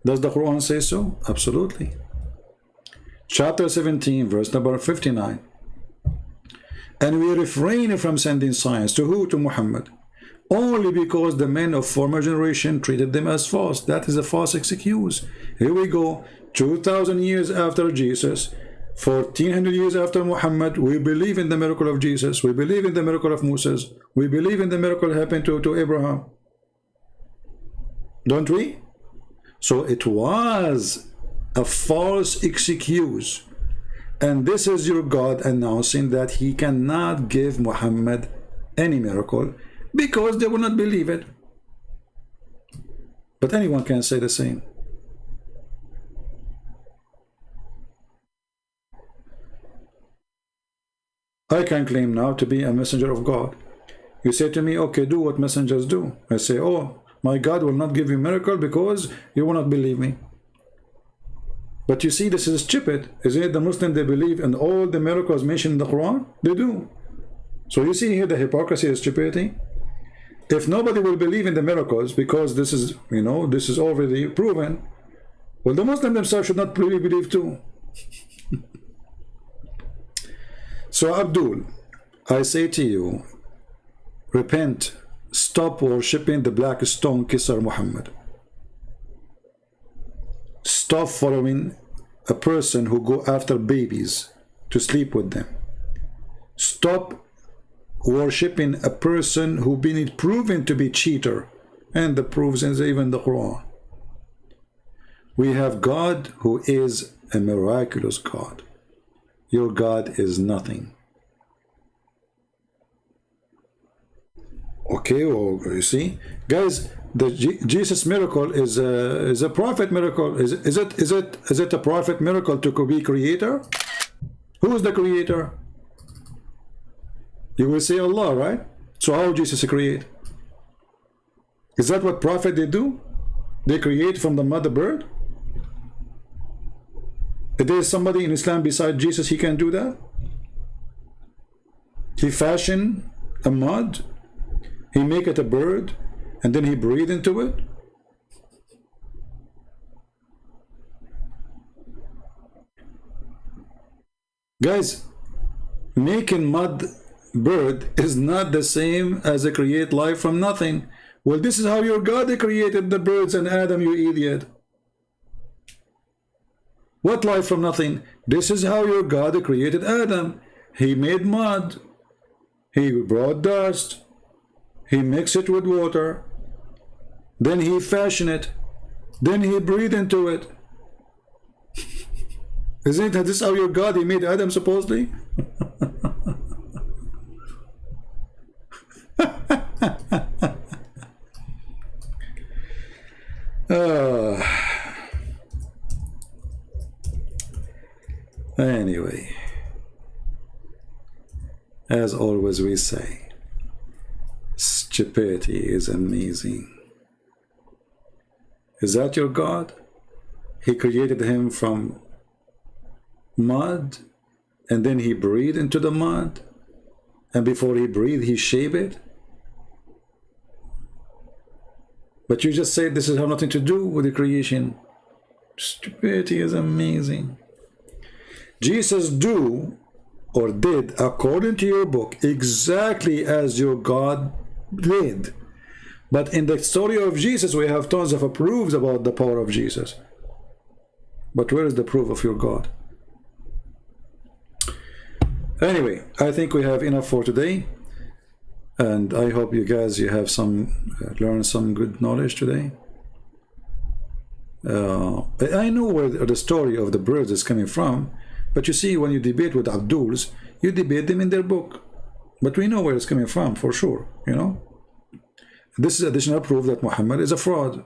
Does the Quran say so? Absolutely. Chapter 17, verse number 59. And we refrain from sending signs to who? To Muhammad. Only because the men of former generation treated them as false. That is a false excuse. Here we go. 2,000 years after Jesus, 1,400 years after Muhammad, we believe in the miracle of Jesus. We believe in the miracle of Moses. We believe in the miracle happened to Abraham. Don't we? So it was a false excuse. And this is your God announcing that he cannot give Muhammad any miracle because they will not believe it. But anyone can say the same. I can claim now to be a messenger of God. You say to me, okay, do what messengers do. I say, oh, my God will not give you a miracle because you will not believe me. But you see, this is stupid. Isn't it? The Muslim, they believe in all the miracles mentioned in the Quran. They do. So you see here the hypocrisy and stupidity. If nobody will believe in the miracles because this is, this is already proven, well, the Muslim themselves should not really believe too. So Abdul, I say to you, repent, stop worshipping the black stone kisser Muhammad. Stop following a person who go after babies to sleep with them. Stop worshipping a person who been proven to be cheater, and the proofs is even the Quran. We have God who is a miraculous God. Your God is nothing. Okay, well, you see, guys, the Jesus miracle is a prophet miracle. Is it a prophet miracle to be creator? Who is the creator? You will say Allah, right? So how Jesus create? Is that what prophet they do? They create from the mother bird? If there is somebody in Islam beside Jesus, he can do that? He fashion a mud, he make it a bird, and then he breathe into it? Guys, making mud bird is not the same as a create life from nothing. Well, this is how your God created the birds and Adam, you idiot. What life from nothing? This is how your God created Adam. He made mud. He brought dust. He mixed it with water. Then he fashioned it. Then he breathed into it. Isn't this how your God, he made Adam supposedly? Anyway, As always we say, stupidity is amazing. Is that your God? He created him from mud, and then he breathed into the mud, and before he breathed he shaped it. But you just said this has nothing to do with the creation. Stupidity is amazing. Jesus do or did, according to your book, exactly as your God did. But in the story of Jesus, we have tons of proofs about the power of Jesus. But where is the proof of your God? Anyway, I think we have enough for today. And I hope you guys, you have learned some good knowledge today. I know where the story of the birds is coming from. But you see, when you debate with Abduls, you debate them in their book. But we know where it's coming from, for sure, you know. This is additional proof that Muhammad is a fraud.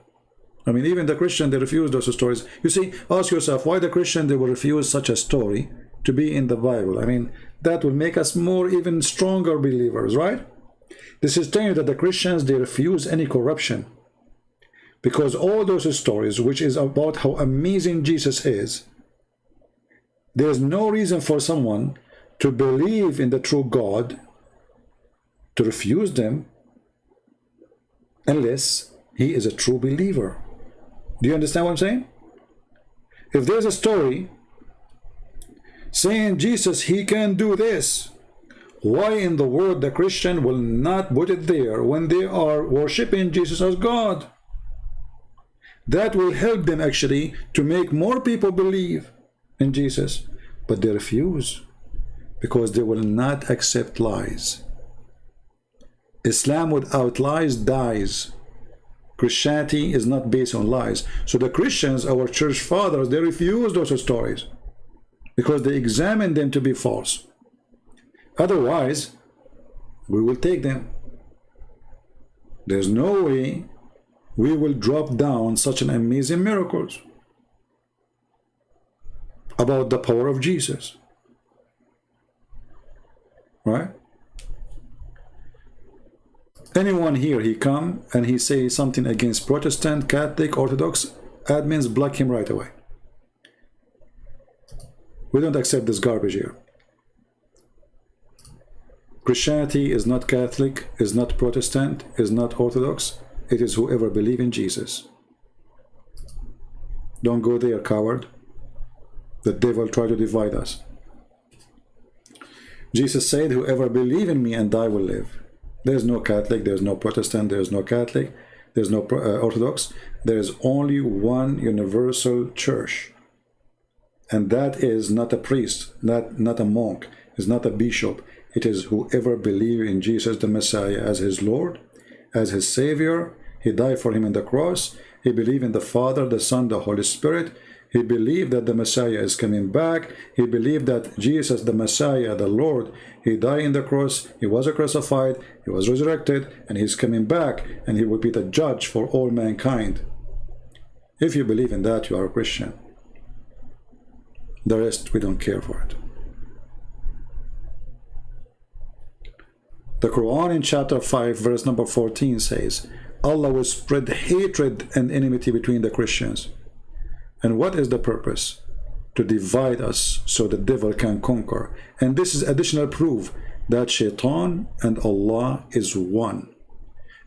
I mean, even the Christian, they refuse those stories. You see, ask yourself, why the Christian, they will refuse such a story to be in the Bible? I mean, that will make us more, even stronger believers, right? This is telling you that the Christians, they refuse any corruption. Because all those stories, which is about how amazing Jesus is, there's no reason for someone to believe in the true God, to refuse them, unless he is a true believer. Do you understand what I'm saying? If there's a story saying Jesus, he can do this, why in the world the Christian will not put it there when they are worshiping Jesus as God? That will help them actually to make more people believe in Jesus, but they refuse because they will not accept lies. Islam without lies dies. Christianity is not based on lies. So the Christians, our church fathers, they refuse those stories because they examine them to be false. Otherwise, we will take them. There's no way we will drop down such an amazing miracles about the power of Jesus, right? Anyone here, he come and he say something against Protestant, Catholic, Orthodox, admins block him right away. We don't accept this garbage here. Christianity is not Catholic, is not Protestant, is not Orthodox. It is whoever believes in Jesus. Don't go there, coward. The devil tried to divide us. Jesus said, whoever believes in me and I will live. There's no Catholic, there's no Protestant, there's no Catholic, there's no Orthodox. There's only one universal church. And that is not a priest, not a monk, is not a bishop. It is whoever believes in Jesus the Messiah as his Lord, as his Savior. He died for him on the cross. He believed in the Father, the Son, the Holy Spirit. He believed that the Messiah is coming back. He believed that Jesus, the Messiah, the Lord, he died on the cross. He was crucified. He was resurrected. And he's coming back. And he will be the judge for all mankind. If you believe in that, you are a Christian. The rest, we don't care for it. The Quran in chapter 5, verse number 14 says, Allah will spread hatred and enmity between the Christians. And what is the purpose? To divide us so the devil can conquer. And this is additional proof that Shaitan and Allah is one.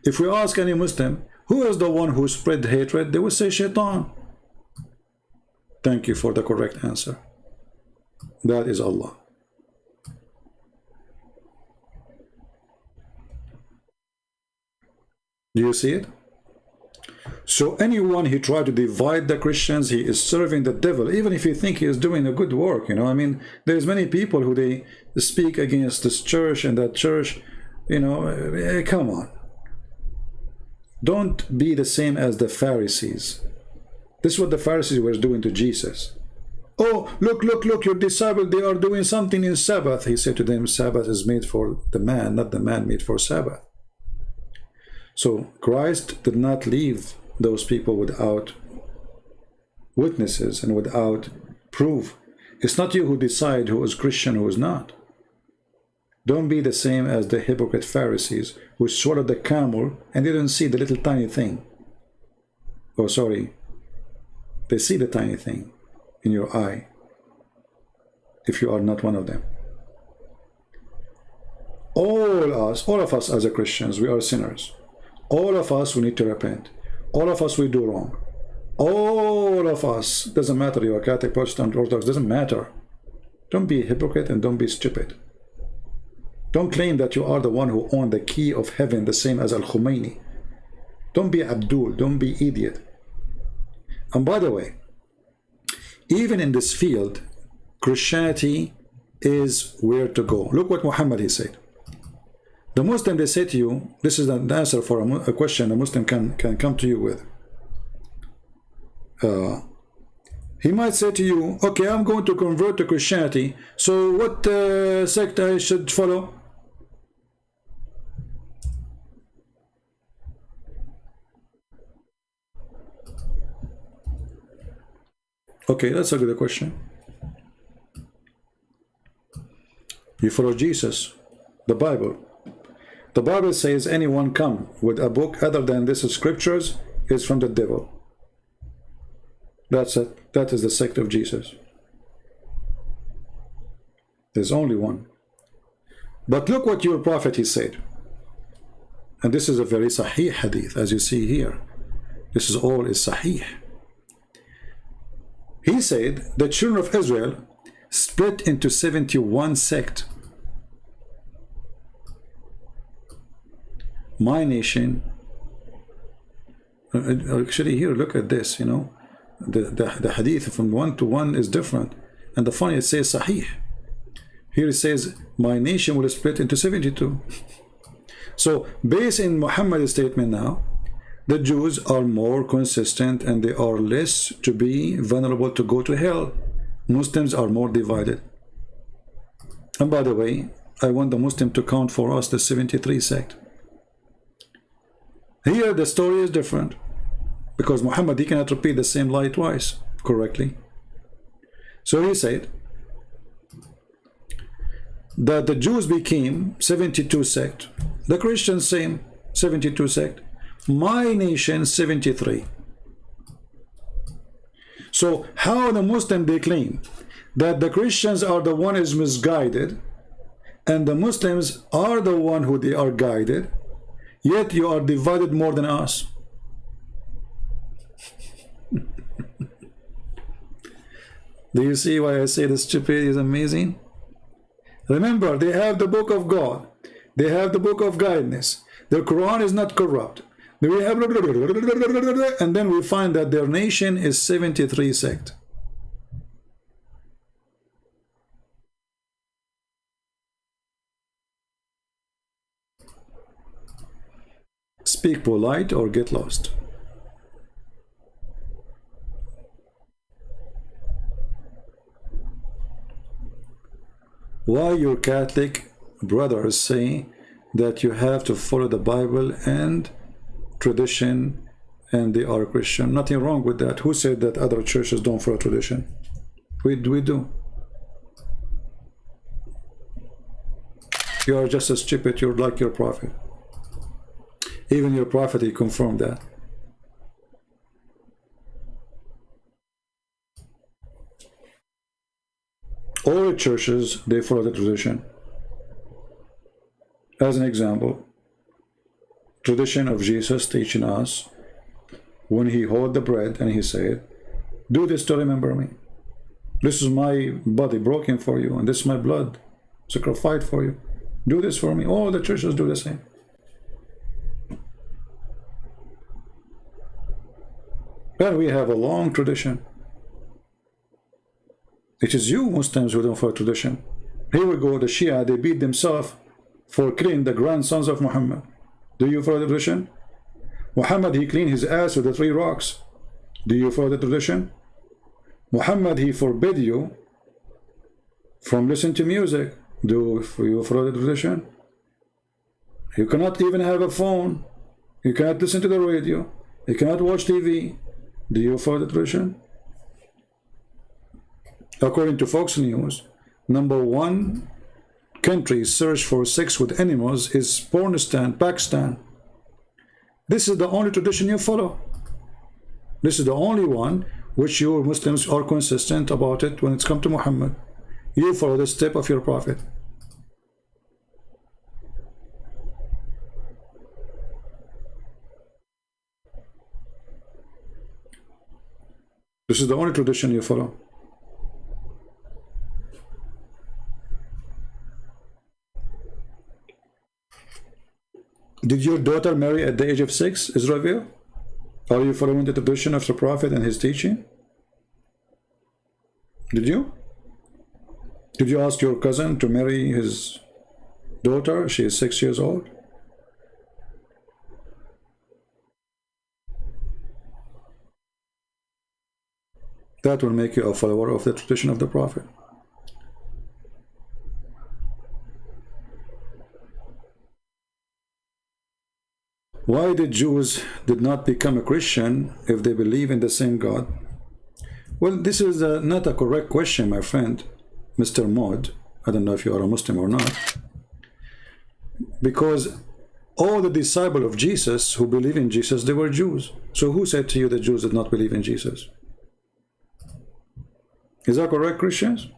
If we ask any Muslim, who is the one who spread hatred? They will say Shaitan. Thank you for the correct answer. That is Allah. Do you see it? So anyone who try to divide the Christians, he is serving the devil, even if you think he is doing a good work, you know. I mean, there's many people who they speak against this church and that church, you know. Come on. Don't be the same as the Pharisees. This is what the Pharisees were doing to Jesus. Oh, look, your disciples, they are doing something in Sabbath. He said to them, Sabbath is made for the man, not the man made for Sabbath. So Christ did not leave those people without witnesses and without proof. It's not you who decide who is Christian, who is not. Don't be the same as the hypocrite Pharisees who swallowed the camel and didn't see the little tiny thing. Oh, sorry. They see the tiny thing in your eye. If you are not one of them. All of us as a Christians, we are sinners. All of us, we need to repent. All of us, we do wrong. All of us, doesn't matter you are Catholic, Protestant, Orthodox, doesn't matter. Don't be a hypocrite and don't be stupid. Don't claim that you are the one who owned the key of heaven, the same as Al-Khomeini. Don't be Abdul, don't be idiot. And by the way, even in this field, Christianity is where to go. Look what Muhammad he said. The Muslim, they say to you, this is the answer for a question a Muslim can come to you with. He might say to you, okay, I'm going to convert to Christianity, so what sect I should follow? Okay, that's a good question. You follow Jesus, the Bible. The Bible says anyone come with a book other than this scriptures is from the devil. That's it. That is the sect of Jesus. There's only one. But look what your prophet he said. And this is a very sahih hadith, as you see here. This is all is sahih. He said the children of Israel split into 71 sects. My nation, actually here, look at this, you know, the hadith from 1 to 1 is different. And the funny, it says sahih. Here it says, my nation will split into 72. So, based in Muhammad's statement now, the Jews are more consistent and they are less to be vulnerable to go to hell. Muslims are more divided. And by the way, I want the Muslim to count for us the 73 sect. Here the story is different because Muhammad, he cannot repeat the same lie twice correctly. So he said that the Jews became 72 sect, the Christians same 72 sect, my nation 73. So how the Muslim they claim that the Christians are the one is misguided and the Muslims are the one who they are guided, yet you are divided more than us. Do you see why I say the stupidity is amazing? Remember, they have the book of God. They have the book of guidance. Their Quran is not corrupt. We have, and then we find that their nation is 73 sect. Speak polite or get lost. Why your Catholic brothers say that you have to follow the Bible and tradition and they are Christian? Nothing wrong with that. Who said that other churches don't follow tradition? We do. You are just as stupid. You're like your prophet. Even your prophet, he confirmed that. All churches, they follow the tradition. As an example, tradition of Jesus teaching us when he held the bread and he said, do this to remember me. This is my body broken for you, and this is my blood sacrificed for you. Do this for me. All the churches do the same. And we have a long tradition. It is you Muslims who don't follow tradition. Here we go, the Shia, they beat themselves for killing the grandsons of Muhammad. Do you follow the tradition? Muhammad, he cleaned his ass with the 3 rocks. Do you follow the tradition? Muhammad, he forbid you from listening to music. Do you follow the tradition? You cannot even have a phone. You cannot listen to the radio. You cannot watch TV. Do you follow the tradition? According to Fox News, #1 countries search for sex with animals is Pornistan, Pakistan. This is the only tradition you follow. This is the only one which you Muslims are consistent about it when it's come to Muhammad. You follow the step of your prophet. This is the only tradition you follow. Did your daughter marry at the age of 6, Israel? Are you following the tradition of the Prophet and his teaching? Did you? Did you ask your cousin to marry his daughter? She is 6 years old. That will make you a follower of the tradition of the Prophet. Why the Jews did not become a Christian if they believe in the same God? Well, this is not a correct question, my friend, Mr. Maud. I don't know if you are a Muslim or not. Because all the disciples of Jesus who believe in Jesus, they were Jews. So who said to you the Jews did not believe in Jesus? Is that correct, Christians?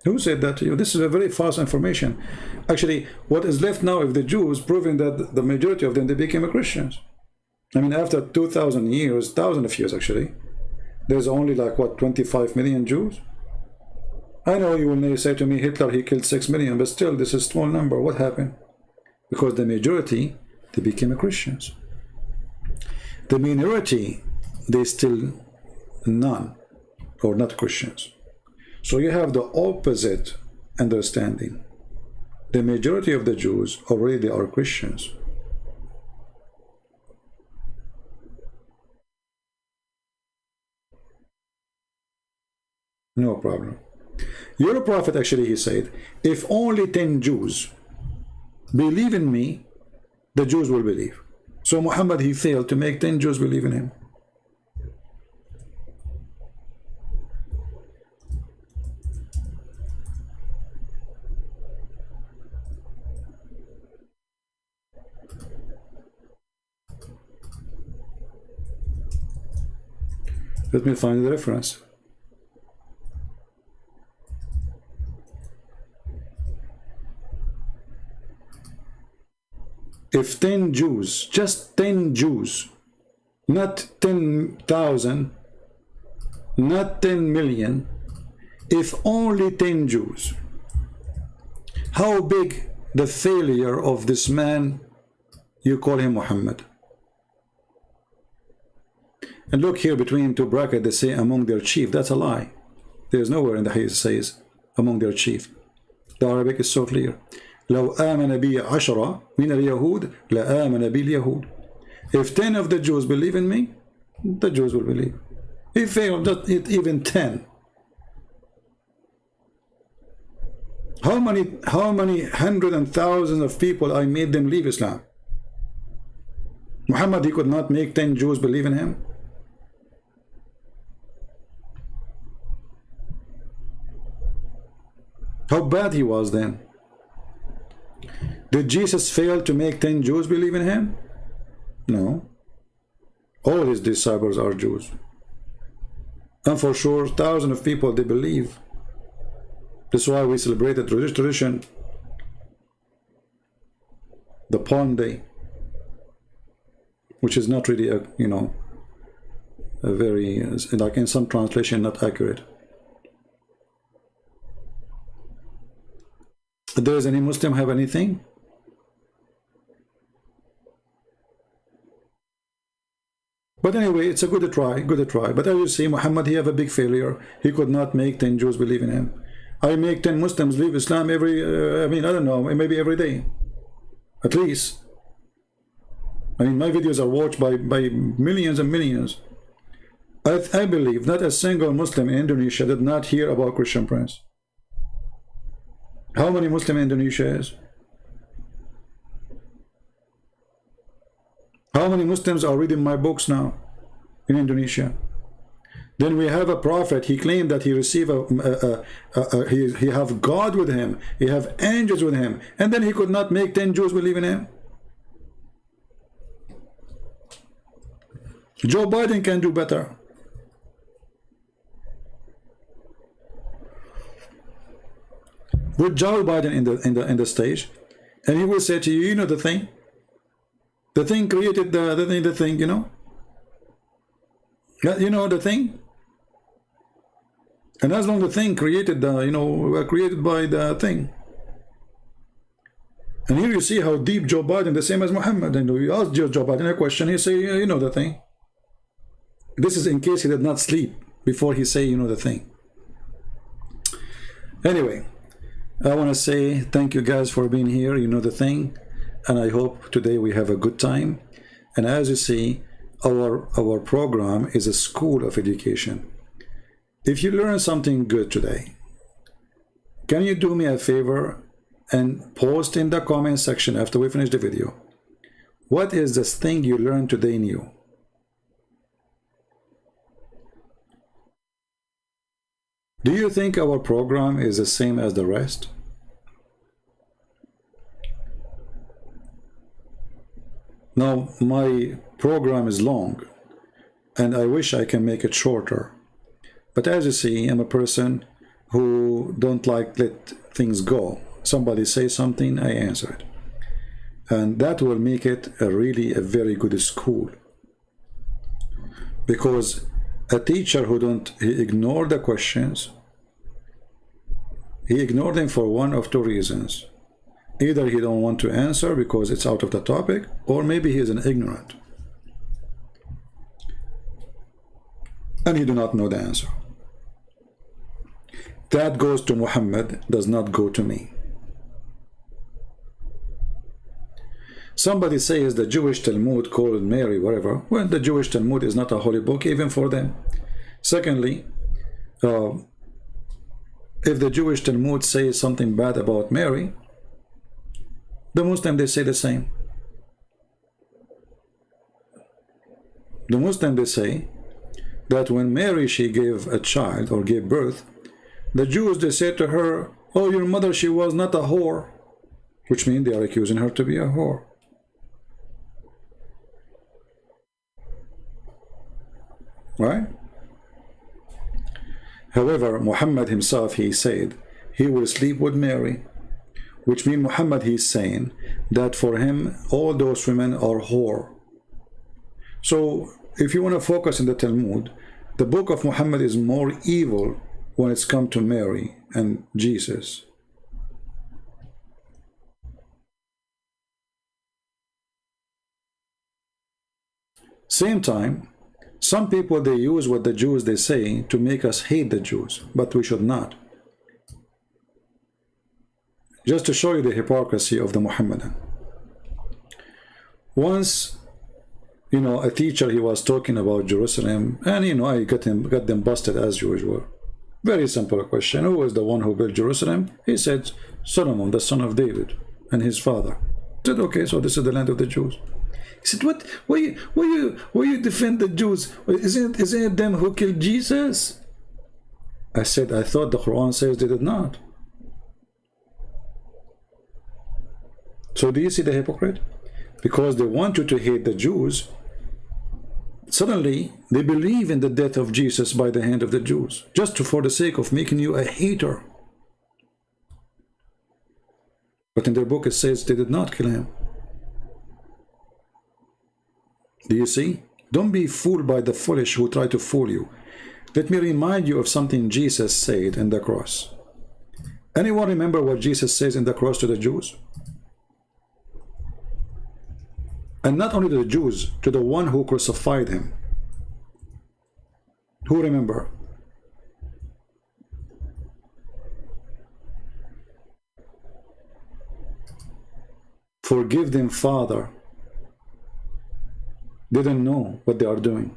Who said that to you? This is a very false information. Actually, what is left now of the Jews proving that the majority of them, they became Christians. I mean, after 2,000 years, thousands of years actually, there's only like, what, 25 million Jews? I know you will say to me, Hitler, he killed 6 million, but still, this is a small number. What happened? Because the majority, they became Christians. The minority, they still none, or not Christians. So you have the opposite understanding. The majority of the Jews already are Christians. No problem. Your prophet actually, he said, if only 10 Jews believe in me, the Jews will believe. So Muhammad, he failed to make 10 Jews believe in him. Let me find the reference. If 10 Jews, just 10 Jews, not 10,000, not 10 million, if only 10 Jews, how big the failure of this man you call him Muhammad? And look here between two brackets, they say among their chief. That's a lie. There's nowhere in the hadith says among their chief. The Arabic is so clear. لو آمن بي 10 من اليهود لآمن بي اليهود. If 10 of the Jews believe in me, the Jews will believe. If failed, not even 10. How many hundreds and thousands of people I made them leave Islam? Muhammad, he could not make 10 Jews believe in him. How bad he was then. Did Jesus fail to make 10 Jews believe in him? No. All his disciples are Jews. And for sure, thousands of people, they believe. That's why we celebrate the tradition, the Palm Day, which is not really a, you know, a very, like in some translation, not accurate. Does any Muslim have anything? But anyway, it's a good try, good try. But as you see, Muhammad, he have a big failure. He could not make 10 Jews believe in him. I make 10 Muslims leave Islam every, I mean, I don't know, maybe every day. At least. I mean, my videos are watched by millions and millions. I believe not a single Muslim in Indonesia did not hear about Christian Prince. How many Muslim Indonesia is? How many Muslims are reading my books now in Indonesia? Then we have a prophet. He claimed that he received he have God with him. He have angels with him, and then he could not make 10 Jews believe in him. Joe Biden can do better. Put Joe Biden in the stage, and he will say to you, you know the thing. The thing created the thing, you know. You know the thing. And as long as the thing created the, you know, were created by the thing. And here you see how deep Joe Biden, the same as Muhammad. And you ask Joe Biden a question, he say, you know the thing. This is in case he did not sleep before he say, you know the thing. Anyway, I want to say thank you guys for being here. You know the thing. And I hope today we have a good time. And as you see, our program is a school of education. If you learn something good today, can you do me a favor and post in the comment section after we finish the video, what is this thing you learned today new? Do you think our program is the same as the rest? Now, my program is long, and I wish I can make it shorter. But as you see, I'm a person who don't like let things go. Somebody say something, I answer it. And that will make it really a very good school. Because a teacher who he ignore the questions, he ignore them for one of two reasons. Either he don't want to answer because it's out of the topic, or maybe he is an ignorant. And he do not know the answer. That goes to Muhammad, does not go to me. Somebody says the Jewish Talmud called Mary, whatever. Well, the Jewish Talmud is not a holy book even for them. Secondly, if the Jewish Talmud says something bad about Mary, the Muslim, they say the same. The Muslim, they say that when Mary, she gave a child or gave birth, the Jews, they said to her, oh, your mother, she was not a whore, which means they are accusing her to be a whore. Right? However, Muhammad himself, he said, he will sleep with Mary, which means Muhammad, he's saying that for him, all those women are whore. So, if you want to focus on the Talmud, the book of Muhammad is more evil when it's come to Mary and Jesus. Same time, some people, they use what the Jews, they say to make us hate the Jews, but we should not. Just to show you the hypocrisy of the Muhammadan. Once, you know, a teacher, he was talking about Jerusalem, and, you know, I got them busted as usual. Very simple question. Who is the one who built Jerusalem? He said, Solomon, the son of David, and his father. I said, okay, so this is the land of the Jews. He said, what? Why you defend the Jews? Isn't it them who killed Jesus? I said, I thought the Quran says they did not. So do you see the hypocrite? Because they want you to hate the Jews, suddenly they believe in the death of Jesus by the hand of the Jews, just for the sake of making you a hater. But in their book it says they did not kill him. Do you see? Don't be fooled by the foolish who try to fool you. Let me remind you of something Jesus said in the cross. Anyone remember what Jesus says in the cross to the Jews? And not only to the Jews, to the one who crucified him. Who remember? Forgive them, Father. They didn't know what they are doing.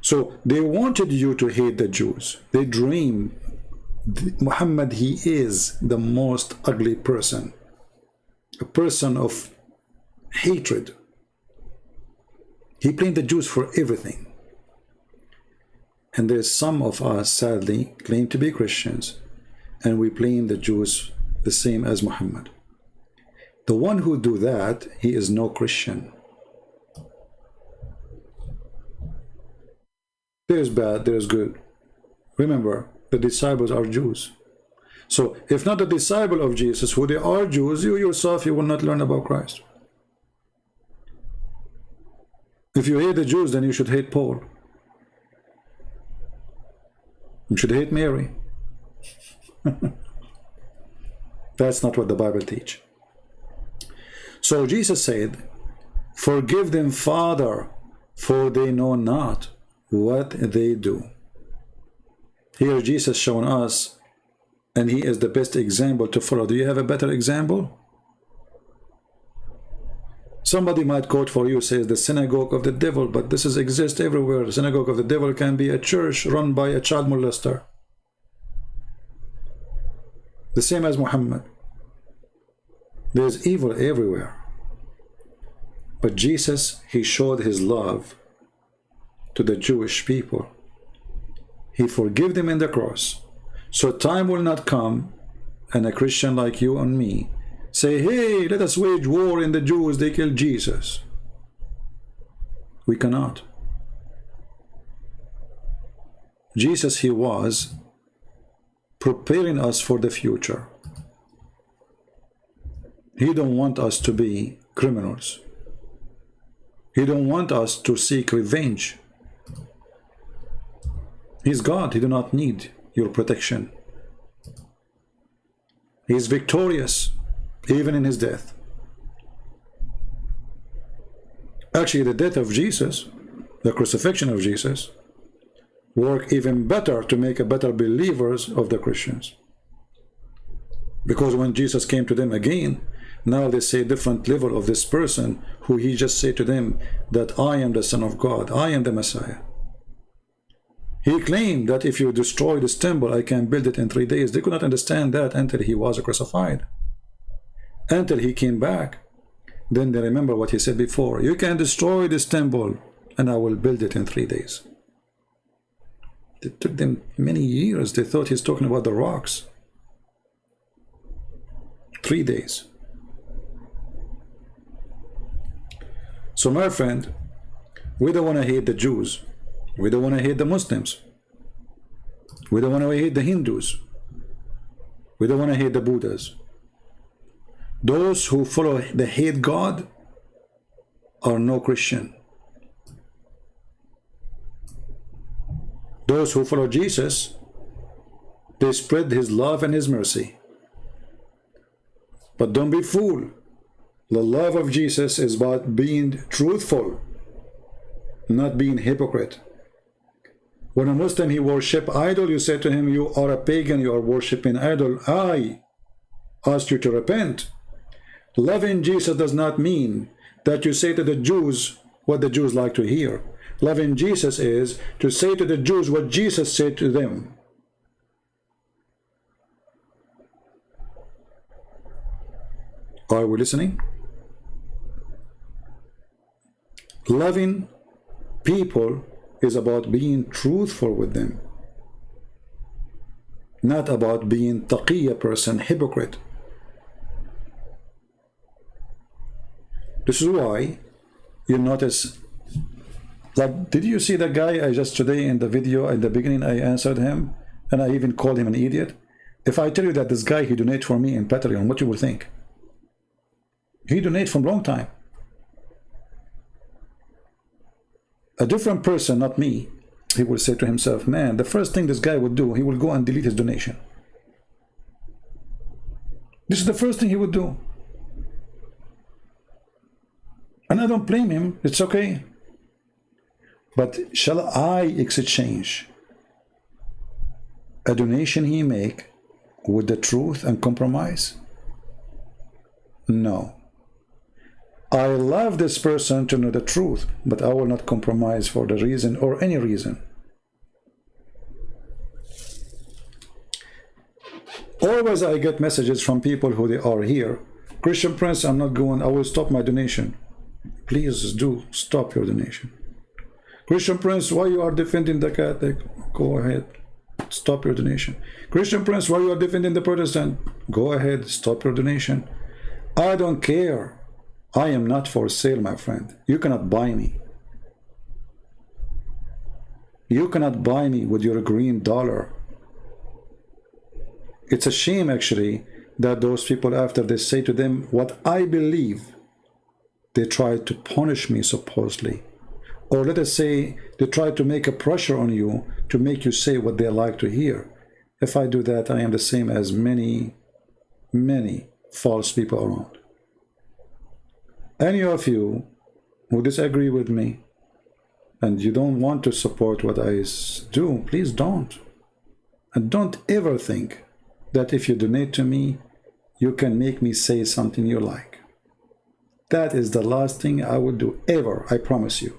So they wanted you to hate the Jews. They dreamed. Muhammad, he is the most ugly person. A person of hatred. He blamed the Jews for everything. And there's some of us, sadly, claim to be Christians, and we blame the Jews the same as Muhammad. The one who do that, he is no Christian. There's bad, there's good. Remember, the disciples are Jews. So, if not a disciple of Jesus, who they are Jews, you yourself, you will not learn about Christ. If you hate the Jews, then you should hate Paul. You should hate Mary. That's not what the Bible teaches. So Jesus said, "Forgive them, Father, for they know not what they do." Here Jesus showing us, and he is the best example to follow. Do you have a better example? Somebody might quote for you, says the synagogue of the devil, but this exists everywhere. The synagogue of the devil can be a church run by a child molester. The same as Muhammad. There's evil everywhere. But Jesus, he showed his love to the Jewish people. He forgave them in the cross. So time will not come and a Christian like you and me say, "Hey, let us wage war in the Jews, they killed Jesus." We cannot. Jesus, he was preparing us for the future. He don't want us to be criminals. He don't want us to seek revenge. He's God. He do not need your protection. He is victorious, even in his death. Actually, the death of Jesus, the crucifixion of Jesus, work even better to make a better believers of the Christians. Because when Jesus came to them again, now they say different level of this person who he just said to them that I am the Son of God, I am the Messiah. He claimed that if you destroy this temple, I can build it in 3 days. They could not understand that until he was crucified. Until he came back. Then they remember what he said before. You can destroy this temple and I will build it in 3 days. It took them many years. They thought he's talking about the rocks. 3 days. So my friend, we don't want to hate the Jews. We don't want to hate the Muslims. We don't want to hate the Hindus. We don't want to hate the Buddhas. Those who follow the hate God are no Christian. Those who follow Jesus, they spread his love and his mercy. But don't be fooled. The love of Jesus is about being truthful, not being hypocrite. When a Muslim, he worship idol, you say to him, you are a pagan, you are worshiping idol. I ask you to repent. Loving Jesus does not mean that you say to the Jews what the Jews like to hear. Loving Jesus is to say to the Jews what Jesus said to them. Are we listening? Loving people is about being truthful with them, not about being taqiyya person, hypocrite. This is why you notice, like, did you see that guy I just today in the video in the beginning I answered him and I even called him an idiot? If I tell you that this guy, he donated for me in Patreon, what you will think? He donated from long time. A different person, not me, he will say to himself, man, the first thing this guy would do, he will go and delete his donation. This is the first thing he would do. And I don't blame him, it's okay. But shall I exchange a donation he make with the truth and compromise? No. I love this person to know the truth, but I will not compromise for the reason or any reason. Always I get messages from people who they are here. Christian Prince, I'm not going, I will stop my donation. Please do stop your donation. Christian Prince, why you are defending the Catholic? Go ahead, stop your donation. Christian Prince, why you are defending the Protestant? Go ahead, stop your donation. I don't care. I am not for sale, my friend. You cannot buy me. You cannot buy me with your green dollar. It's a shame, actually, that those people, after they say to them what I believe, they try to punish me, supposedly. Or let us say, they try to make a pressure on you to make you say what they like to hear. If I do that, I am the same as many, many false people around. Any of you who disagree with me, and you don't want to support what I do, please don't. And don't ever think that if you donate to me, you can make me say something you like. That is the last thing I would do ever, I promise you.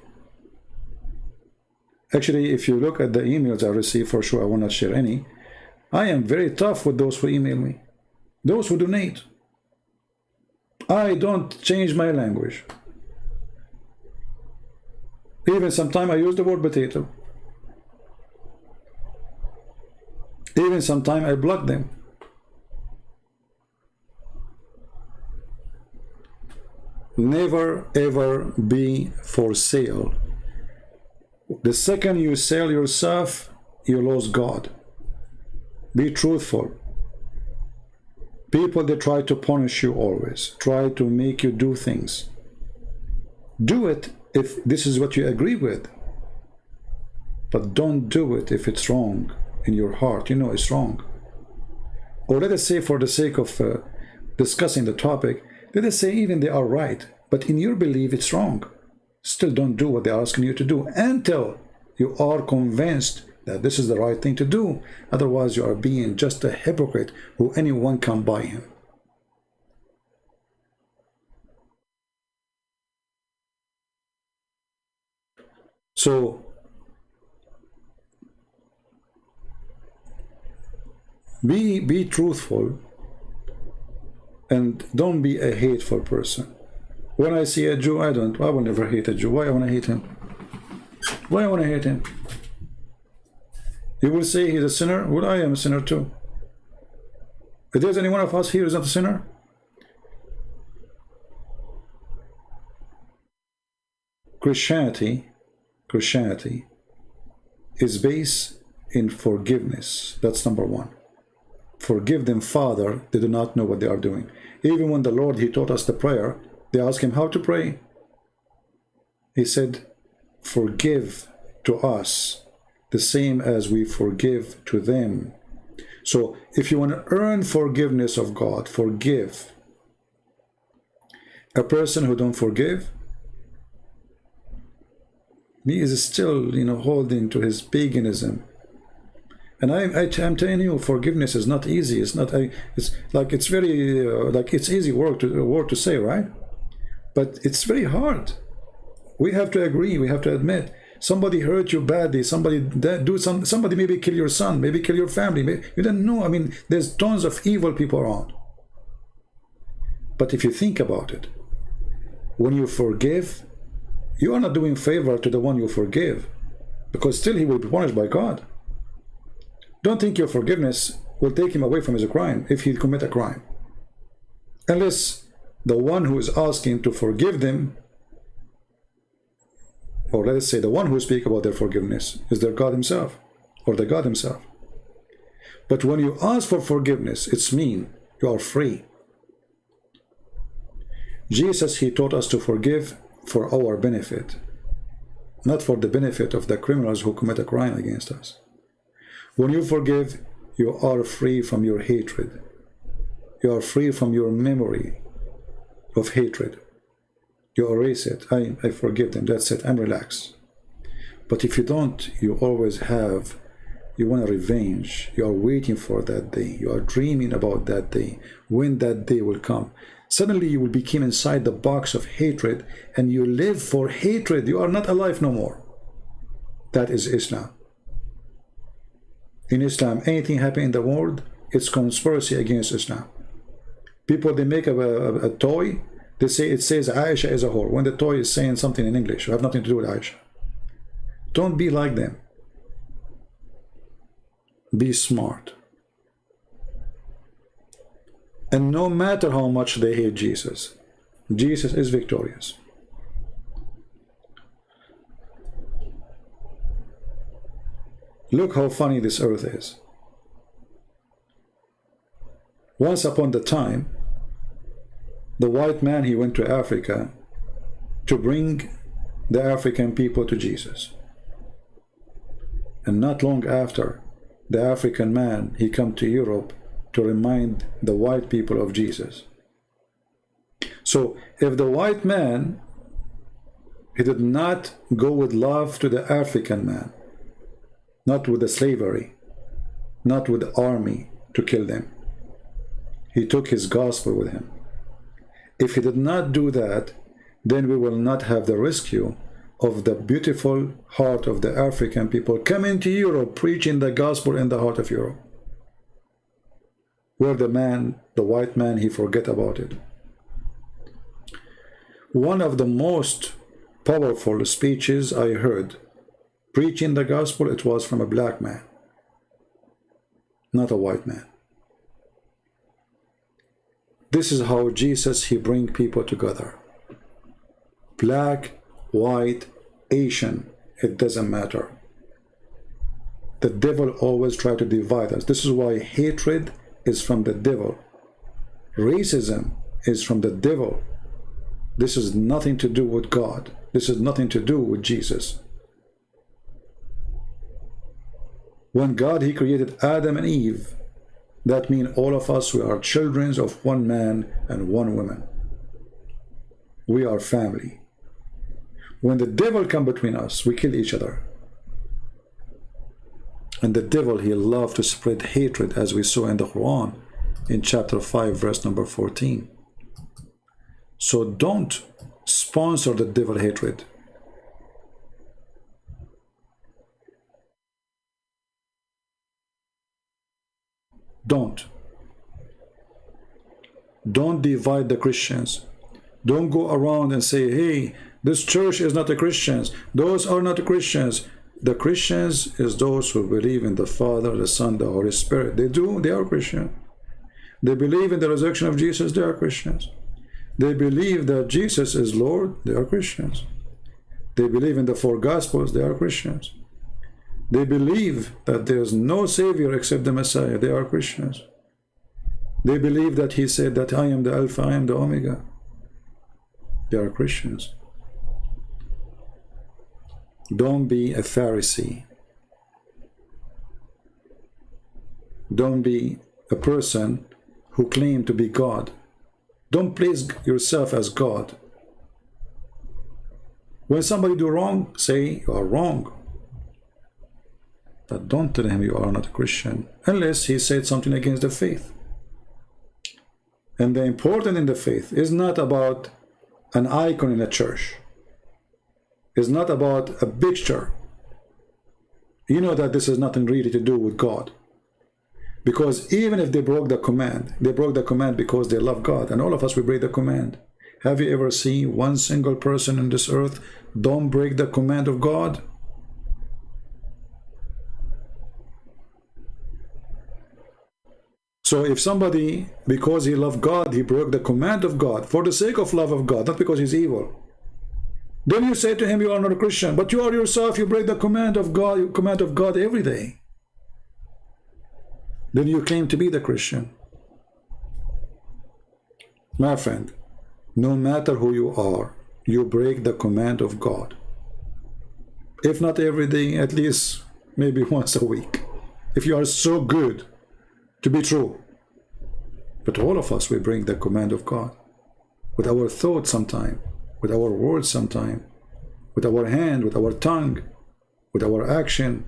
Actually, if you look at the emails I receive, for sure I will not share any. I am very tough with those who email me, those who donate. I don't change my language. Even sometimes I use the word potato. Even sometimes I block them. Never ever be for sale. The second you sell yourself, you lose God. Be truthful. People, they try to punish you always, try to make you do things. Do it if this is what you agree with, but don't do it if it's wrong in your heart. You know it's wrong. Or let us say, for the sake of discussing the topic, let us say even they are right, but in your belief it's wrong. Still don't do what they're asking you to do until you are convinced that this is the right thing to do. Otherwise you are being just a hypocrite who anyone can buy him. So be truthful and don't be a hateful person. When I see a Jew, I will never hate a Jew. Why I want to hate him? Why I want to hate him? You will say he's a sinner. Well, I am a sinner too. If there's any one of us here who's not a sinner, Christianity is based in forgiveness. That's number one. Forgive them, Father, they do not know what they are doing. Even when the Lord, he taught us the prayer, they asked him how to pray. He said, forgive to us the same as we forgive to them. So if you want to earn forgiveness of God, forgive. A person who don't forgive, he is still, holding to his paganism. And I'm telling you, forgiveness is not easy. It's not. It's very it's easy word to say, right? But it's very hard. We have to agree. We have to admit somebody hurt you badly. Somebody maybe kill your son, maybe kill your family. Maybe, you don't know. I mean, there's tons of evil people around. But if you think about it, when you forgive, you are not doing favor to the one you forgive, because still he will be punished by God. Don't think your forgiveness will take him away from his crime if he commit a crime. Unless the one who is asking to forgive them, or let us say the one who speaks about their forgiveness, is their God himself, or the God himself. But when you ask for forgiveness, it's mean you are free. Jesus, he taught us to forgive for our benefit, not for the benefit of the criminals who commit a crime against us. When you forgive, you are free from your hatred. You are free from your memory of hatred. You erase it. I forgive them. That's it. I'm relaxed. But if you don't, you always have, you want a revenge. You are waiting for that day. You are dreaming about that day, when that day will come. Suddenly you will become inside the box of hatred, and you live for hatred. You are not alive no more. That is Islam. In Islam, anything happen in the world, it's conspiracy against Islam. People, they make a toy, they say it says Aisha is a whore, when the toy is saying something in English. You have nothing to do with Aisha. Don't be like them. Be smart. And no matter how much they hate Jesus, Jesus is victorious. Look how funny this earth is. Once upon the time, the white man, he went to Africa to bring the African people to Jesus. And not long after, the African man, he come to Europe to remind the white people of Jesus. So if the white man, he did not go with love to the African man, not with the slavery, not with the army to kill them, he took his gospel with him. If he did not do that, then we will not have the rescue of the beautiful heart of the African people coming to Europe, preaching the gospel in the heart of Europe, where the man, the white man, he forget about it. One of the most powerful speeches I heard preaching the gospel, it was from a black man, not a white man. This is how Jesus, he bring people together. Black, white, Asian, it doesn't matter. The devil always try to divide us. This is why hatred is from the devil. Racism is from the devil. This is nothing to do with God. This is nothing to do with Jesus. When God, he created Adam and Eve, that means all of us, we are children of one man and one woman. We are family. When the devil come between us, we kill each other. And the devil, he loved to spread hatred, as we saw in the Quran, in chapter 5, verse number 14. So don't sponsor the devil hatred. Don't divide the Christians. Don't go around and say, hey, this church is not the Christians. Those are not the Christians. The Christians is those who believe in the Father, the Son, the Holy Spirit. They are Christian. They believe in the resurrection of Jesus, they are Christians. They believe that Jesus is Lord, they are Christians. They believe in the four Gospels, they are Christians. They believe that there is no Savior except the Messiah, they are Christians. They believe that he said that I am the Alpha, I am the Omega. They are Christians. Don't be a Pharisee. Don't be a person who claims to be God. Don't place yourself as God. When somebody do wrong, say you are wrong. But don't tell him you are not a Christian, unless he said something against the faith. And the important in the faith is not about an icon in a church. It's not about a picture. You know that this has nothing really to do with God. Because even if they broke the command because they love God. And all of us, we break the command. Have you ever seen one single person on this earth don't break the command of God? So if somebody, because he loved God, he broke the command of God for the sake of love of God, not because he's evil, then you say to him, you are not a Christian, but you are yourself, you break the command of God every day. Then you claim to be the Christian. My friend, no matter who you are, you break the command of God. If not every day, at least maybe once a week. If you are so good to be true. But all of us, we break the command of God. With our thoughts sometime, with our words sometime, with our hand, with our tongue, with our action.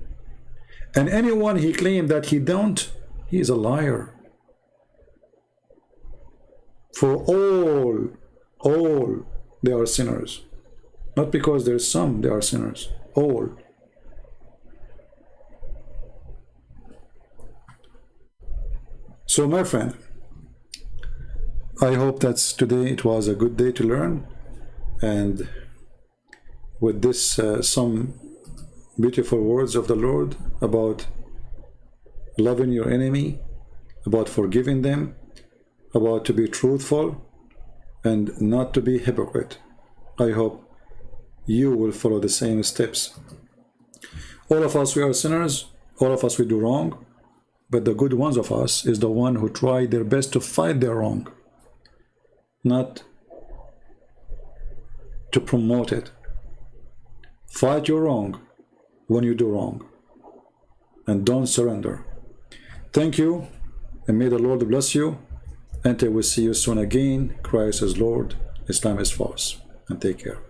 And anyone he claimed that he don't, he is a liar. For all, they are sinners. Not because there's some, they are sinners. All. So my friend, I hope that today it was a good day to learn, and with this some beautiful words of the Lord about loving your enemy, about forgiving them, about to be truthful and not to be hypocrite. I hope you will follow the same steps. All of us, we are sinners. All of us, we do wrong. But the good ones of us is the one who try their best to fight their wrong, not to promote it. Fight your wrong when you do wrong, and don't surrender. Thank you, and may the Lord bless you. Until we see you soon again, Christ is Lord, Islam is false, and take care.